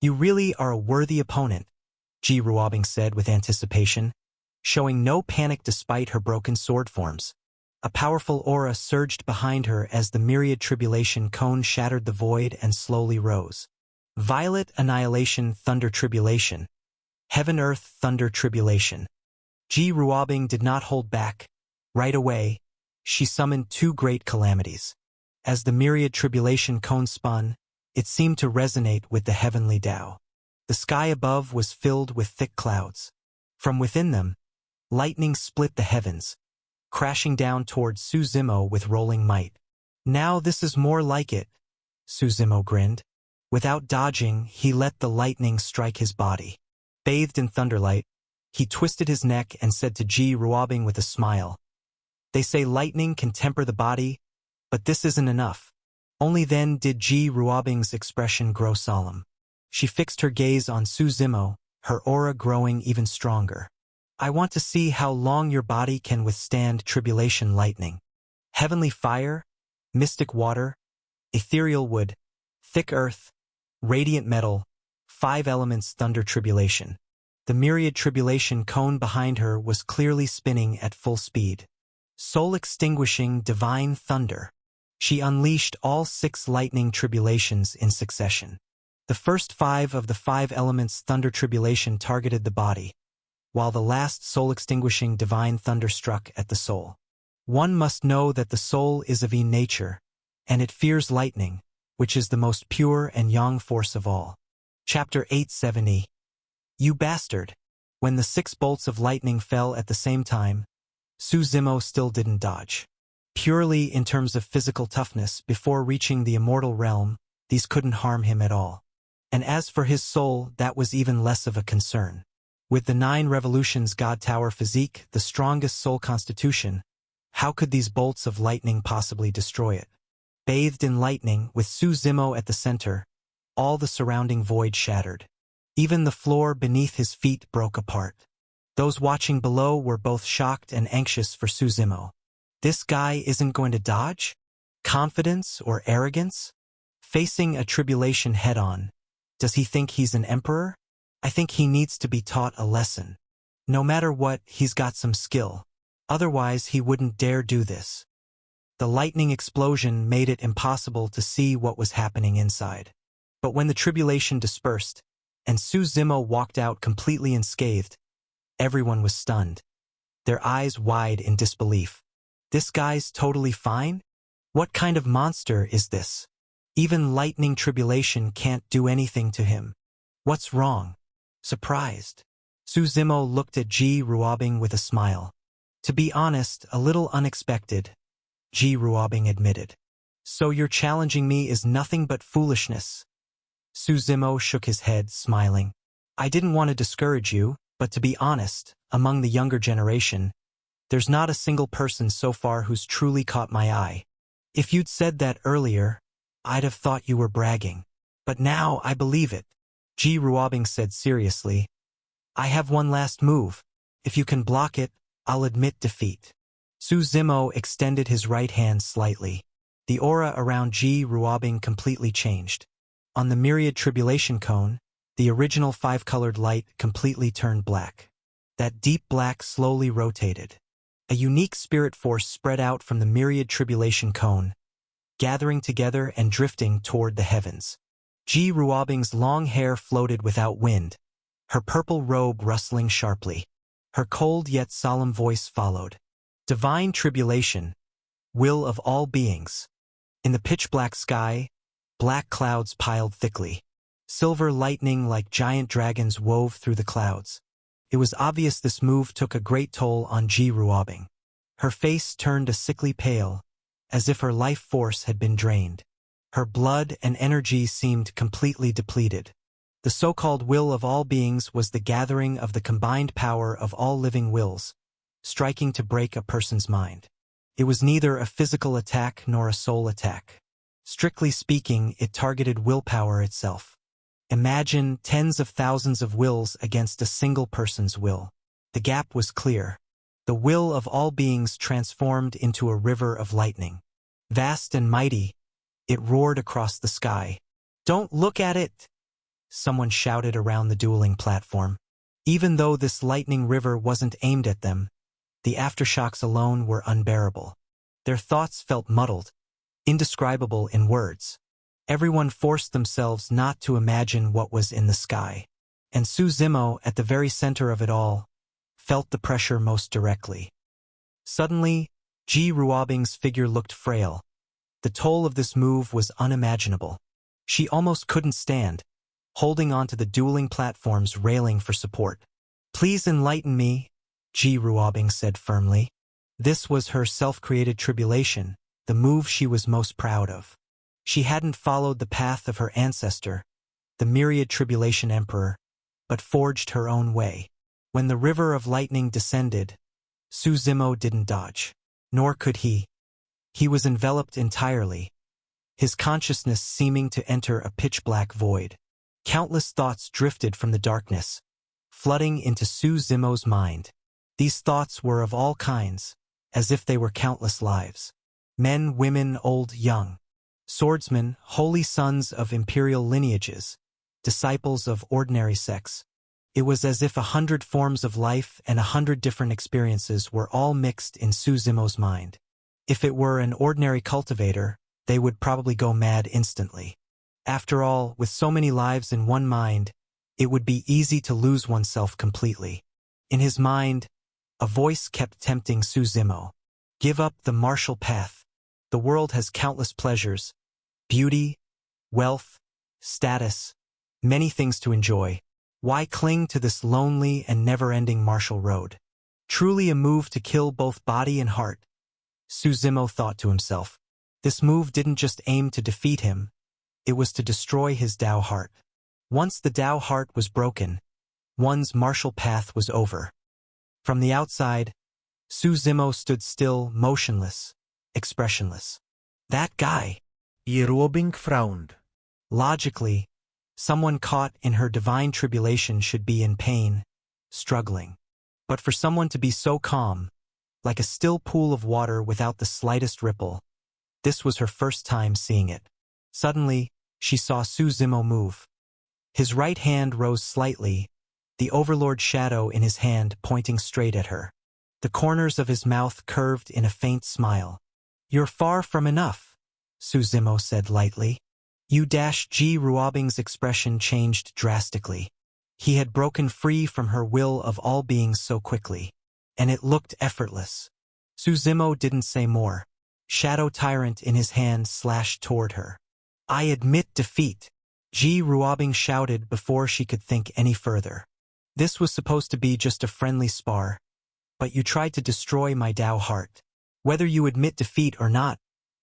You really are a worthy opponent, Ji Ruobing said with anticipation, showing no panic despite her broken sword forms. A powerful aura surged behind her as the myriad tribulation cone shattered the void and slowly rose. Violet Annihilation Thunder Tribulation. Heaven Earth Thunder Tribulation. Ji Ruobing did not hold back. Right away, she summoned two great calamities. As the myriad tribulation cone spun, it seemed to resonate with the heavenly Tao. The sky above was filled with thick clouds. From within them, lightning split the heavens, crashing down toward Suzumo with rolling might. Now this is more like it, Suzumo grinned. Without dodging, he let the lightning strike his body. Bathed in thunderlight, he twisted his neck and said to Ji Ruobing with a smile, "They say lightning can temper the body, but this isn't enough." Only then did Ji Ruobing's expression grow solemn. She fixed her gaze on Suzumo, her aura growing even stronger. "I want to see how long your body can withstand tribulation lightning. Heavenly fire, mystic water, ethereal wood, thick earth, radiant metal, 5 elements thunder tribulation." The myriad tribulation cone behind her was clearly spinning at full speed. Soul-extinguishing divine thunder. She unleashed all 6 lightning tribulations in succession. The first 5 of the 5 elements thunder tribulation targeted the body, while the last soul-extinguishing divine thunder struck at the soul. One must know that the soul is of Yin nature, and it fears lightning, which is the most pure and yang force of all. Chapter 870. You bastard! When the 6 bolts of lightning fell at the same time, Suzumo still didn't dodge. Purely in terms of physical toughness, before reaching the immortal realm, these couldn't harm him at all. And as for his soul, that was even less of a concern. With the 9 revolutions God Tower physique, the strongest soul constitution, how could these bolts of lightning possibly destroy it? Bathed in lightning, with Suzumo at the center, all the surrounding void shattered. Even the floor beneath his feet broke apart. Those watching below were both shocked and anxious for Suzumo. This guy isn't going to dodge? Confidence or arrogance? Facing a tribulation head-on. Does he think he's an emperor? I think he needs to be taught a lesson. No matter what, he's got some skill. Otherwise, he wouldn't dare do this. The lightning explosion made it impossible to see what was happening inside. But when the tribulation dispersed, and Suzumo walked out completely unscathed, everyone was stunned, their eyes wide in disbelief. This guy's totally fine? What kind of monster is this? Even lightning tribulation can't do anything to him. What's wrong? Surprised, Suzumo looked at Ji Ruobing with a smile. To be honest, a little unexpected, Ji Ruobing admitted. So your challenging me is nothing but foolishness. Suzumo shook his head, smiling. I didn't want to discourage you, but to be honest, among the younger generation, there's not a single person so far who's truly caught my eye. If you'd said that earlier, I'd have thought you were bragging. But now I believe it. Ji Ruobing said seriously. I have one last move. If you can block it, I'll admit defeat. Su Zimo extended his right hand slightly. The aura around Ji Ruobing completely changed. On the myriad tribulation cone, the original five-colored light completely turned black. That deep black slowly rotated. A unique spirit force spread out from the myriad tribulation cone, gathering together and drifting toward the heavens. Ji Ruobing's long hair floated without wind, her purple robe rustling sharply. Her cold yet solemn voice followed. Divine tribulation, will of all beings. In the pitch-black sky, black clouds piled thickly. Silver lightning like giant dragons wove through the clouds. It was obvious this move took a great toll on Ji Ruobing. Her face turned a sickly pale, as if her life force had been drained. Her blood and energy seemed completely depleted. The so-called will of all beings was the gathering of the combined power of all living wills, striking to break a person's mind. It was neither a physical attack nor a soul attack. Strictly speaking, it targeted willpower itself. Imagine tens of thousands of wills against a single person's will. The gap was clear. The will of all beings transformed into a river of lightning. Vast and mighty, it roared across the sky. Don't look at it! Someone shouted around the dueling platform. Even though this lightning river wasn't aimed at them, the aftershocks alone were unbearable. Their thoughts felt muddled, indescribable in words. Everyone forced themselves not to imagine what was in the sky. And Su Zimo, at the very center of it all, felt the pressure most directly. Suddenly, Ji Ruobing's figure looked frail. The toll of this move was unimaginable. She almost couldn't stand, holding onto the dueling platform's railing for support. Please enlighten me, Ji Ruobing said firmly. This was her self-created tribulation, the move she was most proud of. She hadn't followed the path of her ancestor, the myriad tribulation emperor, but forged her own way. When the river of lightning descended, Su Zimo didn't dodge. Nor could he. He was enveloped entirely, his consciousness seeming to enter a pitch-black void. Countless thoughts drifted from the darkness, flooding into Su Zimo's mind. These thoughts were of all kinds, as if they were countless lives. Men, women, old, young. Swordsmen, holy sons of imperial lineages, disciples of ordinary sex. It was as if 100 forms of life and 100 different experiences were all mixed in Su Zimo's mind. If it were an ordinary cultivator, they would probably go mad instantly. After all, with so many lives in one mind, it would be easy to lose oneself completely. In his mind, a voice kept tempting Su Zimo. Give up the martial path. The world has countless pleasures, beauty, wealth, status, many things to enjoy. Why cling to this lonely and never-ending martial road? Truly a move to kill both body and heart, Su Zimo thought to himself. This move didn't just aim to defeat him, it was to destroy his Dao heart. Once the Dao heart was broken, one's martial path was over. From the outside, Su Zimo stood still, motionless, expressionless. That guy. Ji Ruobing frowned. Logically, someone caught in her divine tribulation should be in pain, struggling. But for someone to be so calm, like a still pool of water without the slightest ripple, this was her first time seeing it. Suddenly, she saw Su Zimo move. His right hand rose slightly, the overlord shadow in his hand pointing straight at her. The corners of his mouth curved in a faint smile. You're far from enough, Su Zimo said lightly. Ji Ruobing's expression changed drastically. He had broken free from her will of all beings so quickly, and it looked effortless. Su Zimo didn't say more. Shadow Tyrant in his hand slashed toward her. I admit defeat, Ji Ruobing shouted before she could think any further. This was supposed to be just a friendly spar, but you tried to destroy my Dao heart. Whether you admit defeat or not,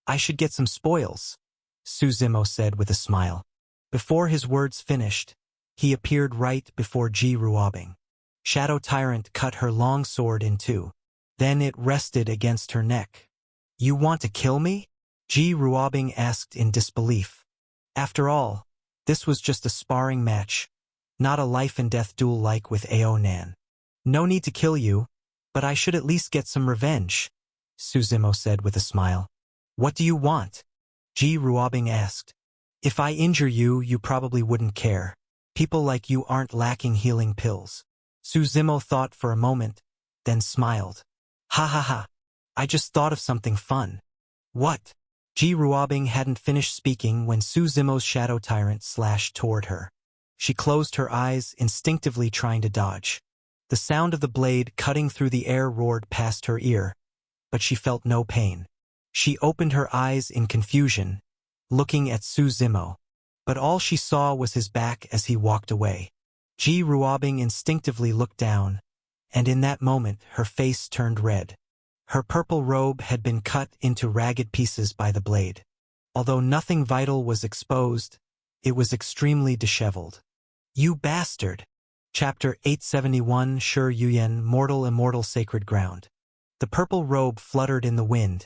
I should get some spoils, Su Zimo said with a smile. Before his words finished, He appeared right before Ji Ruobing. Shadow Tyrant cut her long sword in two. Then it rested against her neck. You want to kill me? Ji Ruobing asked in disbelief. After all, this was just a sparring match, not a life-and-death duel like with Ao Nan. No need to kill you, but I should at least get some revenge, Su Zimo said with a smile. What do you want? Ji Ruobing asked. If I injure you, you probably wouldn't care. People like you aren't lacking healing pills. Su Zimo thought for a moment, then smiled. Ha ha ha. I just thought of something fun. What? Ji Ruobing hadn't finished speaking when Su Zimo's Shadow Tyrant slashed toward her. She closed her eyes, instinctively trying to dodge. The sound of the blade cutting through the air roared past her ear, but she felt no pain. She opened her eyes in confusion, looking at Su Zimo, but all she saw was his back as he walked away. Ji Ruobing instinctively looked down, and in that moment her face turned red. Her purple robe had been cut into ragged pieces by the blade. Although nothing vital was exposed, it was extremely disheveled. You bastard! Chapter 871 Shi Yuyan Mortal Immortal Sacred Ground. The purple robe fluttered in the wind,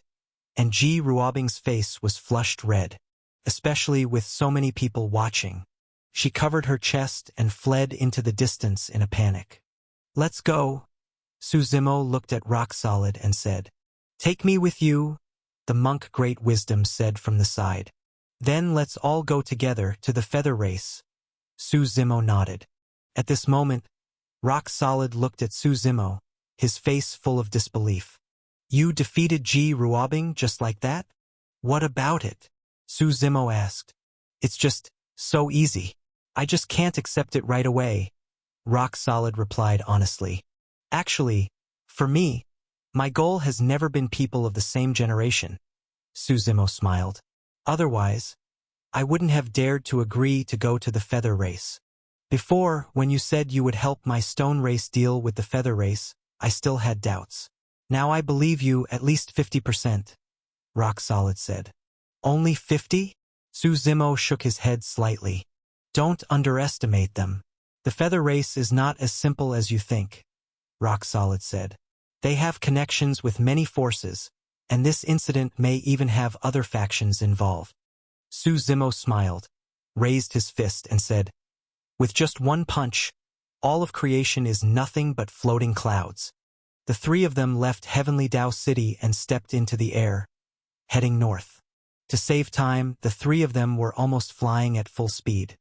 and Ji Ruobing's face was flushed red, especially with so many people watching. She covered her chest and fled into the distance in a panic. Let's go. Su Zimo looked at Rock Solid and said, Take me with you, the monk Great Wisdom said from the side. Then let's all go together to the feather race. Su Zimo nodded. At this moment, Rock Solid looked at Su Zimo, his face full of disbelief. You defeated Ji Ruobing just like that? What about it? Su Zimo asked. It's just so easy. I just can't accept it right away, Rock Solid replied honestly. Actually, for me, my goal has never been people of the same generation. Su Zimo smiled. Otherwise, I wouldn't have dared to agree to go to the feather race. Before, when you said you would help my stone race deal with the feather race, I still had doubts. Now I believe you at least 50%, Rock Solid said. Only 50? Su Zimo shook his head slightly. Don't underestimate them. The feather race is not as simple as you think, Rock Solid said. They have connections with many forces, and this incident may even have other factions involved. Su Zimo smiled, raised his fist and said, With just one punch, all of creation is nothing but floating clouds. The three of them left Heavenly Dao City and stepped into the air, heading north. To save time, the three of them were almost flying at full speed.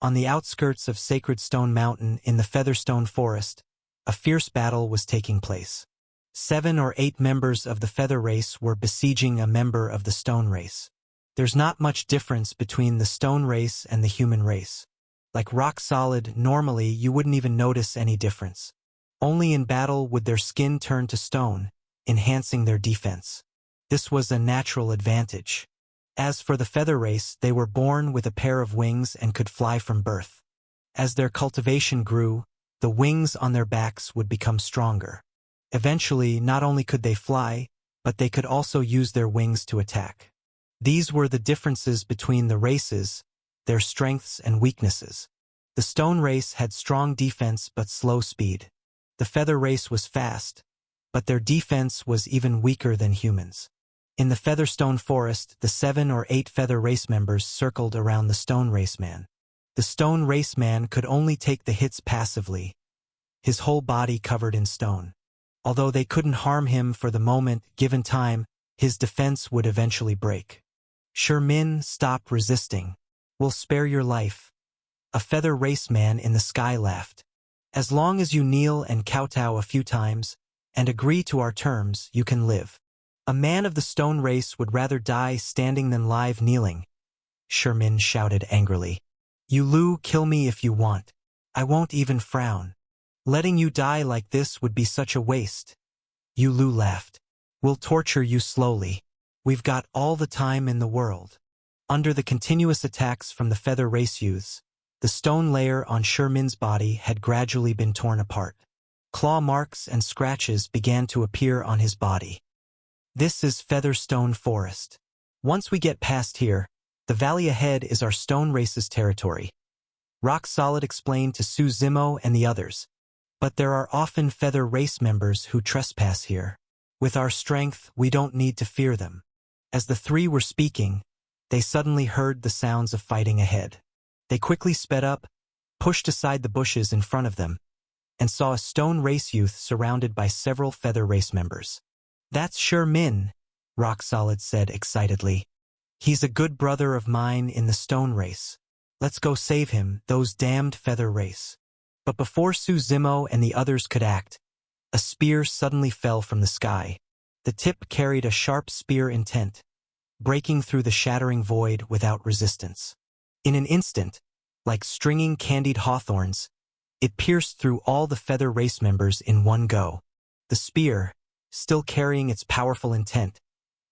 On the outskirts of Sacred Stone Mountain in the Featherstone Forest, a fierce battle was taking place. 7 or 8 members of the Feather Race were besieging a member of the Stone Race. There's not much difference between the Stone Race and the human race. Like Rock Solid, normally you wouldn't even notice any difference. Only in battle would their skin turn to stone, enhancing their defense. This was a natural advantage. As for the Feather Race, they were born with a pair of wings and could fly from birth. As their cultivation grew, the wings on their backs would become stronger. Eventually, not only could they fly, but they could also use their wings to attack. These were the differences between the races, their strengths and weaknesses. The Stone Race had strong defense but slow speed. The Feather Race was fast, but their defense was even weaker than humans. In the Featherstone Forest, the 7 or 8 Feather Race members circled around the Stone Race Man. The Stone Race Man could only take the hits passively, his whole body covered in stone. Although they couldn't harm him for the moment, given time, his defense would eventually break. Shermin, stop resisting. We'll spare your life. A Feather Race Man in the sky laughed. As long as you kneel and kowtow a few times, and agree to our terms, you can live. A man of the Stone Race would rather die standing than live kneeling, Shermin shouted angrily. You Lu, kill me if you want. I won't even frown. Letting you die like this would be such a waste. Yu Lu laughed. We'll torture you slowly. We've got all the time in the world. Under the continuous attacks from the Feather Race youths, the stone layer on Shermin's body had gradually been torn apart. Claw marks and scratches began to appear on his body. This is Featherstone Forest. Once we get past here, the valley ahead is our Stone Race's territory. Rock Solid explained to Su Zimo and the others. But there are often feather race members who trespass here. With our strength, we don't need to fear them. As the three were speaking, they suddenly heard the sounds of fighting ahead. They quickly sped up, pushed aside the bushes in front of them, and saw a stone race youth surrounded by several feather race members. "That's Sher Min," Rock Solid said excitedly. "He's a good brother of mine in the stone race. Let's go save him, those damned feather race." But before Su Zimo and the others could act, a spear suddenly fell from the sky. The tip carried a sharp spear intent, breaking through the shattering void without resistance. In an instant, like stringing candied hawthorns, it pierced through all the feather race members in one go. The spear, still carrying its powerful intent,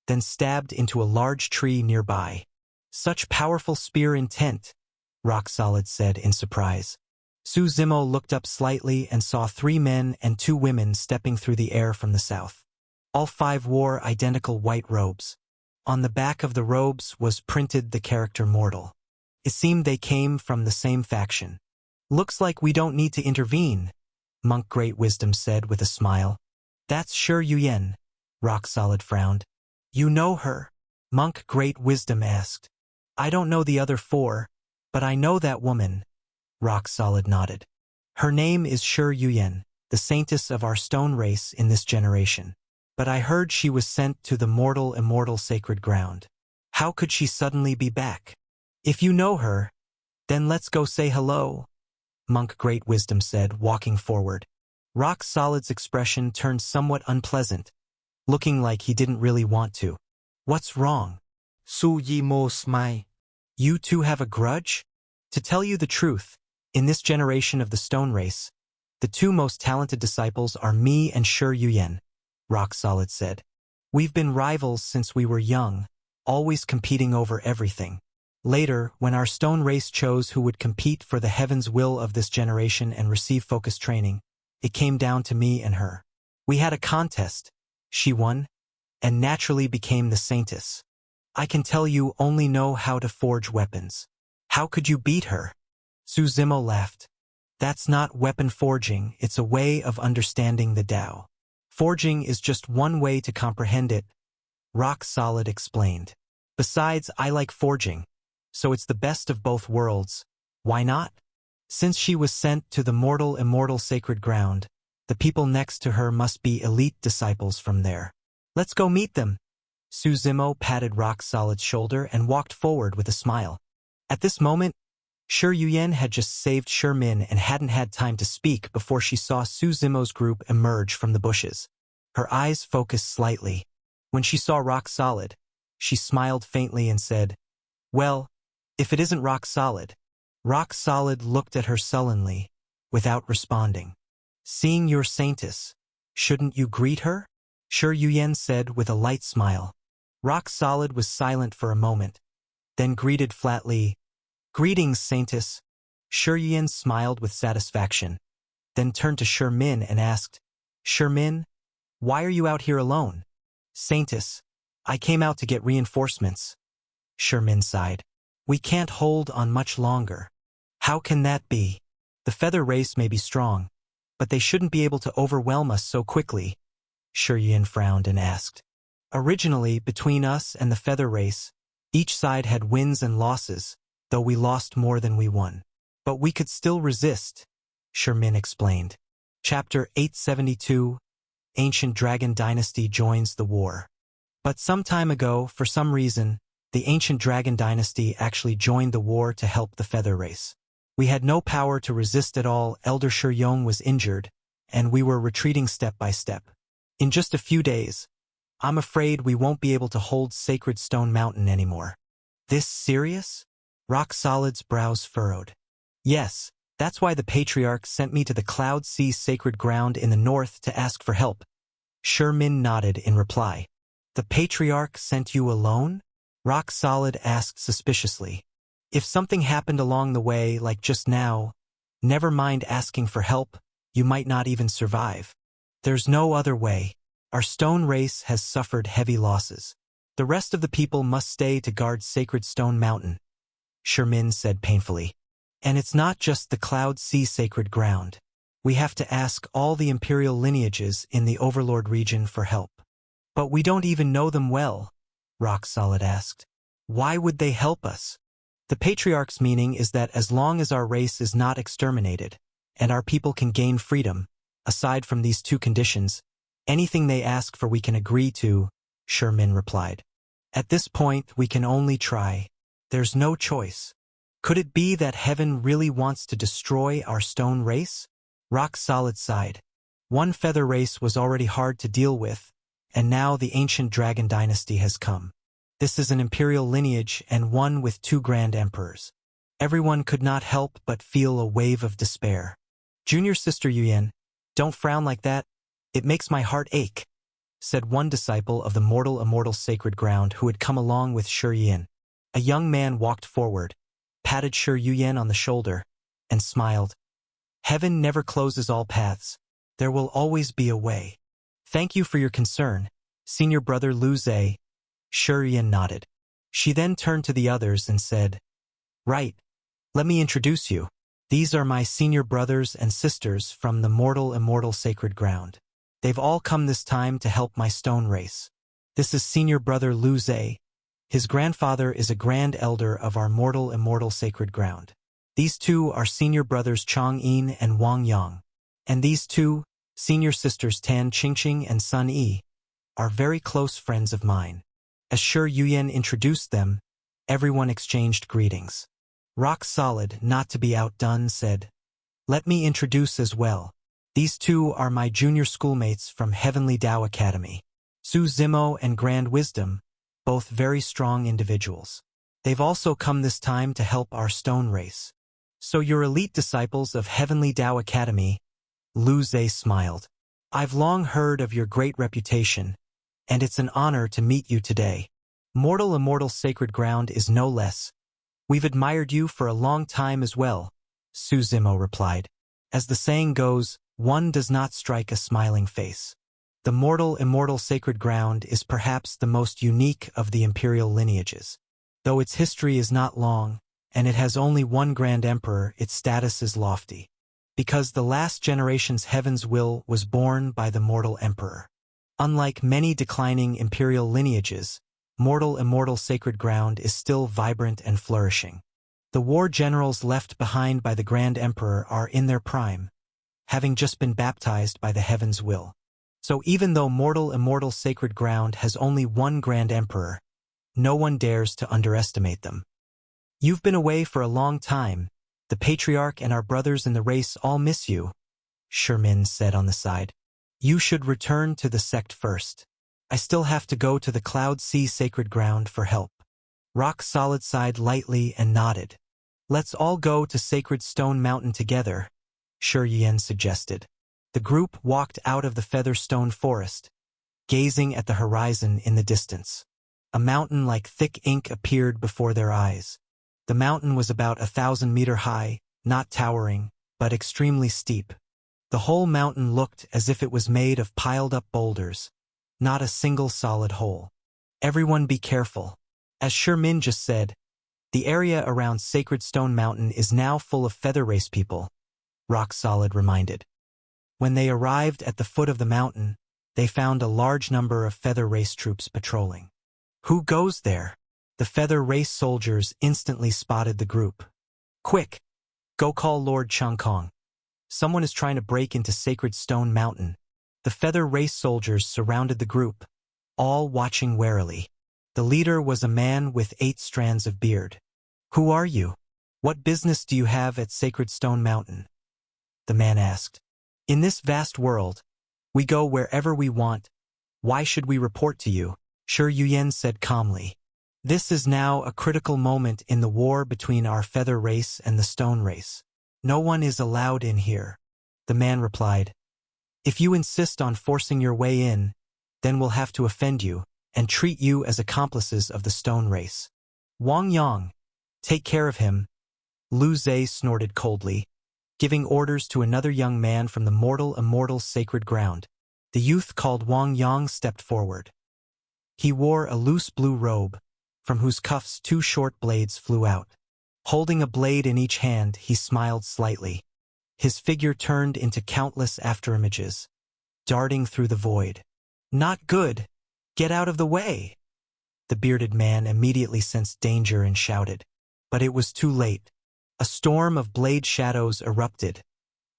then stabbed into a large tree nearby. "Such powerful spear intent," Rock Solid said in surprise. Su Zimo looked up slightly and saw 3 men and 2 women stepping through the air from the south. All 5 wore identical white robes. On the back of the robes was printed the character Mortal. It seemed they came from the same faction. "Looks like we don't need to intervene," Monk Great Wisdom said with a smile. "That's Sher Yuyen," Rock Solid frowned. "You know her?" Monk Great Wisdom asked. "I don't know the other 4, but I know that woman." Rock Solid nodded. "Her name is Sher Yuyen, the saintess of our stone race in this generation. But I heard she was sent to the immortal sacred ground. How could she suddenly be back?" "If you know her, then let's go say hello," Monk Great Wisdom said, walking forward. Rock Solid's expression turned somewhat unpleasant, looking like he didn't really want to. "What's wrong?" Su Zimo smiled. "You two have a grudge?" "To tell you the truth, in this generation of the stone race, the 2 most talented disciples are me and Sher Yuyen," Rock Solid said. "We've been rivals since we were young, always competing over everything. Later, when our stone race chose who would compete for the heaven's will of this generation and receive focus training, it came down to me and her. We had a contest. She won, and naturally became the saintess. I can tell you only know how to forge weapons. How could you beat her?" Su Zimo laughed. "That's not weapon forging, it's a way of understanding the Tao. Forging is just one way to comprehend it," Rock Solid explained. "Besides, I like forging, so it's the best of both worlds. Why not?" Since she was sent to the immortal sacred ground, the people next to her must be elite disciples from there. "Let's go meet them." Su Zimo patted Rock Solid's shoulder and walked forward with a smile. At this moment, Sher Yuyen had just saved Sher Min and hadn't had time to speak before she saw Su Zimo's group emerge from the bushes. Her eyes focused slightly. When she saw Rock Solid, she smiled faintly and said, "Well, if it isn't Rock Solid." Rock Solid looked at her sullenly, without responding. "Seeing your saintess, shouldn't you greet her?" Sher Yuyen said with a light smile. Rock Solid was silent for a moment, then greeted flatly, "Greetings, saintess." Sher Yuyen smiled with satisfaction, then turned to Sher Min and asked, "Sher Min, why are you out here alone?" "Saintess, I came out to get reinforcements." Sher Min sighed. "We can't hold on much longer." "How can that be? The feather race may be strong, but they shouldn't be able to overwhelm us so quickly." Sher Yuyen frowned and asked. "Originally, between us and the feather race, each side had wins and losses, though we lost more than we won. But we could still resist," Sher Min explained. Chapter 872, Ancient Dragon Dynasty Joins the War. But some time ago, for some reason, the Ancient Dragon Dynasty actually joined the war to help the feather race. We had no power to resist at all. Elder Sher Yong was injured, and we were retreating step by step. In just a few days, I'm afraid we won't be able to hold Sacred Stone Mountain anymore." "This serious?" Rock Solid's brows furrowed. "Yes, that's why the Patriarch sent me to the Cloud Sea sacred ground in the north to ask for help." Sher Min nodded in reply. "The Patriarch sent you alone?" Rock Solid asked suspiciously. "If something happened along the way, like just now, never mind asking for help, you might not even survive. There's no other way. Our stone race has suffered heavy losses. The rest of the people must stay to guard Sacred Stone Mountain," Sher Min said painfully. And it's not just the Cloud Sea sacred ground. We have to ask all the imperial lineages in the Overlord region for help. But we don't even know them well, Rock Solid asked. Why would they help us? The Patriarch's meaning is that as long as our race is not exterminated, and our people can gain freedom, aside from these two conditions, anything they ask for we can agree to, Shermin replied. At this point, we can only try. There's no choice. Could it be that heaven really wants to destroy our stone race? Rock Solid sighed. One feather race was already hard to deal with, and now the ancient dragon dynasty has come. This is an imperial lineage and one with two grand emperors. Everyone could not help but feel a wave of despair. Junior sister Yuyan, don't frown like that. It makes my heart ache, said one disciple of the mortal immortal sacred ground who had come along with Shi Yuyan. A young man walked forward, patted Shi Yuyan on the shoulder, and smiled. Heaven never closes all paths. There will always be a way. Thank you for your concern, senior brother Lu Zhe. Shi Yuyan nodded. She then turned to the others and said, Right. Let me introduce you. These are my senior brothers and sisters from the mortal immortal sacred ground. They've all come this time to help my stone race. This is senior brother Lu Zhe. His grandfather is a grand elder of our mortal immortal sacred ground. These two are senior brothers Chang Yin and Wang Yang. And these two, senior sisters Tan Qingqing and Sun Yi, are very close friends of mine. As Shi Yuyan introduced them, everyone exchanged greetings. Rock Solid, not to be outdone, said, Let me introduce as well. These two are my junior schoolmates from Heavenly Tao Academy. Su Zimo and Grand Wisdom, both very strong individuals. They've also come this time to help our stone race. So you're elite disciples of Heavenly Tao Academy? Lu Zhe smiled. I've long heard of your great reputation, and it's an honor to meet you today. Mortal immortal sacred ground is no less. We've admired you for a long time as well, Su Zimo replied. As the saying goes, one does not strike a smiling face. The mortal immortal sacred ground is perhaps the most unique of the imperial lineages. Though its history is not long, and it has only one grand emperor, its status is lofty. Because the last generation's heaven's will was born by the mortal emperor. Unlike many declining imperial lineages, mortal immortal sacred ground is still vibrant and flourishing. The war generals left behind by the Grand Emperor are in their prime, having just been baptized by the heaven's will. So even though mortal immortal sacred ground has only one Grand Emperor, no one dares to underestimate them. You've been away for a long time. The Patriarch and our brothers in the race all miss you, Shermin said on the side. You should return to the sect first. I still have to go to the Cloud Sea sacred ground for help. Rock Solid sighed lightly and nodded. Let's all go to Sacred Stone Mountain together, Shi Yuyan suggested. The group walked out of the Feather Stone Forest, gazing at the horizon in the distance. A mountain like thick ink appeared before their eyes. The mountain was about 1,000 meters high, not towering, but extremely steep. The whole mountain looked as if it was made of piled-up boulders, not a single solid hole. Everyone be careful. As Shermin just said, the area around Sacred Stone Mountain is now full of Feather Race people, Rock Solid reminded. When they arrived at the foot of the mountain, they found a large number of Feather Race troops patrolling. Who goes there? The Feather Race soldiers instantly spotted the group. Quick! Go call Lord Changkong. Someone is trying to break into Sacred Stone Mountain. The Feather Race soldiers surrounded the group, all watching warily. The leader was a man with 8 strands of beard. Who are you? What business do you have at Sacred Stone Mountain? The man asked. In this vast world, we go wherever we want. Why should we report to you? Shi Yuyan said calmly. This is now a critical moment in the war between our Feather Race and the Stone Race. No one is allowed in here. The man replied. If you insist on forcing your way in, then we'll have to offend you and treat you as accomplices of the Stone Race. Wang Yang, take care of him, Lu Zhe snorted coldly, giving orders to another young man from the mortal immortal sacred ground. The youth called Wang Yang stepped forward. He wore a loose blue robe, from whose cuffs 2 short blades flew out. Holding a blade in each hand, he smiled slightly. His figure turned into countless afterimages, darting through the void. "Not good! Get out of the way!" The bearded man immediately sensed danger and shouted. But it was too late. A storm of blade shadows erupted,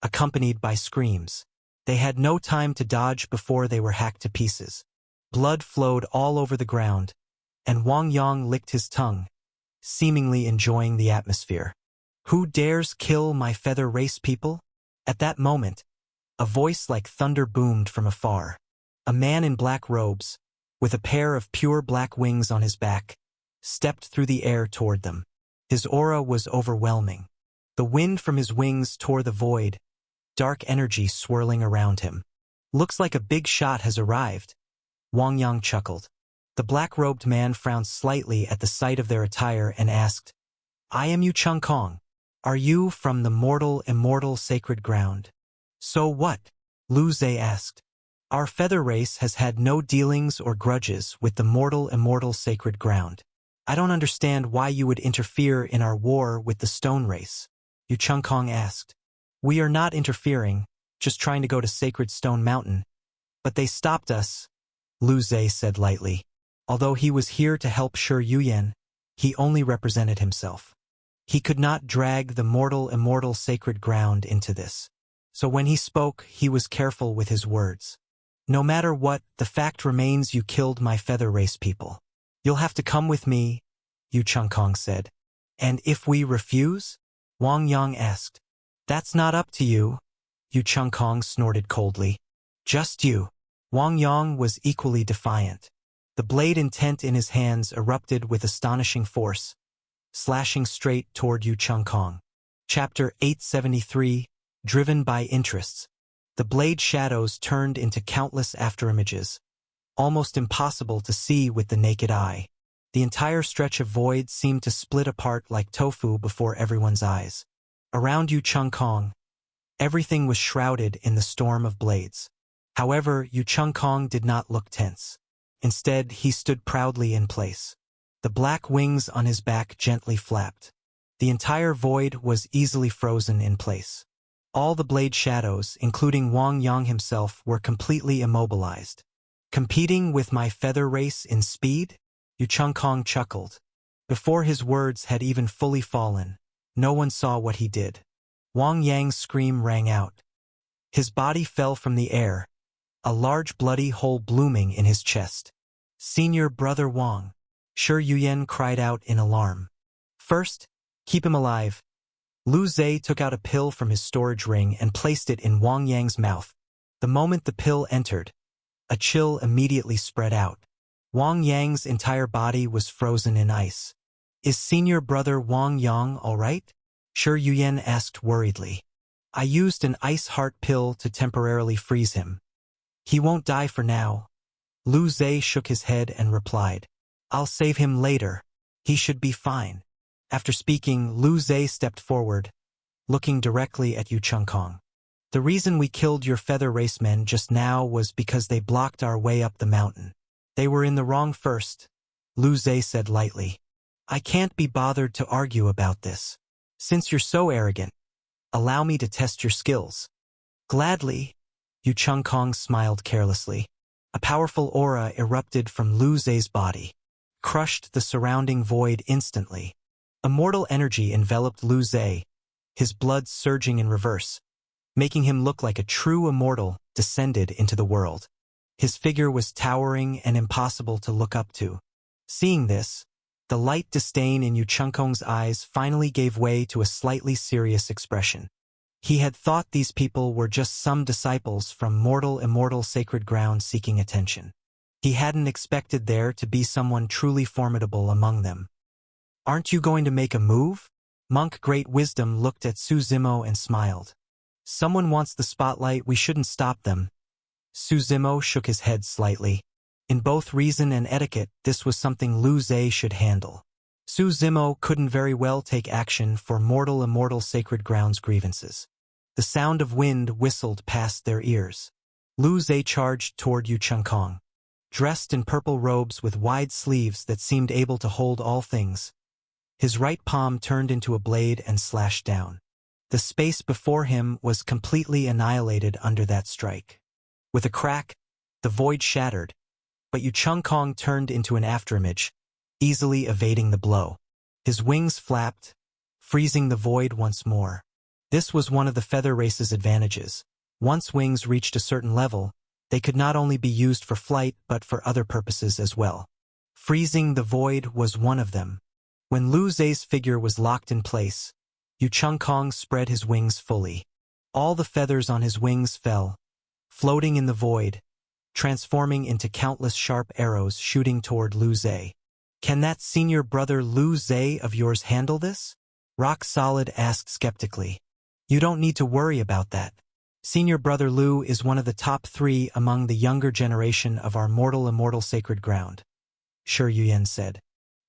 accompanied by screams. They had no time to dodge before they were hacked to pieces. Blood flowed all over the ground, and Wang Yang licked his tongue, seemingly enjoying the atmosphere. "Who dares kill my feather race people?" At that moment, a voice like thunder boomed from afar. A man in black robes, with a pair of pure black wings on his back, stepped through the air toward them. His aura was overwhelming. The wind from his wings tore the void, dark energy swirling around him. "Looks like a big shot has arrived," Wang Yang chuckled. The black-robed man frowned slightly at the sight of their attire and asked, "I am Yu Chung Kong. Are you from the immortal sacred ground?" "So what?" Lu Zhe asked. "Our feather race has had no dealings or grudges with the immortal sacred ground. I don't understand why you would interfere in our war with the stone race," Yu Chung Kong asked. "We are not interfering, just trying to go to Sacred Stone Mountain. But they stopped us," Lu Zhe said lightly. Although he was here to help Shi Yuyan, he only represented himself. He could not drag the immortal sacred ground into this. So when he spoke, he was careful with his words. "No matter what, the fact remains you killed my feather race people. You'll have to come with me," Yu Chung Kong said. "And if we refuse?" Wang Yang asked. "That's not up to you," Yu Chung Kong snorted coldly. "Just you." Wang Yang was equally defiant. The blade intent in his hands erupted with astonishing force, slashing straight toward Yu Chung Kong. Chapter 873, Driven by Interests. The blade shadows turned into countless afterimages, almost impossible to see with the naked eye. The entire stretch of void seemed to split apart like tofu before everyone's eyes. Around Yu Chung Kong, everything was shrouded in the storm of blades. However, Yu Chung Kong did not look tense. Instead, he stood proudly in place. The black wings on his back gently flapped. The entire void was easily frozen in place. All the blade shadows, including Wang Yang himself, were completely immobilized. "Competing with my feather race in speed?" Yu Chung Kong chuckled. Before his words had even fully fallen, no one saw what he did. Wang Yang's scream rang out. His body fell from the air, a large bloody hole blooming in his chest. "Senior Brother Wang," Shi Yuyan cried out in alarm. "First, keep him alive." Lu Zhe took out a pill from his storage ring and placed it in Wang Yang's mouth. The moment the pill entered, a chill immediately spread out. Wang Yang's entire body was frozen in ice. "Is Senior Brother Wang Yang all right?" Shi Yuyan asked worriedly. "I used an ice heart pill to temporarily freeze him. He won't die for now." Lu Zhe shook his head and replied, "I'll save him later. He should be fine." After speaking, Lu Zhe stepped forward, looking directly at Yu Chung Kong. "The reason we killed your feather race men just now was because they blocked our way up the mountain. They were in the wrong first," Lu Zhe said lightly. "I can't be bothered to argue about this. Since you're so arrogant, allow me to test your skills." "Gladly," Yu Chung Kong smiled carelessly. A powerful aura erupted from Lu Zhe's body, crushed the surrounding void instantly. Immortal energy enveloped Lu Zhe, his blood surging in reverse, making him look like a true immortal descended into the world. His figure was towering and impossible to look up to. Seeing this, the light disdain in Yu Chung Kong's eyes finally gave way to a slightly serious expression. He had thought these people were just some disciples from immortal sacred ground seeking attention. He hadn't expected there to be someone truly formidable among them. "Aren't you going to make a move?" Monk Great Wisdom looked at Su Zimo and smiled. "Someone wants the spotlight, we shouldn't stop them." Su Zimo shook his head slightly. In both reason and etiquette, this was something Lu Zhe should handle. Su Zimo couldn't very well take action for immortal sacred ground's grievances. The sound of wind whistled past their ears. Lu Zhe charged toward Yu Chung Kong. Dressed in purple robes with wide sleeves that seemed able to hold all things, His right palm turned into a blade and slashed down. The space before him was completely annihilated under that strike. With a crack, the void shattered, but Yu Chengkong turned into an afterimage, easily evading the blow. His wings flapped, freezing the void once more. This was one of the feather race's advantages. Once wings reached a certain level, they could not only be used for flight but for other purposes as well. Freezing the void was one of them. When Lu Zhe's figure was locked in place, Yu Chengkong spread his wings fully. All the feathers on his wings fell, floating in the void, transforming into countless sharp arrows shooting toward Lu Zhe. "Can that senior brother Lu Zhe of yours handle this?" Rock Solid asked skeptically. "You don't need to worry about that. Senior brother Lu is one of the top 3 among the younger generation of our mortal immortal sacred ground," Shi Yuyan said.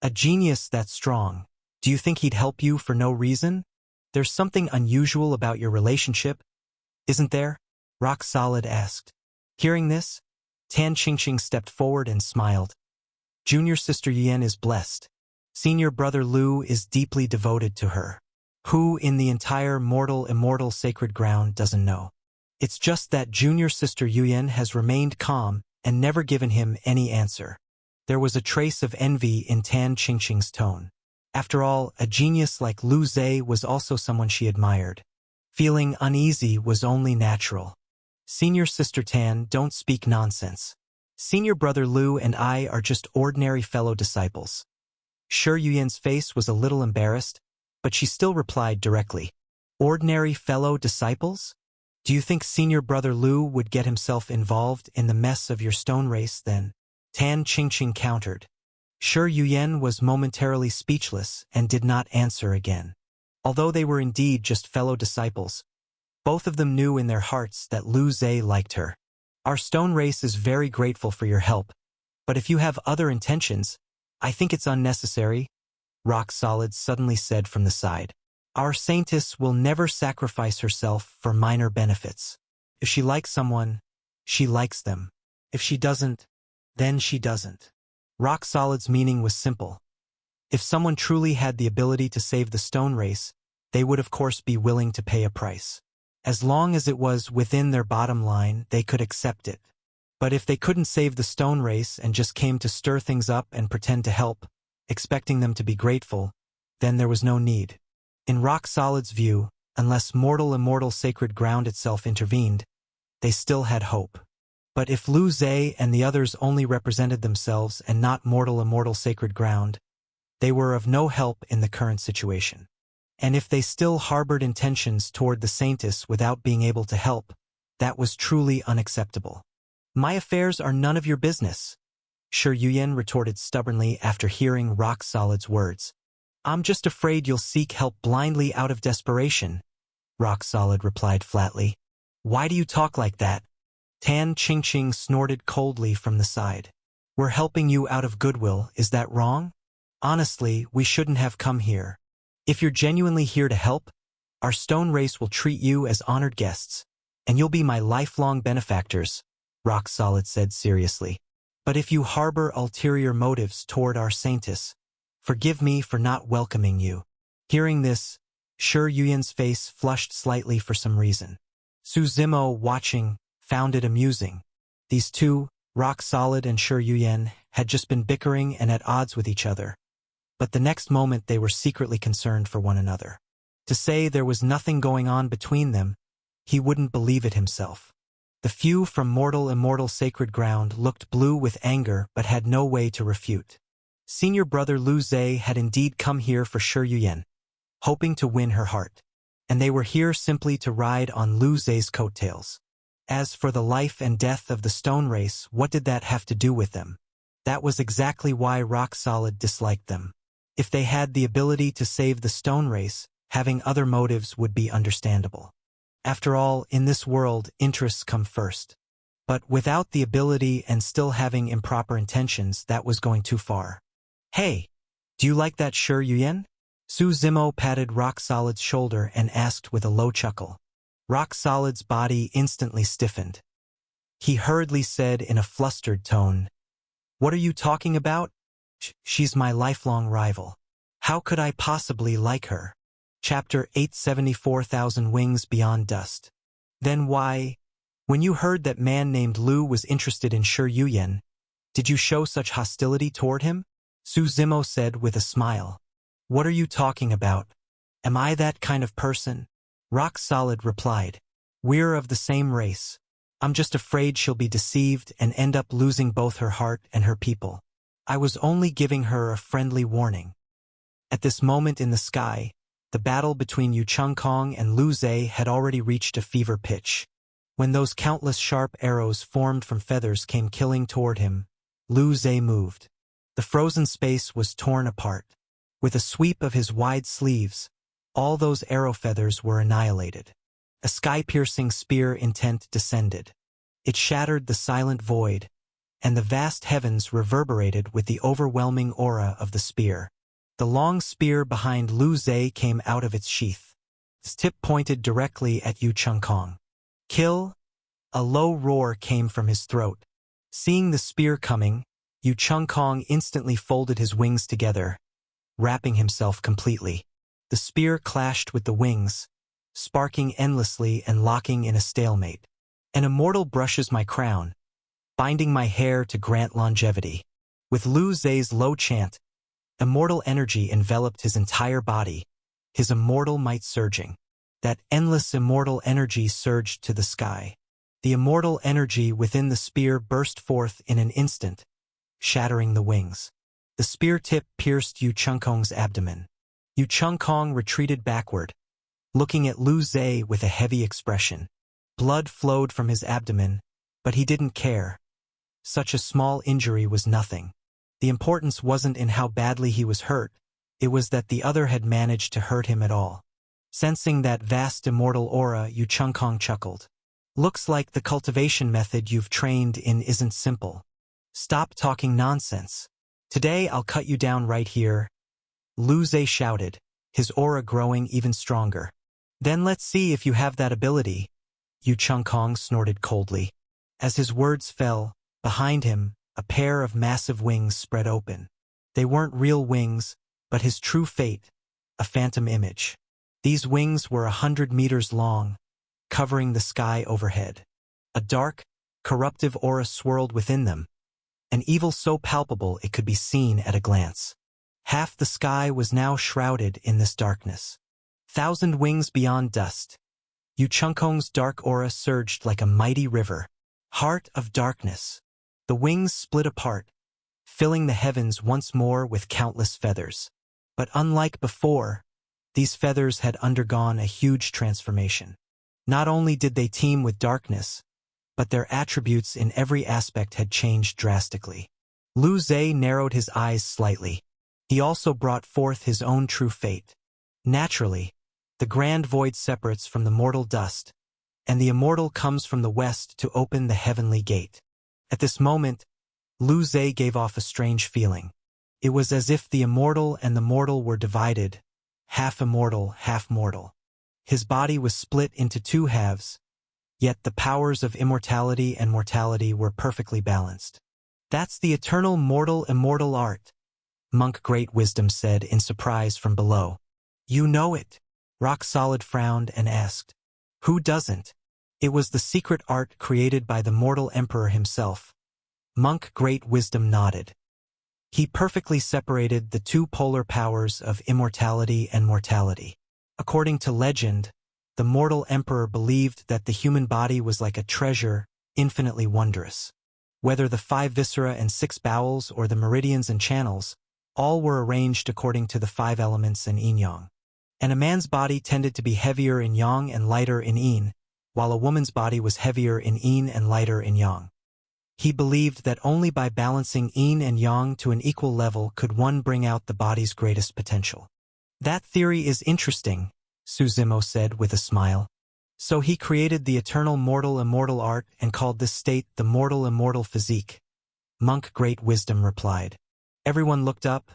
"A genius that strong. Do you think he'd help you for no reason? There's something unusual about your relationship, isn't there?" Rock Solid asked. Hearing this, Tan Qingqing stepped forward and smiled. "Junior sister Yuan is blessed. Senior brother Lu is deeply devoted to her. Who in the entire mortal immortal sacred ground doesn't know? It's just that junior sister Yuan has remained calm and never given him any answer." There was a trace of envy in Tan Qingqing's tone. After all, a genius like Lu Zhe was also someone she admired. Feeling uneasy was only natural. "Senior sister Tan, don't speak nonsense. Senior brother Lu and I are just ordinary fellow disciples." Shi Yuyan's face was a little embarrassed, but she still replied directly. "Ordinary fellow disciples? Do you think senior brother Lu would get himself involved in the mess of your stone race then?" Tan Qingqing countered. Shi Yuyan was momentarily speechless and did not answer again. Although they were indeed just fellow disciples, both of them knew in their hearts that Lu Zhe liked her. "Our stone race is very grateful for your help, but if you have other intentions, I think it's unnecessary," Rock Solid suddenly said from the side. "Our saintess will never sacrifice herself for minor benefits. If she likes someone, she likes them. If she doesn't, then she doesn't." Rock Solid's meaning was simple. If someone truly had the ability to save the stone race, they would of course be willing to pay a price. As long as it was within their bottom line, they could accept it. But if they couldn't save the stone race and just came to stir things up and pretend to help, expecting them to be grateful, then there was no need. In Rock Solid's view, unless mortal immortal sacred ground itself intervened, they still had hope. But if Lu Zhe and the others only represented themselves and not mortal immortal sacred ground, they were of no help in the current situation. And if they still harbored intentions toward the saintess without being able to help, that was truly unacceptable. "My affairs are none of your business," Shi Yuyan retorted stubbornly after hearing Rock Solid's words. "I'm just afraid you'll seek help blindly out of desperation," Rock Solid replied flatly. "Why do you talk like that?" Tan Qingqing snorted coldly from the side. "We're helping you out of goodwill, is that wrong? Honestly, we shouldn't have come here. If you're genuinely here to help, our stone race will treat you as honored guests, and you'll be my lifelong benefactors," Rock Solid said seriously. "But if you harbor ulterior motives toward our saintess, forgive me for not welcoming you." Hearing this, Shi Yuyan's face flushed slightly for some reason. Su Zimo, watching, found it amusing. These two, Rock Solid and Shi Yuyan, had just been bickering and at odds with each other. But the next moment they were secretly concerned for one another. To say there was nothing going on between them, he wouldn't believe it himself. The few from mortal immortal sacred ground looked blue with anger but had no way to refute. Senior brother Lu Zhe had indeed come here for Shi Yuyan, hoping to win her heart. And they were here simply to ride on Lu Zhe's coattails. As for the life and death of the stone race, what did that have to do with them? That was exactly why Rock Solid disliked them. If they had the ability to save the stone race, having other motives would be understandable. After all, in this world, interests come first. But without the ability and still having improper intentions, that was going too far. "Hey, do you like that Shi Yuyan?" Su Zimo patted Rock Solid's shoulder and asked with a low chuckle. Rock Solid's body instantly stiffened. He hurriedly said in a flustered tone, "What are you talking about? She's my lifelong rival." How could I possibly like her? Chapter 874,000 Wings Beyond Dust. Then why, when you heard that man named Lu was interested in Shi Yuyan, did you show such hostility toward him? Su Zimo said with a smile. What are you talking about? Am I that kind of person? Rock Solid replied. We're of the same race. I'm just afraid she'll be deceived and end up losing both her heart and her people. I was only giving her a friendly warning. At this moment in the sky, the battle between Yu Chengkong and Lu Zhe had already reached a fever pitch. When those countless sharp arrows formed from feathers came killing toward him, Lu Zhe moved. The frozen space was torn apart. With a sweep of his wide sleeves, all those arrow feathers were annihilated. A sky-piercing spear intent descended. It shattered the silent void, and the vast heavens reverberated with the overwhelming aura of the spear. The long spear behind Lu Zhe came out of its sheath. Its tip pointed directly at Yu Chengkong. Kill! A low roar came from his throat. Seeing the spear coming, Yu Chengkong instantly folded his wings together, wrapping himself completely. The spear clashed with the wings, sparking endlessly and locking in a stalemate. An immortal brushes my crown, binding my hair to grant longevity. With Lu Zhe's low chant, immortal energy enveloped his entire body, his immortal might surging. That endless immortal energy surged to the sky. The immortal energy within the spear burst forth in an instant, shattering the wings. The spear tip pierced Yu Chengkong's abdomen. Yu Chengkong retreated backward, looking at Lu Zhe with a heavy expression. Blood flowed from his abdomen, but he didn't care. Such a small injury was nothing. The importance wasn't in how badly he was hurt, it was that the other had managed to hurt him at all. Sensing that vast immortal aura, Yu Chengkong chuckled. Looks like the cultivation method you've trained in isn't simple. Stop talking nonsense. Today I'll cut you down right here. Lu Zhe shouted, his aura growing even stronger. Then let's see if you have that ability. Yu Chengkong snorted coldly. As his words fell, behind him, a pair of massive wings spread open. They weren't real wings, but his true fate, a phantom image. These wings were 100 meters long, covering the sky overhead. A dark, corruptive aura swirled within them, an evil so palpable it could be seen at a glance. Half the sky was now shrouded in this darkness. 1,000 wings beyond dust. Yu Chengkong's dark aura surged like a mighty river. Heart of darkness. The wings split apart, filling the heavens once more with countless feathers. But unlike before, these feathers had undergone a huge transformation. Not only did they teem with darkness, but their attributes in every aspect had changed drastically. Lu Zhe narrowed his eyes slightly. He also brought forth his own true fate. Naturally, the grand void separates from the mortal dust, and the immortal comes from the west to open the heavenly gate. At this moment, Lu Zhe gave off a strange feeling. It was as if the immortal and the mortal were divided, half immortal, half mortal. His body was split into two halves, yet the powers of immortality and mortality were perfectly balanced. That's the eternal mortal-immortal art, Monk Great Wisdom said in surprise from below. You know it. Rock Solid frowned and asked. Who doesn't? It was the secret art created by the mortal emperor himself. Monk Great Wisdom nodded. He perfectly separated the two polar powers of immortality and mortality. According to legend, the mortal emperor believed that the human body was like a treasure, infinitely wondrous. Whether the 5 viscera and 6 bowels or the meridians and channels, all were arranged according to the 5 elements and yin-yang. And a man's body tended to be heavier in yang and lighter in yin, while a woman's body was heavier in yin and lighter in yang. He believed that only by balancing yin and yang to an equal level could one bring out the body's greatest potential. That theory is interesting, Su Zimo said with a smile. So he created the eternal mortal-immortal art and called this state the mortal-immortal physique. Monk Great Wisdom replied. Everyone looked up,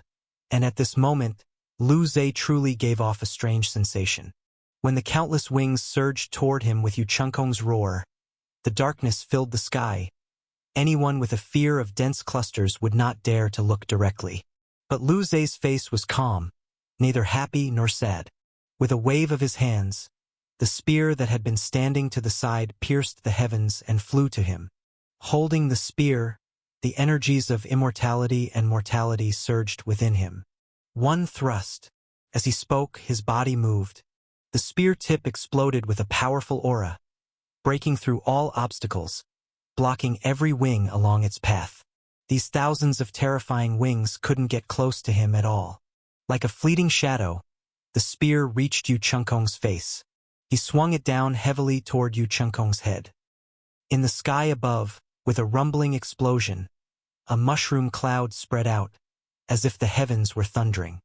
and at this moment, Lu Zhe truly gave off a strange sensation. When the countless wings surged toward him with Yu Chengkong's roar, the darkness filled the sky. Anyone with a fear of dense clusters would not dare to look directly. But Lu Zhe's face was calm, neither happy nor sad. With a wave of his hands, the spear that had been standing to the side pierced the heavens and flew to him. Holding the spear, the energies of immortality and mortality surged within him. One thrust. As he spoke, his body moved. The spear tip exploded with a powerful aura, breaking through all obstacles, blocking every wing along its path. These thousands of terrifying wings couldn't get close to him at all. Like a fleeting shadow, the spear reached Yu Chengkong's face. He swung it down heavily toward Yu Chengkong's head. In the sky above, with a rumbling explosion, a mushroom cloud spread out, as if the heavens were thundering.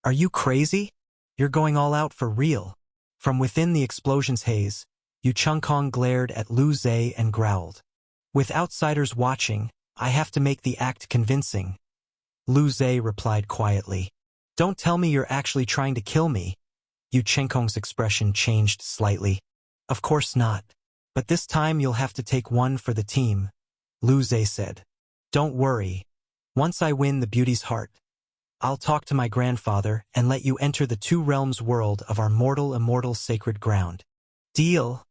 "Are you crazy? You're going all out for real." From within the explosion's haze, Yu Chengkong glared at Lu Zhe and growled. "With outsiders watching, I have to make the act convincing." Lu Zhe replied quietly. "Don't tell me you're actually trying to kill me." Yu Chengkong's expression changed slightly. "Of course not. But this time you'll have to take one for the team," Lu Zhe said. "Don't worry. Once I win the beauty's heart, I'll talk to my grandfather and let you enter the two realms world of our mortal-immortal sacred ground." "Deal?"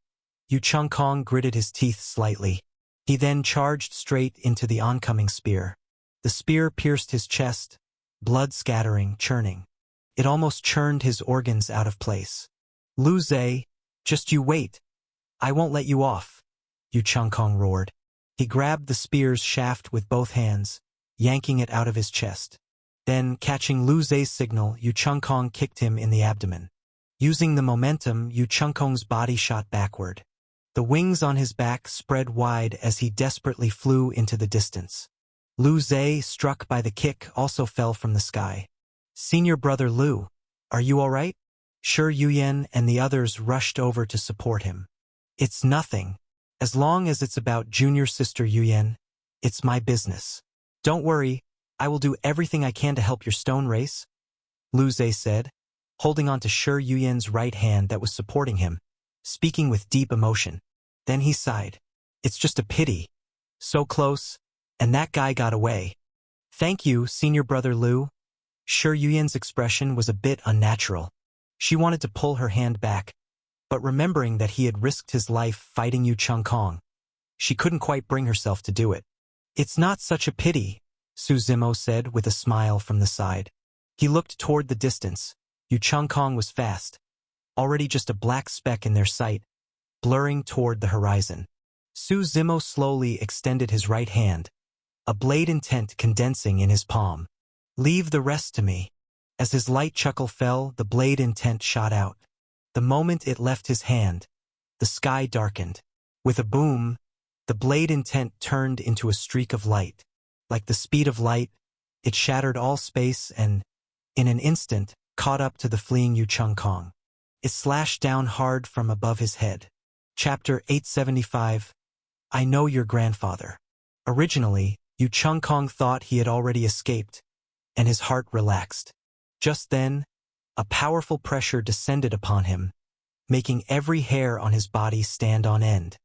Yu Chengkong gritted his teeth slightly. He then charged straight into the oncoming spear. The spear pierced his chest, blood scattering, churning. It almost churned his organs out of place. "Lu Zhe, just you wait. I won't let you off," Yu Chengkong roared. He grabbed the spear's shaft with both hands, yanking it out of his chest. Then, catching Lu Zhe's signal, Yu Chengkong kicked him in the abdomen. Using the momentum, Yu Chengkong's body shot backward. The wings on his back spread wide as he desperately flew into the distance. Lu Zhe, struck by the kick, also fell from the sky. "Senior brother Lu, are you all right?" Shi Yuyan and the others rushed over to support him. "It's nothing. As long as it's about junior sister Yuyan, it's my business. Don't worry, I will do everything I can to help your stone race," Lu Zhe said, holding on to Shi Yuyan's right hand that was supporting him, speaking with deep emotion. Then he sighed. "It's just a pity. So close, and that guy got away." "Thank you, senior brother Lu." Shi Yuyan's expression was a bit unnatural. She wanted to pull her hand back, but remembering that he had risked his life fighting Yu Chengkong, she couldn't quite bring herself to do it. "It's not such a pity," Su Zimo said with a smile from the side. He looked toward the distance. Yu Chengkong was fast, already just a black speck in their sight, blurring toward the horizon. Su Zimo slowly extended his right hand, a blade intent condensing in his palm. "Leave the rest to me." As his light chuckle fell, the blade intent shot out. The moment it left his hand, the sky darkened. With a boom, the blade intent turned into a streak of light. Like the speed of light, it shattered all space and, in an instant, caught up to the fleeing Yu Chengkong. It slashed down hard from above his head. Chapter 875. I Know Your Grandfather. Originally, Yu Chengkong thought he had already escaped, and his heart relaxed. Just then, a powerful pressure descended upon him, making every hair on his body stand on end.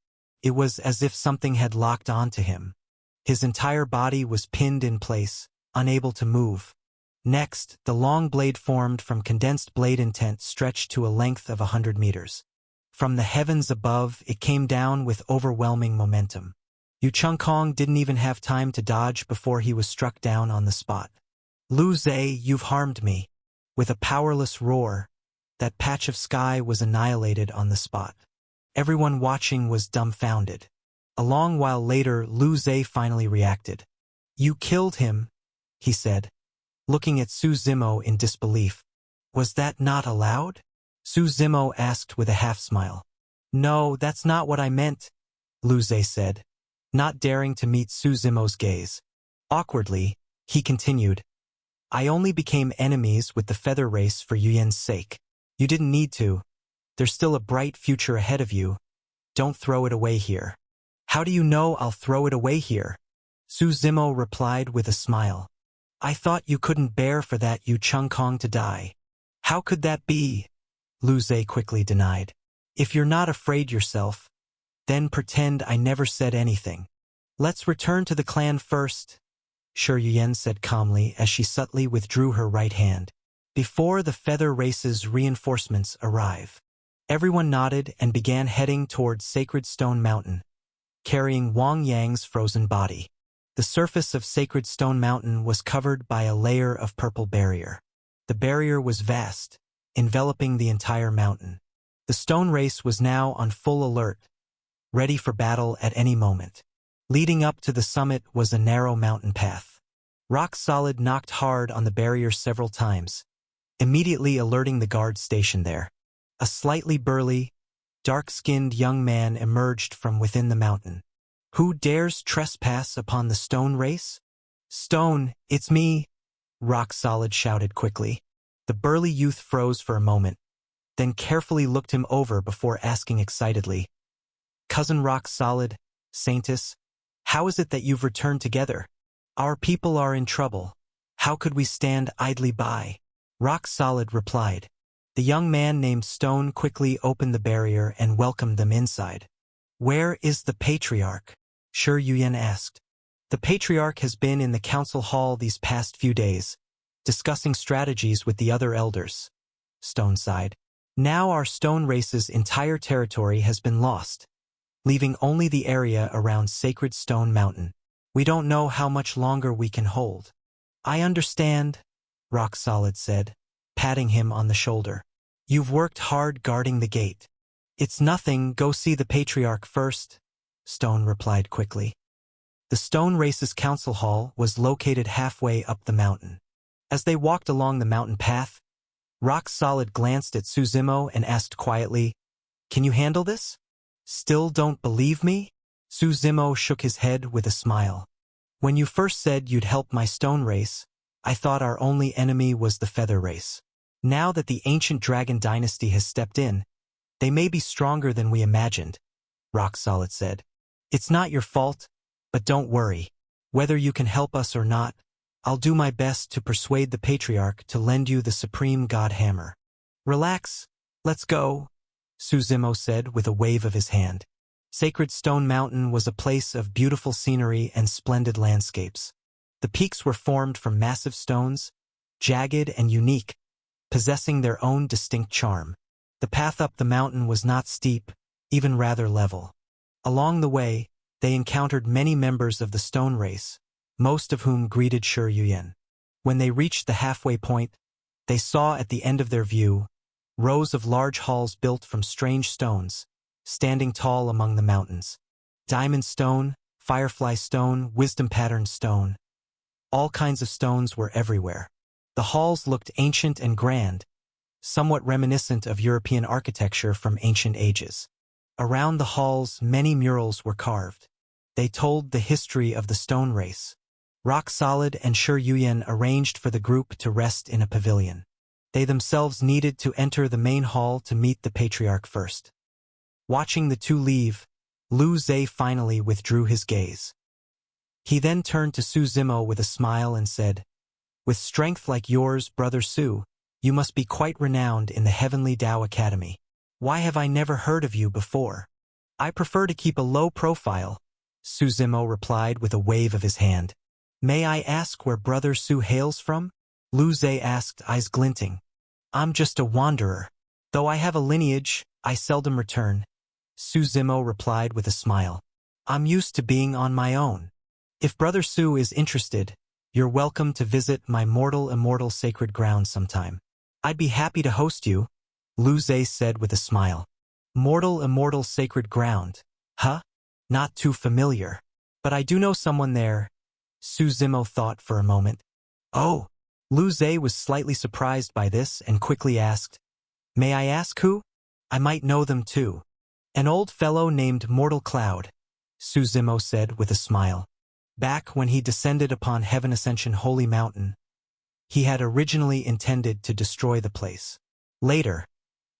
It was as if something had locked onto him. His entire body was pinned in place, unable to move. Next, the long blade formed from condensed blade intent stretched to a length of 100 meters. From the heavens above, it came down with overwhelming momentum. Yu Chengkong didn't even have time to dodge before he was struck down on the spot. "Lu Zhe, you've harmed me." With a powerless roar, that patch of sky was annihilated on the spot. Everyone watching was dumbfounded. A long while later, Lu Zhe finally reacted. "You killed him," he said, looking at Su Zimo in disbelief. "Was that not allowed?" Su Zimo asked with a half-smile. "No, that's not what I meant," Lu Zhe said, not daring to meet Su Zimo's gaze. Awkwardly, he continued, "I only became enemies with the feather race for Yuyan's sake. You didn't need to. There's still a bright future ahead of you. Don't throw it away here." "How do you know I'll throw it away here?" Su Zimo replied with a smile. "I thought you couldn't bear for that Yu Chengkong to die." "How could that be?" Lu Zhe quickly denied. "If you're not afraid yourself, then pretend I never said anything." "Let's return to the clan first," Shi Yuyan said calmly as she subtly withdrew her right hand. before the Feather Race's reinforcements arrive. Everyone nodded and began heading towards Sacred Stone Mountain, carrying Wang Yang's frozen body. The surface of Sacred Stone Mountain was covered by a layer of purple barrier. The barrier was vast, enveloping the entire mountain. The Stone Race was now on full alert, ready for battle at any moment. Leading up to the summit was a narrow mountain path. Rock Solid knocked hard on the barrier several times, immediately alerting the guards stationed there. A slightly burly, dark-skinned young man emerged from within the mountain. "Who dares trespass upon the Stone Race?" "Stone, it's me," Rock Solid shouted quickly. The burly youth froze for a moment, then carefully looked him over before asking excitedly, "Cousin Rock Solid, Saintus, how is it that you've returned together? Our people are in trouble. How could we stand idly by?" Rock Solid replied. The young man named Stone quickly opened the barrier and welcomed them inside. "Where is the Patriarch?" Shi Yuyan asked. "The Patriarch has been in the council hall these past few days, discussing strategies with the other elders," Stone sighed. "Now our Stone Race's entire territory has been lost, leaving only the area around Sacred Stone Mountain. We don't know how much longer we can hold." "I understand," Rock Solid said, patting him on the shoulder. "You've worked hard guarding the gate." "It's nothing, go see the Patriarch first," Stone replied quickly. The Stone Race's council hall was located halfway up the mountain. As they walked along the mountain path, Rock Solid glanced at Suzimo and asked quietly, "Can you handle this?" "Still don't believe me?" Suzimo shook his head with a smile. "When you first said you'd help my Stone Race, I thought our only enemy was the Feather Race. Now that the ancient Dragon Dynasty has stepped in, they may be stronger than we imagined," Rock Solid said. "It's not your fault, but don't worry. Whether you can help us or not, I'll do my best to persuade the Patriarch to lend you the Supreme God Hammer." "Relax, let's go," Suzimo said with a wave of his hand. Sacred Stone Mountain was a place of beautiful scenery and splendid landscapes. The peaks were formed from massive stones, jagged and unique, possessing their own distinct charm. The path up the mountain was not steep, even rather level. Along the way, they encountered many members of the Stone Race, most of whom greeted Shi Yuyan. When they reached the halfway point, they saw at the end of their view rows of large halls built from strange stones, standing tall among the mountains. Diamond stone, firefly stone, wisdom-patterned stone. All kinds of stones were everywhere. The halls looked ancient and grand, somewhat reminiscent of European architecture from ancient ages. Around the halls, many murals were carved. They told the history of the Stone Race. Rock Solid and Shi Yuyan arranged for the group to rest in a pavilion. They themselves needed to enter the main hall to meet the Patriarch first. Watching the two leave, Lu Zhe finally withdrew his gaze. He then turned to Suzimo with a smile and said, "With strength like yours, Brother Su, you must be quite renowned in the Heavenly Tao Academy. Why have I never heard of you before?" "I prefer to keep a low profile," Suzimo replied with a wave of his hand. "May I ask where Brother Su hails from?" Lu Zhe asked, eyes glinting. "I'm just a wanderer. Though I have a lineage, I seldom return," Suzimo replied with a smile. "I'm used to being on my own. If Brother Su is interested, you're welcome to visit my immortal sacred ground sometime. I'd be happy to host you," Lu Zhe said with a smile. Immortal sacred ground. Huh? Not too familiar. But I do know someone there. Suzimo thought for a moment. "Oh." Lu Zhe was slightly surprised by this and quickly asked, "May I ask who? I might know them too." "An old fellow named Mortal Cloud," Suzimo said with a smile. Back when he descended upon Heaven Ascension Holy Mountain, he had originally intended to destroy the place. Later,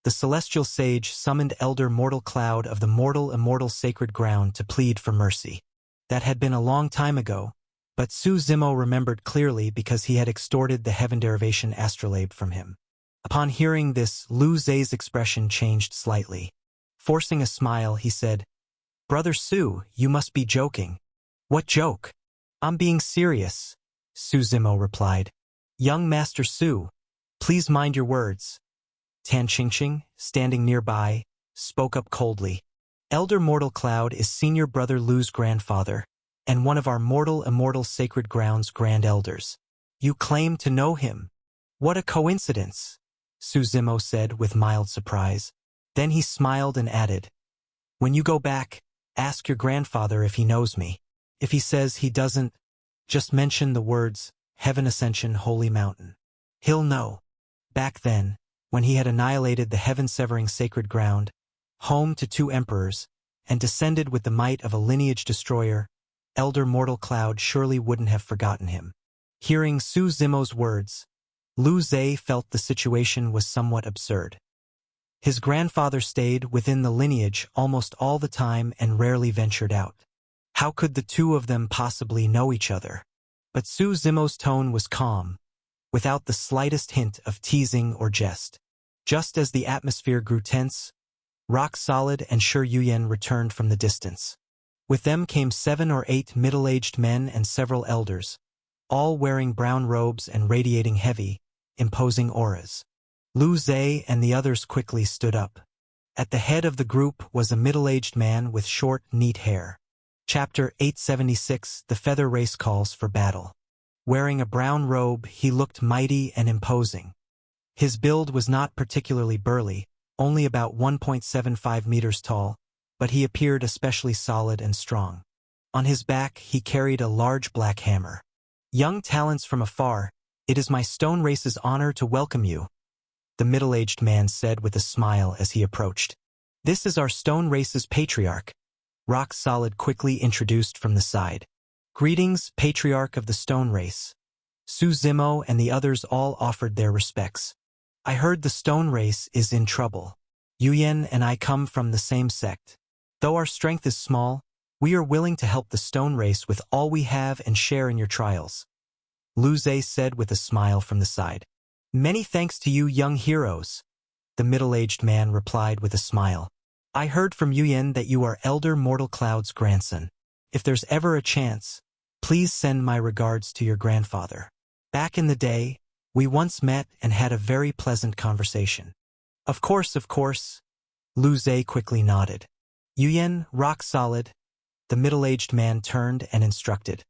the celestial sage summoned Elder Mortal Cloud of the immortal sacred ground to plead for mercy. That had been a long time ago, but Suzimo remembered clearly because he had extorted the Heaven Derivation astrolabe from him. Upon hearing this, Lu Zhe's expression changed slightly. Forcing a smile, he said, "Brother Su, you must be joking." "What joke?" "I'm being serious," Suzimo replied. "Young Master Su, Please mind your words. Tan Qingqing, standing nearby, spoke up coldly. Elder Mortal Cloud is Senior Brother Lu's grandfather, and one of our immortal sacred grounds grand elders. You claim to know him. What a coincidence, Su Zimo said with mild surprise. Then he smiled and added, when you go back, ask your grandfather if he knows me. If he says he doesn't, just mention the words, Heaven Ascension Holy Mountain. He'll know. Back then, when he had annihilated the heaven-severing sacred ground, home to 2 emperors, and descended with the might of a lineage destroyer, Elder Mortal Cloud surely wouldn't have forgotten him. Hearing Su Zimo's words, Lu Zhe felt the situation was somewhat absurd. His grandfather stayed within the lineage almost all the time and rarely ventured out. How could the two of them possibly know each other? But Su Zimo's tone was calm, without the slightest hint of teasing or jest. Just as the atmosphere grew tense, Rock Solid and Shi Yuyan returned from the distance. With them came 7 or 8 middle-aged men and several elders, all wearing brown robes and radiating heavy, imposing auras. Lu Zhe and the others quickly stood up. At the head of the group was a middle-aged man with short, neat hair. Chapter 876, The Feather Race Calls for Battle. Wearing a brown robe, he looked mighty and imposing. His build was not particularly burly, only about 1.75 meters tall, but he appeared especially solid and strong. On his back, he carried a large black hammer. Young talents from afar, it is my Stone Race's honor to welcome you, the middle-aged man said with a smile as he approached. This is our Stone Race's patriarch. Rock Solid quickly introduced from the side. Greetings, patriarch of the Stone Race. Su Zimo and the others all offered their respects. I heard the Stone Race is in trouble. Yuyan and I come from the same sect. Though our strength is small, we are willing to help the Stone Race with all we have and share in your trials. Lu Zhe said with a smile from the side. Many thanks to you young heroes, the middle-aged man replied with a smile. I heard from Yuyan that you are Elder Mortal Cloud's grandson. If there's ever a chance, please send my regards to your grandfather. Back in the day, we once met and had a very pleasant conversation. Of course, Lu Zhe quickly nodded. Yuyan, Rock Solid, the middle-aged man turned and instructed.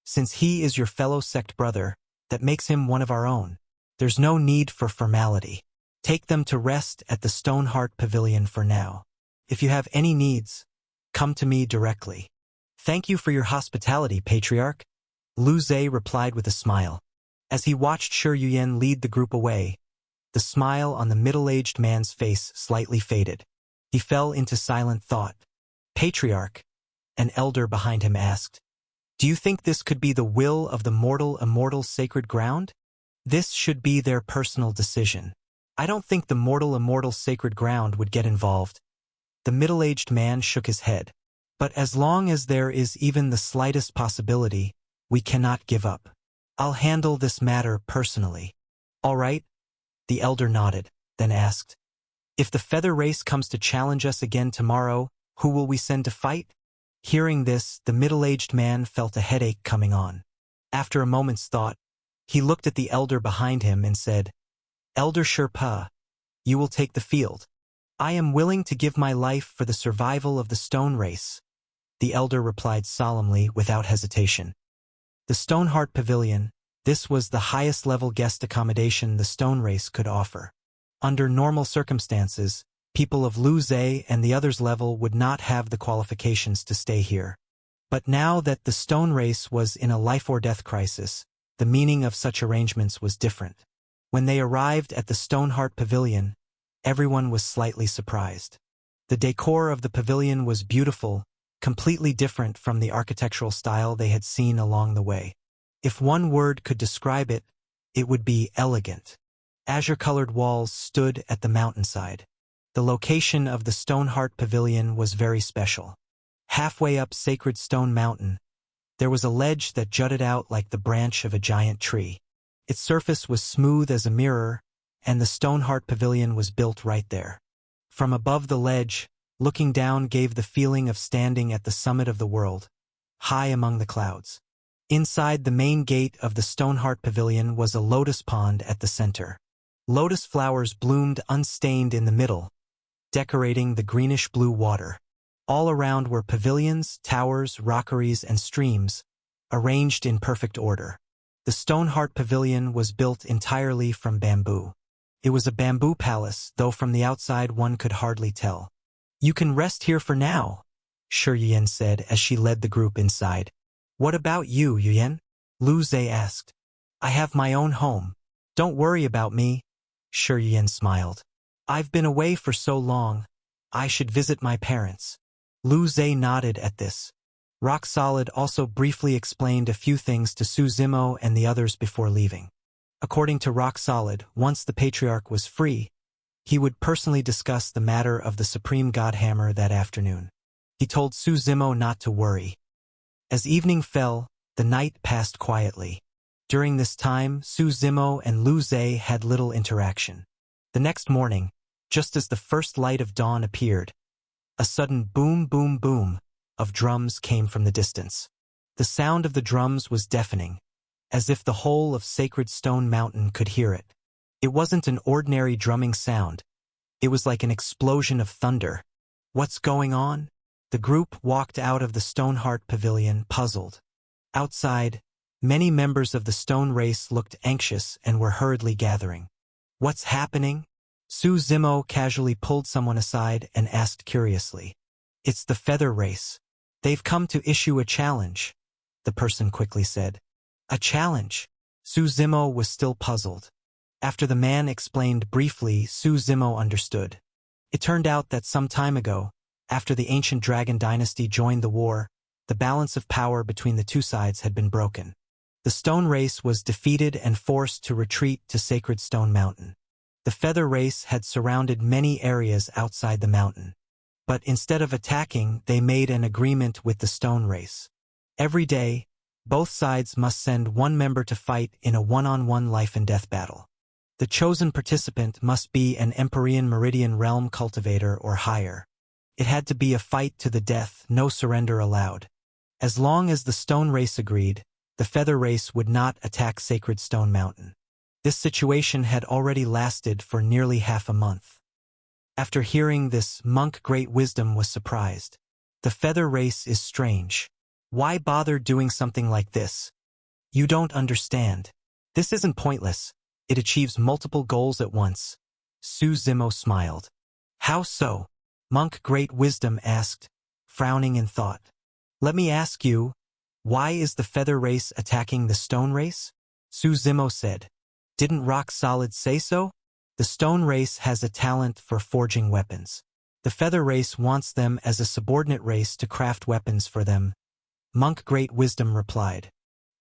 Since he is your fellow sect brother, that makes him one of our own. There's no need for formality. Take them to rest at the Stoneheart Pavilion for now. If you have any needs, come to me directly. Thank you for your hospitality, Patriarch, Lu Zhe replied with a smile. As he watched Shi Yuyan lead the group away, the smile on the middle-aged man's face slightly faded. He fell into silent thought. Patriarch, an elder behind him asked, do you think this could be the will of the immortal sacred ground? This should be their personal decision. I don't think the immortal sacred ground would get involved. The middle-aged man shook his head. But as long as there is even the slightest possibility, we cannot give up. I'll handle this matter personally. All right? The elder nodded, then asked, if the Feather Race comes to challenge us again tomorrow, who will we send to fight? Hearing this, the middle-aged man felt a headache coming on. After a moment's thought, he looked at the elder behind him and said, Elder Sherpa, you will take the field. I am willing to give my life for the survival of the Stone Race, the elder replied solemnly without hesitation. The Stoneheart Pavilion, this was the highest-level guest accommodation the Stone Race could offer. Under normal circumstances, people of Lu Zhe and the others' level would not have the qualifications to stay here. But now that the Stone Race was in a life-or-death crisis, the meaning of such arrangements was different. When they arrived at the Stoneheart Pavilion, everyone was slightly surprised. The decor of the pavilion was beautiful, completely different from the architectural style they had seen along the way. If one word could describe it, it would be elegant. Azure-colored walls stood at the mountainside. The location of the Stoneheart Pavilion was very special. Halfway up Sacred Stone Mountain, there was a ledge that jutted out like the branch of a giant tree. Its surface was smooth as a mirror, and the Stoneheart Pavilion was built right there. From above the ledge, looking down gave the feeling of standing at the summit of the world, high among the clouds. Inside the main gate of the Stoneheart Pavilion was a lotus pond at the center. Lotus flowers bloomed unstained in the middle, decorating the greenish-blue water. All around were pavilions, towers, rockeries, and streams, arranged in perfect order. The Stoneheart Pavilion was built entirely from bamboo. It was a bamboo palace, though from the outside one could hardly tell. "You can rest here for now," Shi Yuyan said as she led the group inside. "What about you, Yuyan?" Lu Zhe asked. "I have my own home. Don't worry about me," Shi Yuyan smiled. "I've been away for so long. I should visit my parents." Lu Zhe nodded at this. Rock Solid also briefly explained a few things to Su Zimo and the others before leaving. According to Rock Solid, once the Patriarch was free, he would personally discuss the matter of the Supreme God Hammer that afternoon. He told Su Zimo not to worry. As evening fell, the night passed quietly. During this time, Su Zimo and Lu Zhe had little interaction. The next morning, just as the first light of dawn appeared, a sudden boom, boom, boom of drums came from the distance. The sound of the drums was deafening, as if the whole of Sacred Stone Mountain could hear it. It wasn't an ordinary drumming sound. It was like an explosion of thunder. "What's going on?" The group walked out of the Stoneheart Pavilion, puzzled. Outside, many members of the Stone Race looked anxious and were hurriedly gathering. "What's happening?" Su Zimo casually pulled someone aside and asked curiously. "It's the Feather Race. They've come to issue a challenge," the person quickly said. "A challenge?" Su Zimo was still puzzled. After the man explained briefly, Su Zimo understood. It turned out that some time ago, after the ancient Dragon Dynasty joined the war, the balance of power between the two sides had been broken. The Stone Race was defeated and forced to retreat to Sacred Stone Mountain. The Feather Race had surrounded many areas outside the mountain. But instead of attacking, they made an agreement with the Stone Race. Every day, both sides must send one member to fight in a one-on-one life-and-death battle. The chosen participant must be an Empyrean Meridian Realm cultivator or higher. It had to be a fight to the death, no surrender allowed. As long as the Stone Race agreed, the Feather Race would not attack Sacred Stone Mountain. This situation had already lasted for nearly half a month. After hearing this, Monk Great Wisdom was surprised. "The Feather Race is strange. Why bother doing something like this? You don't understand. This isn't pointless. It achieves multiple goals at once." Su Zimo smiled. "How so?" Monk Great Wisdom asked, frowning in thought. "Let me ask you, why is the Feather Race attacking the Stone Race?" Su Zimo said. "Didn't Rock Solid say so? The Stone Race has a talent for forging weapons. The Feather Race wants them as a subordinate race to craft weapons for them," Monk Great Wisdom replied.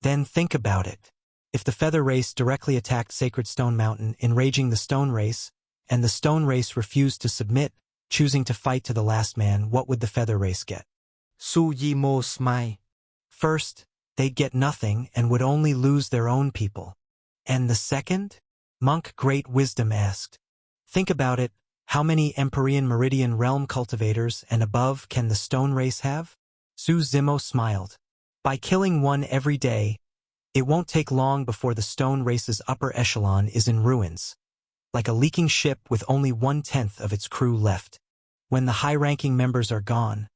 "Then think about it. If the Feather Race directly attacked Sacred Stone Mountain, enraging the Stone Race, and the Stone Race refused to submit, choosing to fight to the last man, what would the Feather Race get?" Su Yimo smiled. "First, they'd get nothing and would only lose their own people. And the second?" Monk Great Wisdom asked. "Think about it. How many Empyrean Meridian Realm cultivators and above can the Stone Race have?" Su Zimo smiled. "By killing one every day, it won't take long before the Stone Race's upper echelon is in ruins, like a leaking ship with only 1/10 of its crew left. When the high-ranking members are gone,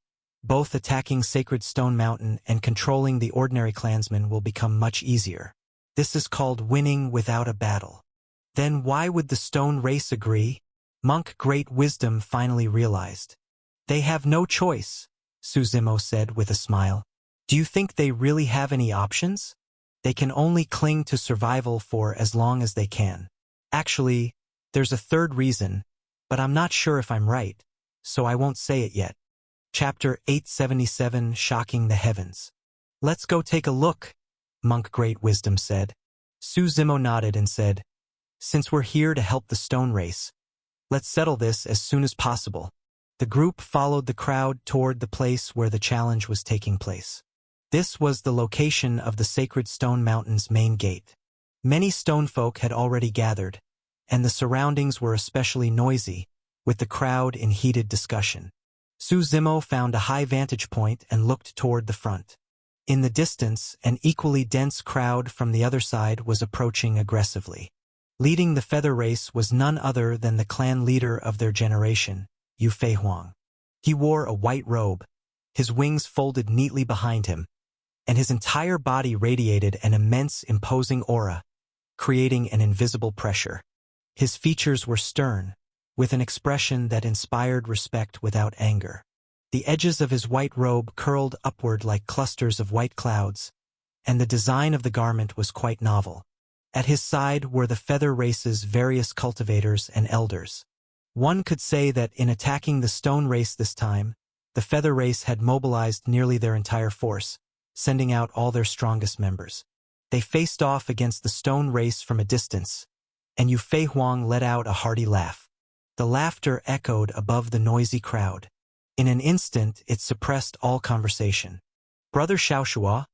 both attacking Sacred Stone Mountain and controlling the ordinary clansmen will become much easier. This is called winning without a battle." "Then why would the Stone Race agree?" Monk Great Wisdom finally realized. "They have no choice," Su Zimo said with a smile. "Do you think they really have any options? They can only cling to survival for as long as they can. Actually, there's a third reason, but I'm not sure if I'm right, so I won't say it yet." Chapter 877, Shocking the Heavens. "Let's go take a look," Monk Great Wisdom said. Su Zimo nodded and said, "Since we're here to help the Stone Race, let's settle this as soon as possible." The group followed the crowd toward the place where the challenge was taking place. This was the location of the Sacred Stone Mountain's main gate. Many stone folk had already gathered, and the surroundings were especially noisy, with the crowd in heated discussion. Su Zimo found a high vantage point and looked toward the front. In the distance, an equally dense crowd from the other side was approaching aggressively. Leading the feather race was none other than the clan leader of their generation, Yu Feihuang. He wore a white robe, his wings folded neatly behind him, and his entire body radiated an immense, imposing aura, creating an invisible pressure. His features were stern, with an expression that inspired respect without anger. The edges of his white robe curled upward like clusters of white clouds, and the design of the garment was quite novel. At his side were the feather race's various cultivators and elders. One could say that in attacking the stone race this time, the feather race had mobilized nearly their entire force, sending out all their strongest members. They faced off against the stone race from a distance, and Yu Feihuang let out a hearty laugh. The laughter echoed above the noisy crowd. In an instant, it suppressed all conversation. "Brother Xiaoshua,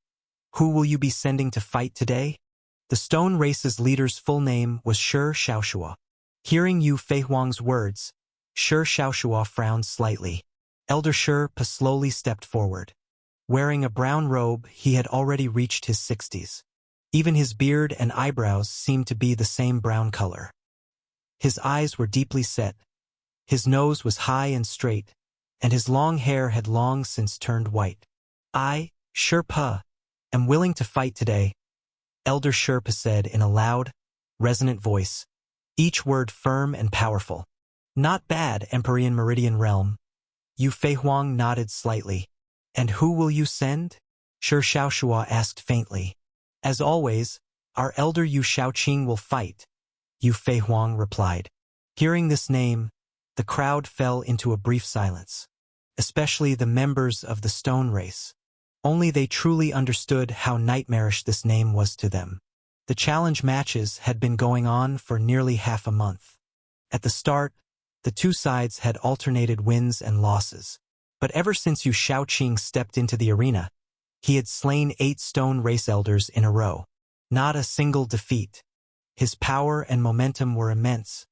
who will you be sending to fight today?" The stone race's leader's full name was Shi Xiaoshua. Hearing Yu Feihuang's words, Shi Xiaoshua frowned slightly. Elder Shi slowly stepped forward. Wearing a brown robe, he had already reached his 60s. Even his beard and eyebrows seemed to be the same brown color. His eyes were deeply set, his nose was high and straight, and his long hair had long since turned white. "I, Shi am willing to fight today," Elder Shi said in a loud, resonant voice, each word firm and powerful. "Not bad, Empyrean Meridian Realm." Yu Feihuang nodded slightly. "And who will you send?" Shi Xiaoshua asked faintly. "As always, our elder Yu Shaoqing will fight," Yu Feihuang replied. Hearing this name, the crowd fell into a brief silence, especially the members of the stone race. Only they truly understood how nightmarish this name was to them. The challenge matches had been going on for nearly half a month. At the start, the two sides had alternated wins and losses. But ever since Yu Shaoqing stepped into the arena, he had slain 8 stone race elders in a row. Not a single defeat. His power and momentum were immense,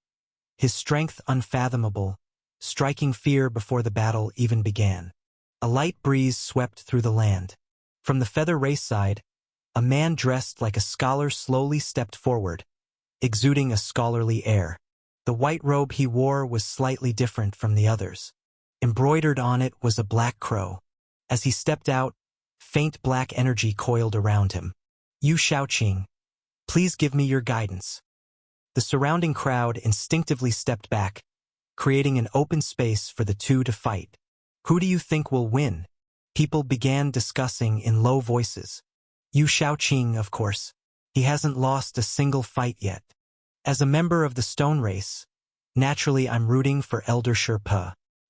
his strength unfathomable, striking fear before the battle even began. A light breeze swept through the land. From the feather race side, a man dressed like a scholar slowly stepped forward, exuding a scholarly air. The white robe he wore was slightly different from the others. Embroidered on it was a black crow. As he stepped out, faint black energy coiled around him. "Yu Shaoqing, please give me your guidance." The surrounding crowd instinctively stepped back, creating an open space for the two to fight. "Who do you think will win?" People began discussing in low voices. "Yu Shaoqing, of course. He hasn't lost a single fight yet." As a member of the stone race, naturally I'm rooting for Elder Shi.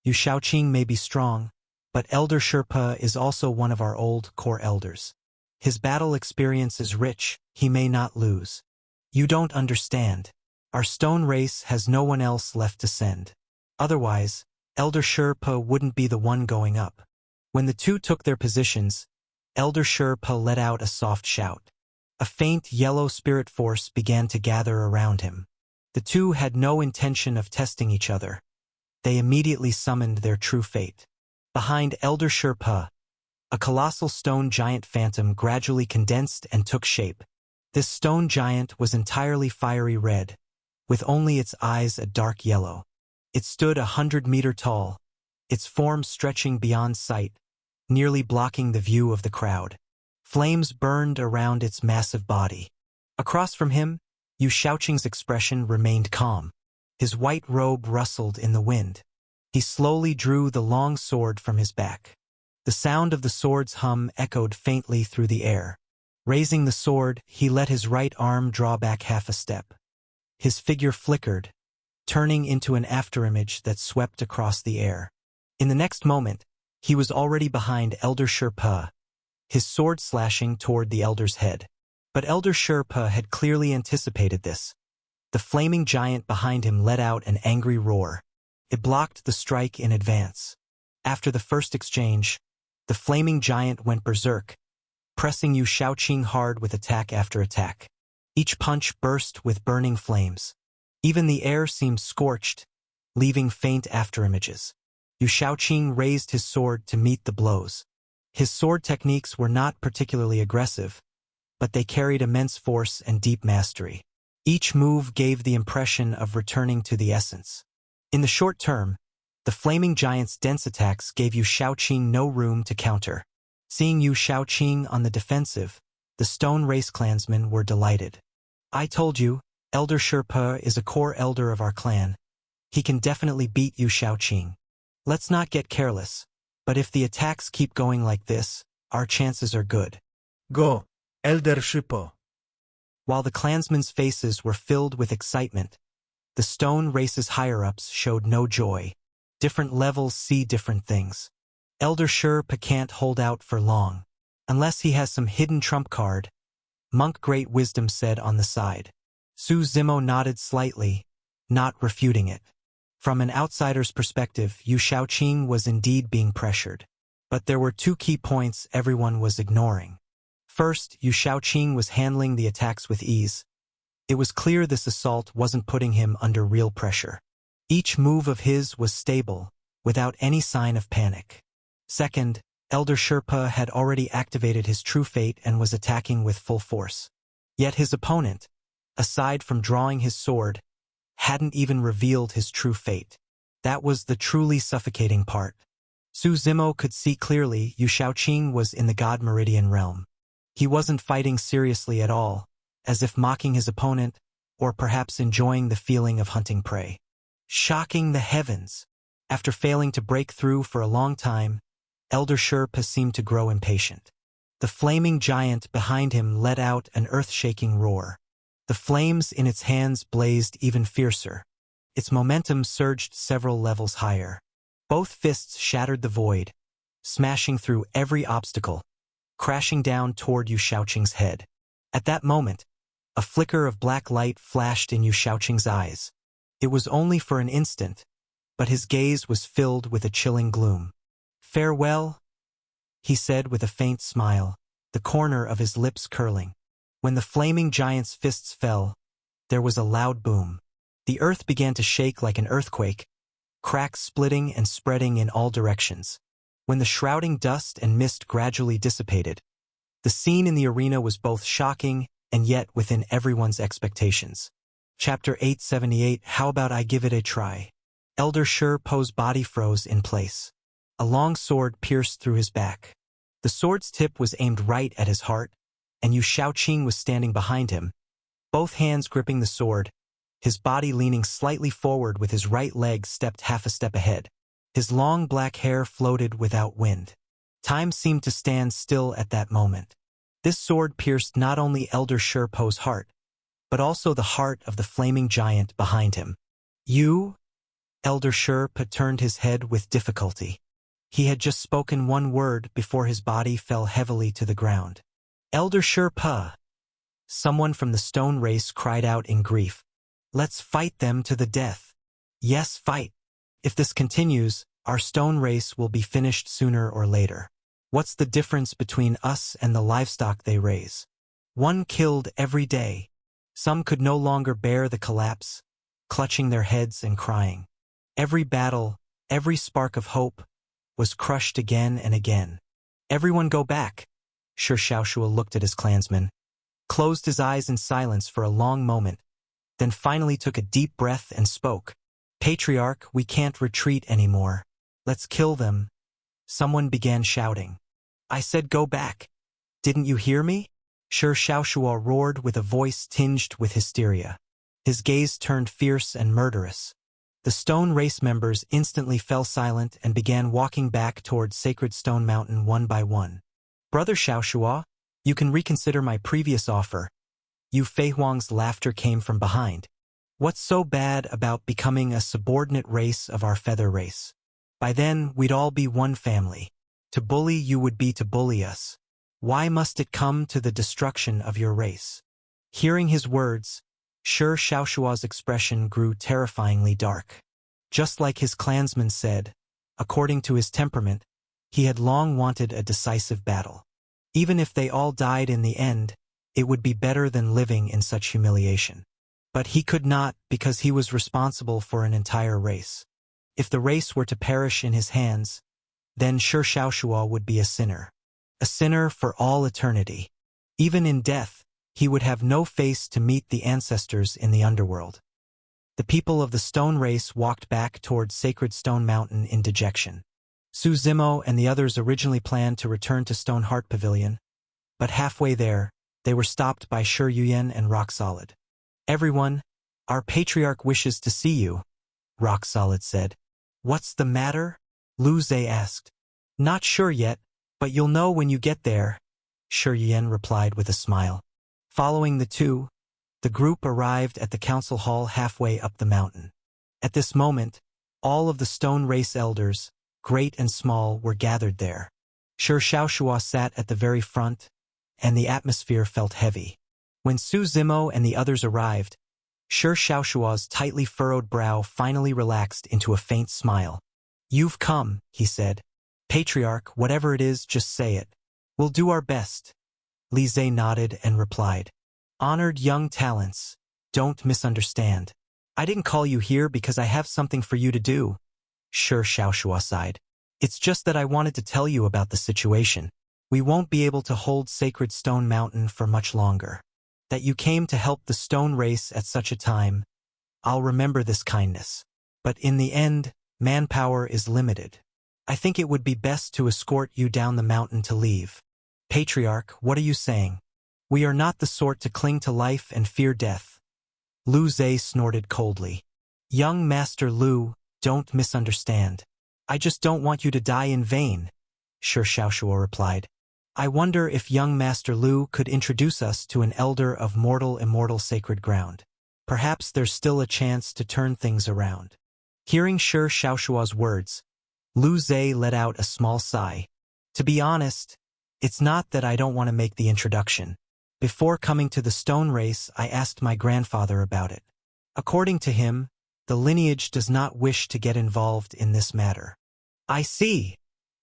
Yu Shaoqing may be strong, but Elder Shi is also one of our old core elders. His battle experience is rich, he may not lose. "You don't understand. Our stone race has no one else left to send. Otherwise, Elder Shi wouldn't be the one going up." When the two took their positions, Elder Shi let out a soft shout. A faint yellow spirit force began to gather around him. The two had no intention of testing each other. They immediately summoned their true fate. Behind Elder Shi, a colossal stone giant phantom gradually condensed and took shape. This stone giant was entirely fiery red, with only its eyes a dark yellow. It stood 100 meters tall, its form stretching beyond sight, nearly blocking the view of the crowd. Flames burned around its massive body. Across from him, Yu Shaoqing's expression remained calm. His white robe rustled in the wind. He slowly drew the long sword from his back. The sound of the sword's hum echoed faintly through the air. Raising the sword, he let his right arm draw back half a step. His figure flickered, turning into an afterimage that swept across the air. In the next moment, he was already behind Elder Shi, his sword slashing toward the elder's head. But Elder Shi had clearly anticipated this. The flaming giant behind him let out an angry roar. It blocked the strike in advance. After the first exchange, the flaming giant went berserk, pressing Yu Shaoqing hard with attack after attack. Each punch burst with burning flames. Even the air seemed scorched, leaving faint afterimages. Yu Shaoqing raised his sword to meet the blows. His sword techniques were not particularly aggressive, but they carried immense force and deep mastery. Each move gave the impression of returning to the essence. In the short term, the flaming giant's dense attacks gave Yu Shaoqing no room to counter. Seeing Yu Shaoqing on the defensive, the Stone Race clansmen were delighted. I told you, Elder Sherpa is a core elder of our clan. He can definitely beat Yu Shaoqing. Let's not get careless, but if the attacks keep going like this, our chances are good. Go, Elder Sherpa. While the clansmen's faces were filled with excitement, the Stone Race's higher-ups showed no joy. Different levels see different things. Elder Sherpa can't hold out for long. Unless he has some hidden trump card, Monk Great Wisdom said on the side. Su Zimo nodded slightly, not refuting it. From an outsider's perspective, Yu Shaoqing was indeed being pressured. But there were two key points everyone was ignoring. First, Yu Shaoqing was handling the attacks with ease. It was clear this assault wasn't putting him under real pressure. Each move of his was stable, without any sign of panic. Second, Elder Sherpa had already activated his true fate and was attacking with full force. Yet his opponent, aside from drawing his sword, hadn't even revealed his true fate. That was the truly suffocating part. Su Zimo could see clearly Yu Shaoqing was in the God Meridian realm. He wasn't fighting seriously at all, as if mocking his opponent, or perhaps enjoying the feeling of hunting prey. Shocking the heavens! After failing to break through for a long time, Elder Sherpa seemed to grow impatient. The flaming giant behind him let out an earth-shaking roar. The flames in its hands blazed even fiercer. Its momentum surged several levels higher. Both fists shattered the void, smashing through every obstacle, crashing down toward Yu Shaoqing's head. At that moment, a flicker of black light flashed in Yu Shaoqing's eyes. It was only for an instant, but his gaze was filled with a chilling gloom. "Farewell," he said with a faint smile, the corner of his lips curling. When the flaming giant's fists fell, there was a loud boom. The earth began to shake like an earthquake, cracks splitting and spreading in all directions. When the shrouding dust and mist gradually dissipated, the scene in the arena was both shocking and yet within everyone's expectations. Chapter 878, How About I Give It a Try? Elder Sherpa's body froze in place. A long sword pierced through his back. The sword's tip was aimed right at his heart, and Yu Shaoqing was standing behind him, both hands gripping the sword, his body leaning slightly forward with his right leg stepped half a step ahead. His long black hair floated without wind. Time seemed to stand still at that moment. This sword pierced not only Elder Sherpa's heart, but also the heart of the flaming giant behind him. "You?" Elder Sherpa turned his head with difficulty. He had just spoken one word before his body fell heavily to the ground. "Elder Sherpa!" Someone from the Stone Race cried out in grief. "Let's fight them to the death." "Yes, fight. If this continues, our Stone Race will be finished sooner or later. What's the difference between us and the livestock they raise? One killed every day." Some could no longer bear the collapse, clutching their heads and crying. Every battle, every spark of hope, was crushed again and again. "Everyone go back." Sher Xiaoshua looked at his clansmen, closed his eyes in silence for a long moment, then finally took a deep breath and spoke. "Patriarch, we can't retreat anymore. Let's kill them." Someone began shouting. "I said go back. Didn't you hear me?" Sher Xiaoshua roared with a voice tinged with hysteria. His gaze turned fierce and murderous. The Stone Race members instantly fell silent and began walking back toward Sacred Stone Mountain one by one. "Brother Xiaoshua, you can reconsider my previous offer." Yu Feihuang's laughter came from behind. "What's so bad about becoming a subordinate race of our feather race? By then, we'd all be one family. To bully you would be to bully us. Why must it come to the destruction of your race?" Hearing his words, Sher Xiaoshua's expression grew terrifyingly dark. Just like his clansmen said, according to his temperament, he had long wanted a decisive battle. Even if they all died in the end, it would be better than living in such humiliation. But he could not because he was responsible for an entire race. If the race were to perish in his hands, then Sher Xiaoshua would be a sinner for all eternity. Even in death, he would have no face to meet the ancestors in the underworld. The people of the stone race walked back toward Sacred Stone Mountain in dejection. Su Zimo and the others originally planned to return to Stoneheart Pavilion, but halfway there, they were stopped by Shi Yuyan and Rock Solid. "Everyone, our patriarch wishes to see you," Rock Solid said. "What's the matter?" Lu Zhe asked. "Not sure yet, but you'll know when you get there," Shi Yuyan replied with a smile. Following the two, the group arrived at the council hall halfway up the mountain. At this moment, all of the stone race elders, great and small, were gathered there. Shi Xiaoshua sat at the very front, and the atmosphere felt heavy. When Su Zimo and the others arrived, Shi Xiaoshua's tightly furrowed brow finally relaxed into a faint smile. "You've come," he said. "Patriarch, whatever it is, just say it. We'll do our best." Li Zhe nodded and replied, "Honored young talents, don't misunderstand. I didn't call you here because I have something for you to do." Shi Xiaoshua sighed. "It's just that I wanted to tell you about the situation. We won't be able to hold Sacred Stone Mountain for much longer. That you came to help the stone race at such a time, I'll remember this kindness. But in the end, manpower is limited. I think it would be best to escort you down the mountain to leave." "Patriarch, what are you saying? We are not the sort to cling to life and fear death." Lu Zhe snorted coldly. "Young Master Lu, don't misunderstand. I just don't want you to die in vain," Shi Xiaoshua replied. "I wonder if young Master Lu could introduce us to an elder of immortal sacred ground. Perhaps there's still a chance to turn things around." Hearing Shi Xiaoshua's words, Lu Zhe let out a small sigh. "To be honest, it's not that I don't want to make the introduction. Before coming to the stone race, I asked my grandfather about it. According to him, the lineage does not wish to get involved in this matter." "I see,"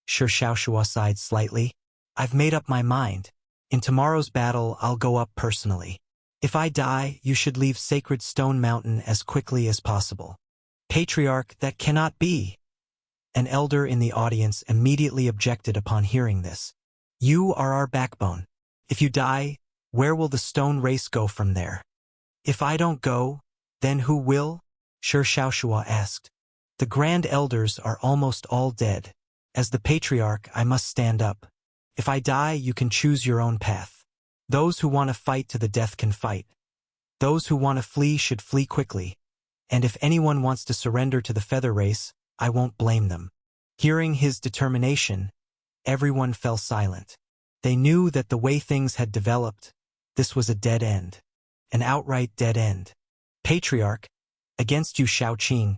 Shi Xiaoshua sighed slightly. "I've made up my mind. In tomorrow's battle, I'll go up personally. If I die, you should leave Sacred Stone Mountain as quickly as possible." "Patriarch, that cannot be." An elder in the audience immediately objected upon hearing this. "You are our backbone. If you die, where will the stone race go from there?" "If I don't go, then who will?" Shi Xiaoshua asked. "The grand elders are almost all dead. As the patriarch, I must stand up. If I die, you can choose your own path. Those who want to fight to the death can fight. Those who want to flee should flee quickly. And if anyone wants to surrender to the feather race, I won't blame them." Hearing his determination, everyone fell silent. They knew that the way things had developed, this was a dead end. An outright dead end. "Patriarch, against you Shaoqing,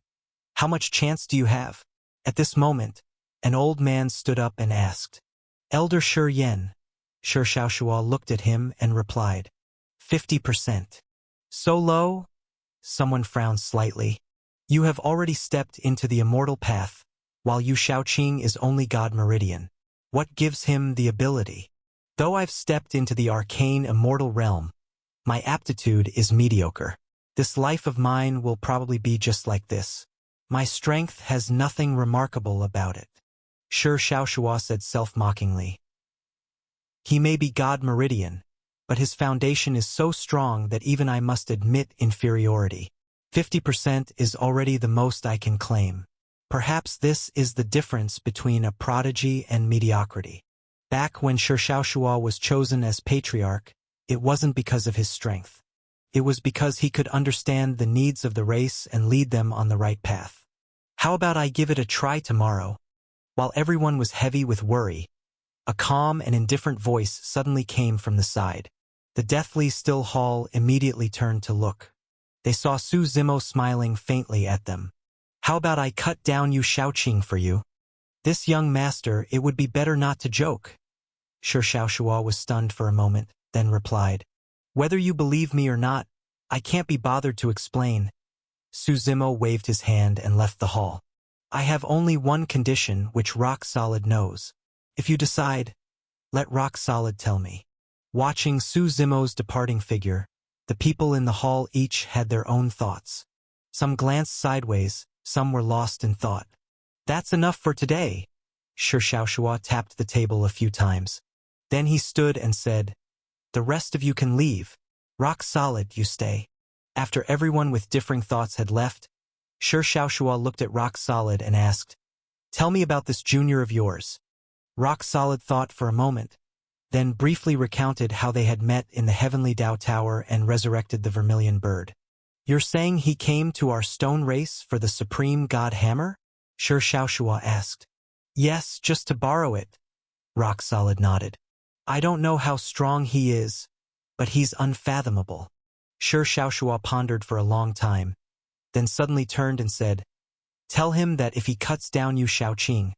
how much chance do you have?" At this moment, an old man stood up and asked. "Elder Shi Yan." Shi Xiaoshua looked at him and replied, 50%. "So low?" Someone frowned slightly. "You have already stepped into the immortal path, while Yu Shaoqing is only God Meridian. What gives him the ability? Though I've stepped into the arcane immortal realm, my aptitude is mediocre. This life of mine will probably be just like this. My strength has nothing remarkable about it." Shi Xiaoshua said self-mockingly. "He may be God Meridian, but his foundation is so strong that even I must admit inferiority. 50% is already the most I can claim. Perhaps this is the difference between a prodigy and mediocrity. Back when Shi Xiaoshua was chosen as patriarch, it wasn't because of his strength. It was because he could understand the needs of the race and lead them on the right path. How about I give it a try tomorrow?" While everyone was heavy with worry, a calm and indifferent voice suddenly came from the side. The deathly still hall immediately turned to look. They saw Su Zimo smiling faintly at them. "How about I cut down Yu Shaoqing for you?" "This young master, it would be better not to joke." Shi Xiaoshua was stunned for a moment, then replied, "Whether you believe me or not, I can't be bothered to explain." Su Zimo waved his hand and left the hall. "I have only one condition which Rock Solid knows. If you decide, let Rock Solid tell me." Watching Su Zimo's departing figure, the people in the hall each had their own thoughts. Some glanced sideways, some were lost in thought. "That's enough for today." Shi Xiaoshua tapped the table a few times. Then he stood and said, "The rest of you can leave. Rock solid, you stay. After everyone with differing thoughts had left, Sher Xiaoshua looked at Rock Solid and asked, "Tell me about this junior of yours." Rock Solid thought for a moment, then briefly recounted how they had met in the Heavenly Dao Tower and resurrected the Vermilion Bird. "You're saying he came to our stone race for the Supreme God Hammer?" Sher Xiaoshua asked. "Yes, just to borrow it." Rock Solid nodded. "I don't know how strong he is, but he's unfathomable." Sher Xiaoshua pondered for a long time, then suddenly turned and said, "Tell him that if he cuts down Yu Shaoqing,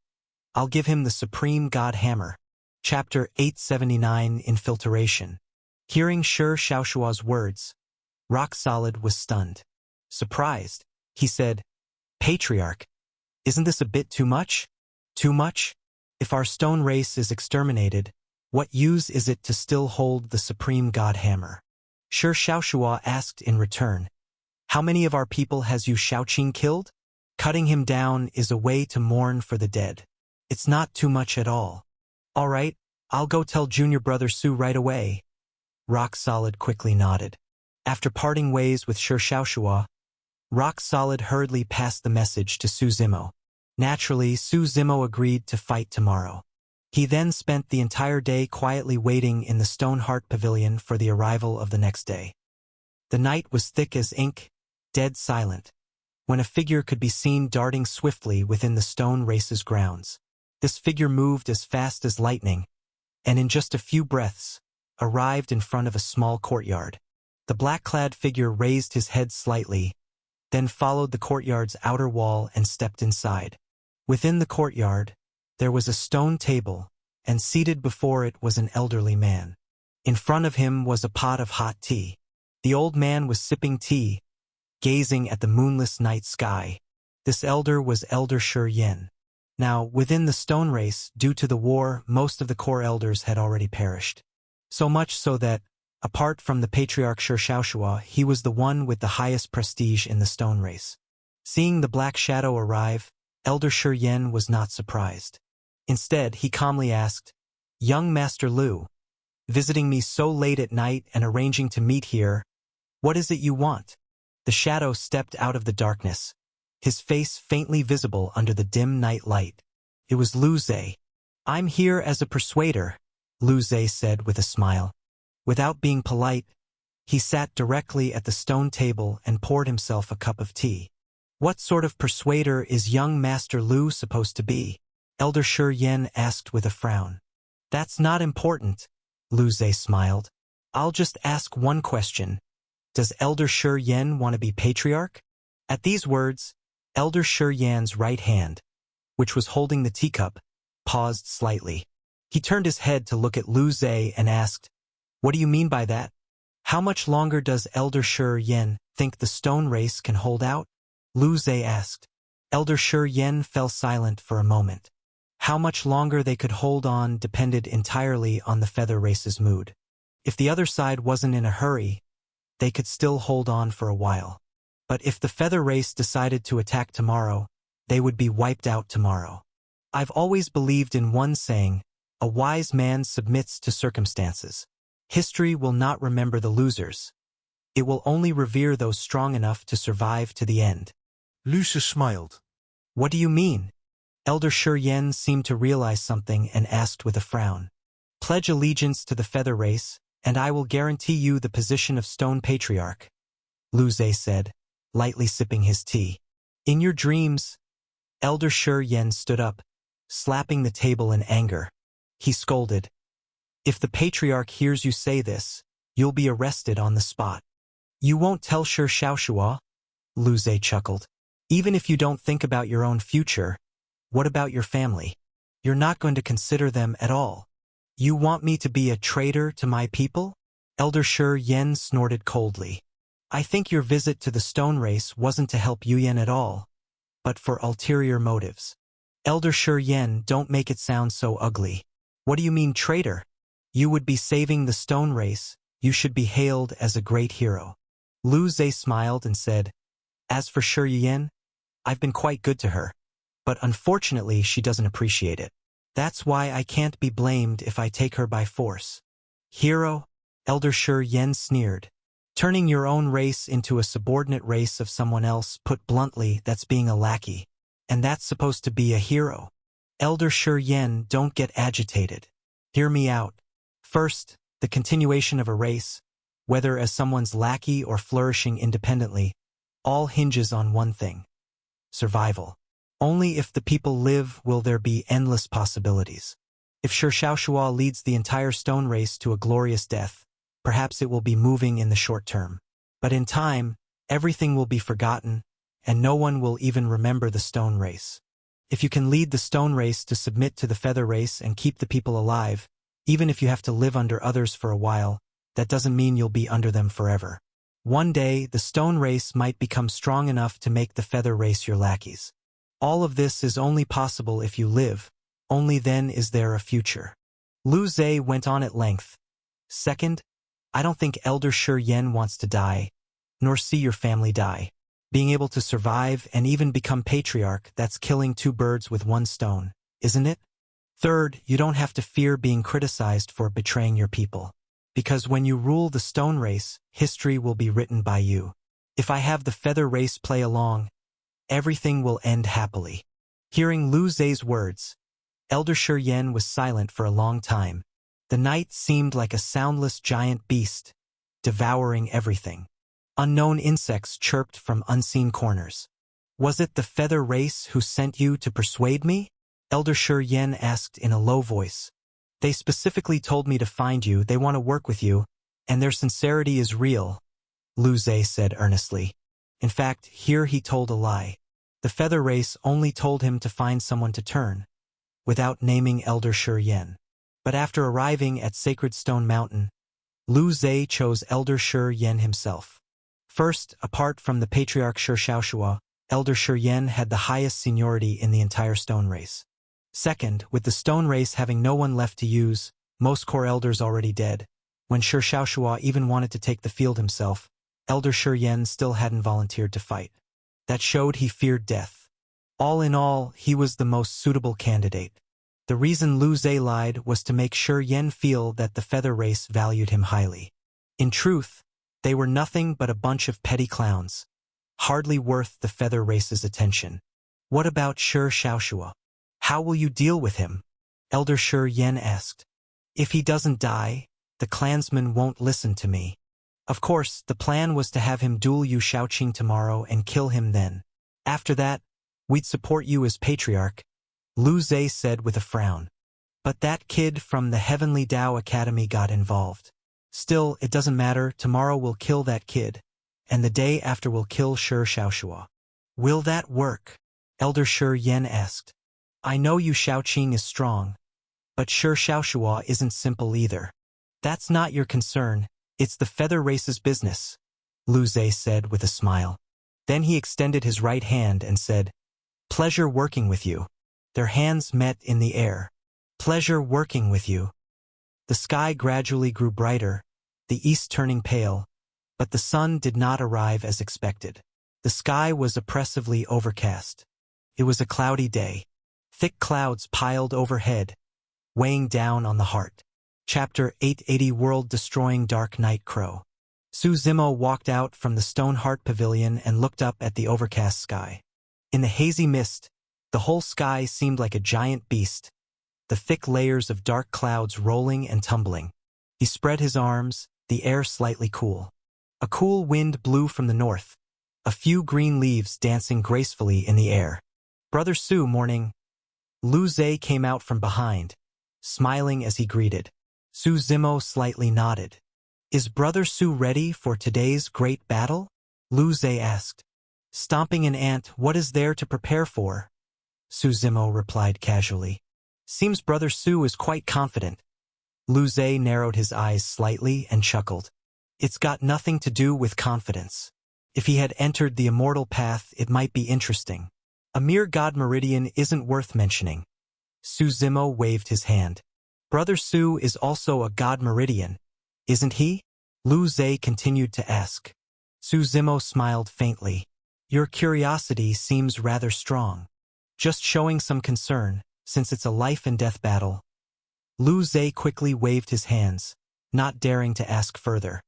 I'll give him the Supreme God Hammer." Chapter 879 Infiltration. Hearing Sher Xiaoshua's words, Rock Solid was stunned. Surprised, he said, "Patriarch, isn't this a bit too much?" "Too much? If our stone race is exterminated, what use is it to still hold the Supreme God Hammer?" Sher Xiaoshua asked in return, "How many of our people has Yu Shaoqing killed? Cutting him down is a way to mourn for the dead. It's not too much at all." "All right, I'll go tell junior brother Su right away." Rock Solid quickly nodded. After parting ways with Sher Xiaoshua, Rock Solid hurriedly passed the message to Su Zimo. Naturally, Su Zimo agreed to fight tomorrow. He then spent the entire day quietly waiting in the Stoneheart Pavilion for the arrival of the next day. The night was thick as ink, dead silent, when a figure could be seen darting swiftly within the stone race's grounds. This figure moved as fast as lightning, and in just a few breaths, arrived in front of a small courtyard. The black-clad figure raised his head slightly, then followed the courtyard's outer wall and stepped inside. Within the courtyard, there was a stone table, and seated before it was an elderly man. In front of him was a pot of hot tea. The old man was sipping tea, gazing at the moonless night sky. This elder was Elder Shi Yin. Now, within the stone race, due to the war, most of the core elders had already perished. So much so that, apart from the Patriarch Sher Xiaoshua, he was the one with the highest prestige in the stone race. Seeing the Black Shadow arrive, Elder Shi Yin was not surprised. Instead, he calmly asked, "Young Master Lu, visiting me so late at night and arranging to meet here, what is it you want?" The shadow stepped out of the darkness, his face faintly visible under the dim night light. It was Lu Zhe. "I'm here as a persuader," Lu Zhe said with a smile. Without being polite, he sat directly at the stone table and poured himself a cup of tea. "What sort of persuader is young Master Lu supposed to be?" Elder Shi Yin asked with a frown. "That's not important," Lu Zhe smiled. "I'll just ask one question. Does Elder Shi Yin want to be patriarch?" At these words, Elder Shi Yin's right hand, which was holding the teacup, paused slightly. He turned his head to look at Lu Zhe and asked, "What do you mean by that? How much longer does Elder Shi Yin think the stone race can hold out?" Lu Zhe asked. Elder Shi Yin fell silent for a moment. How much longer they could hold on depended entirely on the feather race's mood. If the other side wasn't in a hurry, they could still hold on for a while. But if the feather race decided to attack tomorrow, they would be wiped out tomorrow. I've always believed in one saying, a wise man submits to circumstances. History will not remember the losers. It will only revere those strong enough to survive to the end. Lu Zhe smiled. What do you mean? Elder Shi Yin seemed to realize something and asked with a frown. Pledge allegiance to the feather race, and I will guarantee you the position of Stone Patriarch, Lu Zhe said, lightly sipping his tea. In your dreams, Elder Shi Yin stood up, slapping the table in anger. He scolded. If the Patriarch hears you say this, you'll be arrested on the spot. You won't tell Sher Xiaoshua? Lu Zhe chuckled. Even if you don't think about your own future, what about your family? You're not going to consider them at all. You want me to be a traitor to my people? Elder Shi Yin snorted coldly. I think your visit to the stone race wasn't to help Yuyan at all, but for ulterior motives. Elder Shi Yin, don't make it sound so ugly. What do you mean traitor? You would be saving the stone race. You should be hailed as a great hero. Lu Zhe smiled and said, As for Shi Yin, I've been quite good to her, but unfortunately she doesn't appreciate it. That's why I can't be blamed if I take her by force. Hero? Elder Shi Yin sneered. Turning your own race into a subordinate race of someone else, put bluntly, that's being a lackey. And that's supposed to be a hero. Elder Shi Yen, don't get agitated. Hear me out. First, the continuation of a race, whether as someone's lackey or flourishing independently, all hinges on one thing: survival. Only if the people live will there be endless possibilities. If Shi Shaoxuo leads the entire stone race to a glorious death, perhaps it will be moving in the short term. But in time, everything will be forgotten, and no one will even remember the stone race. If you can lead the stone race to submit to the feather race and keep the people alive, even if you have to live under others for a while, that doesn't mean you'll be under them forever. One day, the stone race might become strong enough to make the feather race your lackeys. All of this is only possible if you live. Only then is there a future. Lu Zhe went on at length. Second, I don't think Elder Shi Yen wants to die, nor see your family die. Being able to survive and even become patriarch, that's killing two birds with one stone, isn't it? Third, you don't have to fear being criticized for betraying your people. Because when you rule the stone race, history will be written by you. If I have the feather race play along, everything will end happily. Hearing Lu Zhe's words, Elder Shi Yen was silent for a long time. The night seemed like a soundless giant beast, devouring everything. Unknown insects chirped from unseen corners. Was it the feather race who sent you to persuade me? Elder Shi Yen asked in a low voice. They specifically told me to find you, they want to work with you, and their sincerity is real, Lu Zhe said earnestly. In fact, here he told a lie. The feather race only told him to find someone to turn, without naming Elder Shi Yen. But after arriving at Sacred Stone Mountain, Lu Zhe chose Elder Shi Yen himself. First, apart from the Patriarch Shi Shaoxuo, Elder Shi Yen had the highest seniority in the entire stone race. Second, with the stone race having no one left to use, most core elders already dead, when Shi Shaoxuo even wanted to take the field himself, Elder Shi Yen still hadn't volunteered to fight. That showed he feared death. All in all, he was the most suitable candidate. The reason Lu Zhe lied was to make Shi Yen feel that the feather race valued him highly. In truth, they were nothing but a bunch of petty clowns, hardly worth the feather race's attention. What about Shi Shaoxuo? How will you deal with him? Elder Shi Yen asked. If he doesn't die, the clansmen won't listen to me. Of course, the plan was to have him duel Yu Shaoqing tomorrow and kill him then. After that, we'd support you as patriarch, Lu Zhe said with a frown. But that kid from the Heavenly Dao Academy got involved. Still, it doesn't matter, tomorrow we'll kill that kid, and the day after we'll kill Shi Shaoxuo. Will that work? Elder Shi Yen asked. I know Yu Shaoqing is strong, but Shi Shaoxuo isn't simple either. That's not your concern, it's the feather race's business, Lu Zhe said with a smile. Then he extended his right hand and said, Pleasure working with you. Their hands met in the air. Pleasure working with you. The sky gradually grew brighter, the east turning pale, but the sun did not arrive as expected. The sky was oppressively overcast. It was a cloudy day. Thick clouds piled overhead, weighing down on the heart. Chapter 880 World-Destroying Dark Night Crow. Su Zimo walked out from the Stone Heart Pavilion and looked up at the overcast sky. In the hazy mist, the whole sky seemed like a giant beast, the thick layers of dark clouds rolling and tumbling. He spread his arms, the air slightly cool. A cool wind blew from the north, a few green leaves dancing gracefully in the air. Brother Su, morning. Lu Zhe came out from behind, smiling as he greeted. Su Zimo slightly nodded. Is Brother Su ready for today's great battle? Lu Zhe asked. Stomping an ant, what is there to prepare for? Su Zimo replied casually. Seems Brother Su is quite confident. Lu Zhe narrowed his eyes slightly and chuckled. It's got nothing to do with confidence. If he had entered the immortal path, it might be interesting. A mere God Meridian isn't worth mentioning. Su Zimo waved his hand. Brother Su is also a God Meridian, isn't he? Lu Zhe continued to ask. Su Zimo smiled faintly. Your curiosity seems rather strong. Just showing some concern, since it's a life-and-death battle. Lu Zhe quickly waved his hands, not daring to ask further.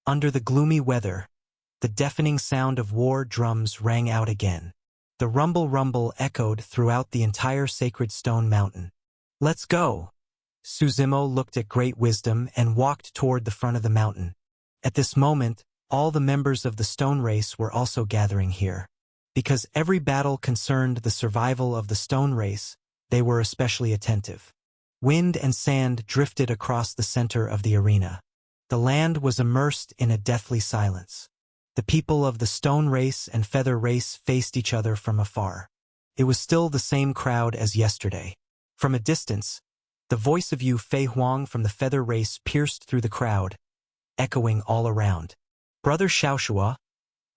Under the gloomy weather, the deafening sound of war drums rang out again. The rumble echoed throughout the entire sacred stone mountain. "Let's go!" Suzimo looked at Great Wisdom and walked toward the front of the mountain. At this moment, all the members of the stone race were also gathering here. Because every battle concerned the survival of the stone race, they were especially attentive. Wind and sand drifted across the center of the arena. The land was immersed in a deathly silence. The people of the stone race and feather race faced each other from afar. It was still the same crowd as yesterday. From a distance, the voice of Yu Fei Huang from the feather race pierced through the crowd, echoing all around. "Brother Xiaoshua,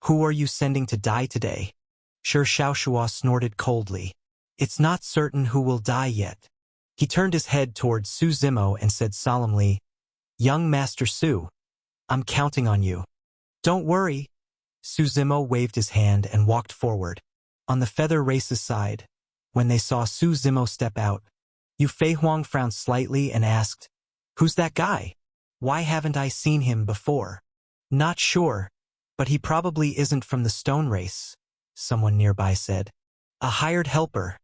who are you sending to die today?" Sure, Xiaoshua snorted coldly. "It's not certain who will die yet." He turned his head toward Su Zimo and said solemnly, "Young Master Su, I'm counting on you." "Don't worry." Su Zimo waved his hand and walked forward. On the feather race's side, when they saw Su Zimo step out, Yu Fei Huang frowned slightly and asked, "Who's that guy? Why haven't I seen him before?" "Not sure, but he probably isn't from the stone race," someone nearby said. "A hired helper."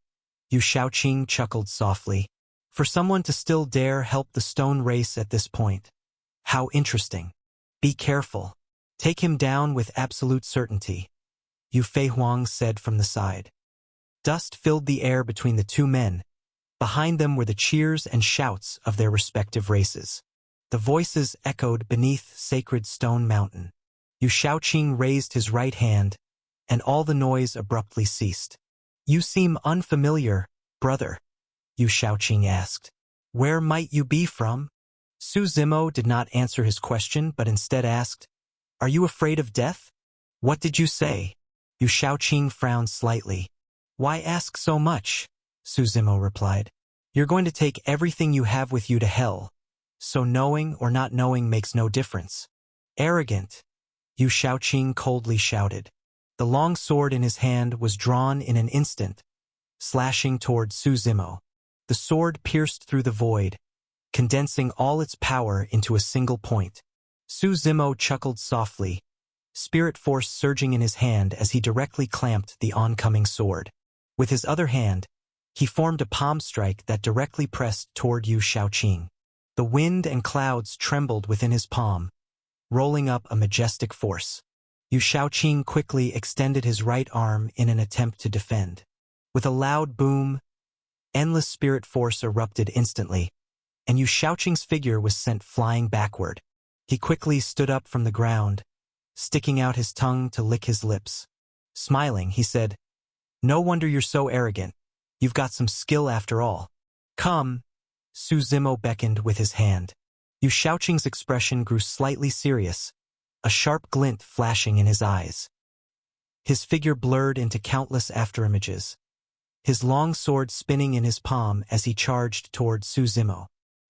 Yu Shaoqing chuckled softly. For someone to still dare help the stone race at this point. How interesting. "Be careful. Take him down with absolute certainty," Yu Fei Huang said from the side. Dust filled the air between the two men. Behind them were the cheers and shouts of their respective races. The voices echoed beneath sacred stone mountain. Yu Shaoqing raised his right hand, and all the noise abruptly ceased. "You seem unfamiliar, brother," Yu Shaoqing asked. "Where might you be from?" Su Zimo did not answer his question, but instead asked, "Are you afraid of death?" "What did you say?" Yu Shaoqing frowned slightly. "Why ask so much?" Su Zimo replied. "You're going to take everything you have with you to hell, so knowing or not knowing makes no difference." "Arrogant," Yu Shaoqing coldly shouted. The long sword in his hand was drawn in an instant, slashing toward Su Zimo. The sword pierced through the void, condensing all its power into a single point. Su Zimo chuckled softly, spirit force surging in his hand as he directly clamped the oncoming sword. With his other hand, he formed a palm strike that directly pressed toward Yu Shaoqing. The wind and clouds trembled within his palm, rolling up a majestic force. Yu Shaoqing quickly extended his right arm in an attempt to defend. With a loud boom, endless spirit force erupted instantly, and Yu Shaoqing's figure was sent flying backward. He quickly stood up from the ground, sticking out his tongue to lick his lips. Smiling, he said, "No wonder you're so arrogant. You've got some skill after all. Come." Su Zimo beckoned with his hand. Yu Shaoqing's expression grew slightly serious, a sharp glint flashing in his eyes. His figure blurred into countless afterimages, his long sword spinning in his palm as he charged toward Su Zimo.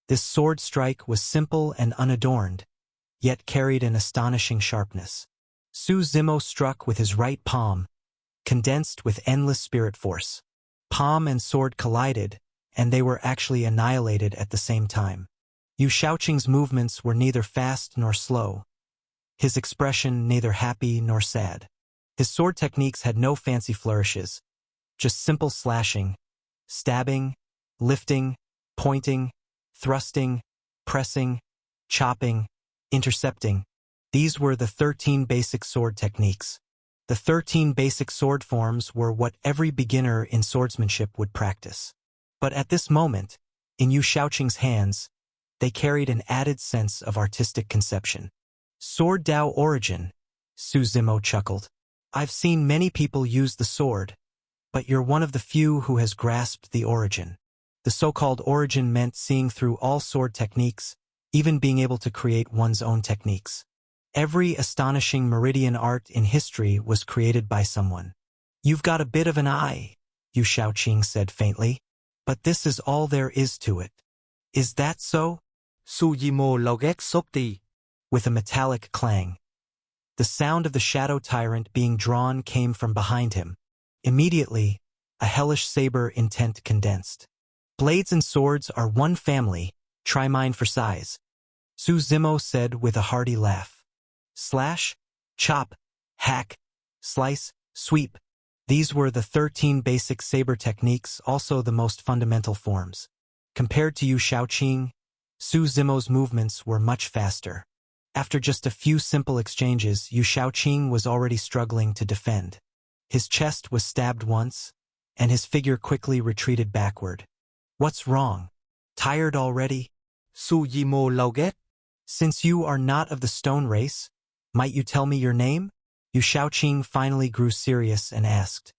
This sword strike was simple and unadorned, yet carried an astonishing sharpness. Su Zimo struck with his right palm, condensed with endless spirit force. Palm and sword collided, and they were actually annihilated at the same time. Yu Shaoqing's movements were neither fast nor slow, his expression neither happy nor sad. His sword techniques had no fancy flourishes, just simple slashing, stabbing, lifting, pointing, thrusting, pressing, chopping, intercepting. These were the 13 basic sword techniques. The 13 basic sword forms were what every beginner in swordsmanship would practice. But at this moment, in Yu Shaoqing's hands, they carried an added sense of artistic conception. "Sword Dao origin," Su Zimo chuckled. "I've seen many people use the sword, but you're one of the few who has grasped the origin." The so-called origin meant seeing through all sword techniques, even being able to create one's own techniques. Every astonishing meridian art in history was created by someone. "You've got a bit of an eye," Yu Shaoqing said faintly, "but this is all there is to it." "Is that so?" Su Zimo loget sopti. With a metallic clang, the sound of the shadow tyrant being drawn came from behind him. Immediately, a hellish saber intent condensed. "Blades and swords are one family, try mine for size," Su Zimo said with a hearty laugh. slash, chop, hack, slice, sweep. These were the 13 basic saber techniques, also the most fundamental forms. Compared to Yu Shaoqing, Su Zimo's movements were much faster. After just a few simple exchanges, Yu Shaoqing was already struggling to defend. His chest was stabbed once, and his figure quickly retreated backward. What's wrong? Tired already? Su Yimo lau ghét. Since you are not of the stone race, might you tell me your name? Yu Shaoqing finally grew serious and asked.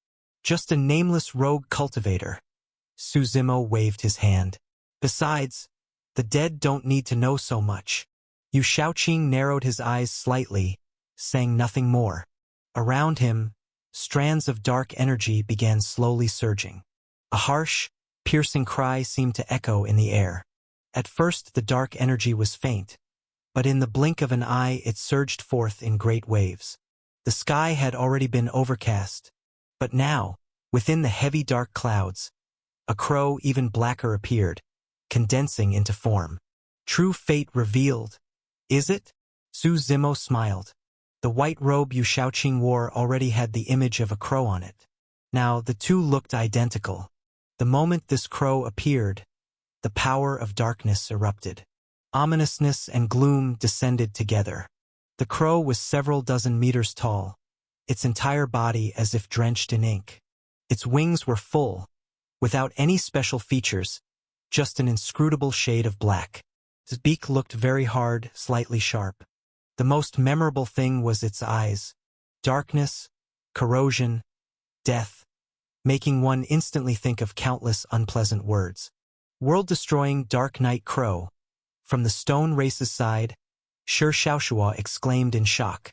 Just a nameless rogue cultivator. Su Zimo waved his hand. Besides, the dead don't need to know so much. Yu Shaoqing narrowed his eyes slightly, saying nothing more. Around him, strands of dark energy began slowly surging. A harsh, piercing cry seemed to echo in the air. At first the dark energy was faint, but in the blink of an eye it surged forth in great waves. The sky had already been overcast, but now, within the heavy dark clouds, a crow even blacker appeared, condensing into form. True fate revealed. Is it? Su Zimo smiled. The white robe Yu Shaoqing wore already had the image of a crow on it. Now the two looked identical. The moment this crow appeared, the power of darkness erupted. Ominousness and gloom descended together. The crow was several dozen meters tall, its entire body as if drenched in ink. Its wings were full, without any special features, just an inscrutable shade of black. Its beak looked very hard, slightly sharp. The most memorable thing was its eyes. Darkness, corrosion, death, making one instantly think of countless unpleasant words. World-destroying Dark Night Crow. From the Stone Race's side, Shi Shaoshua exclaimed in shock.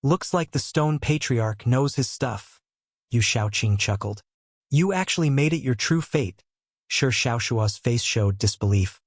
Looks like the Stone Patriarch knows his stuff. Yu Shaoqing chuckled. You actually made it your true fate. Shi Shaoshua's face showed disbelief.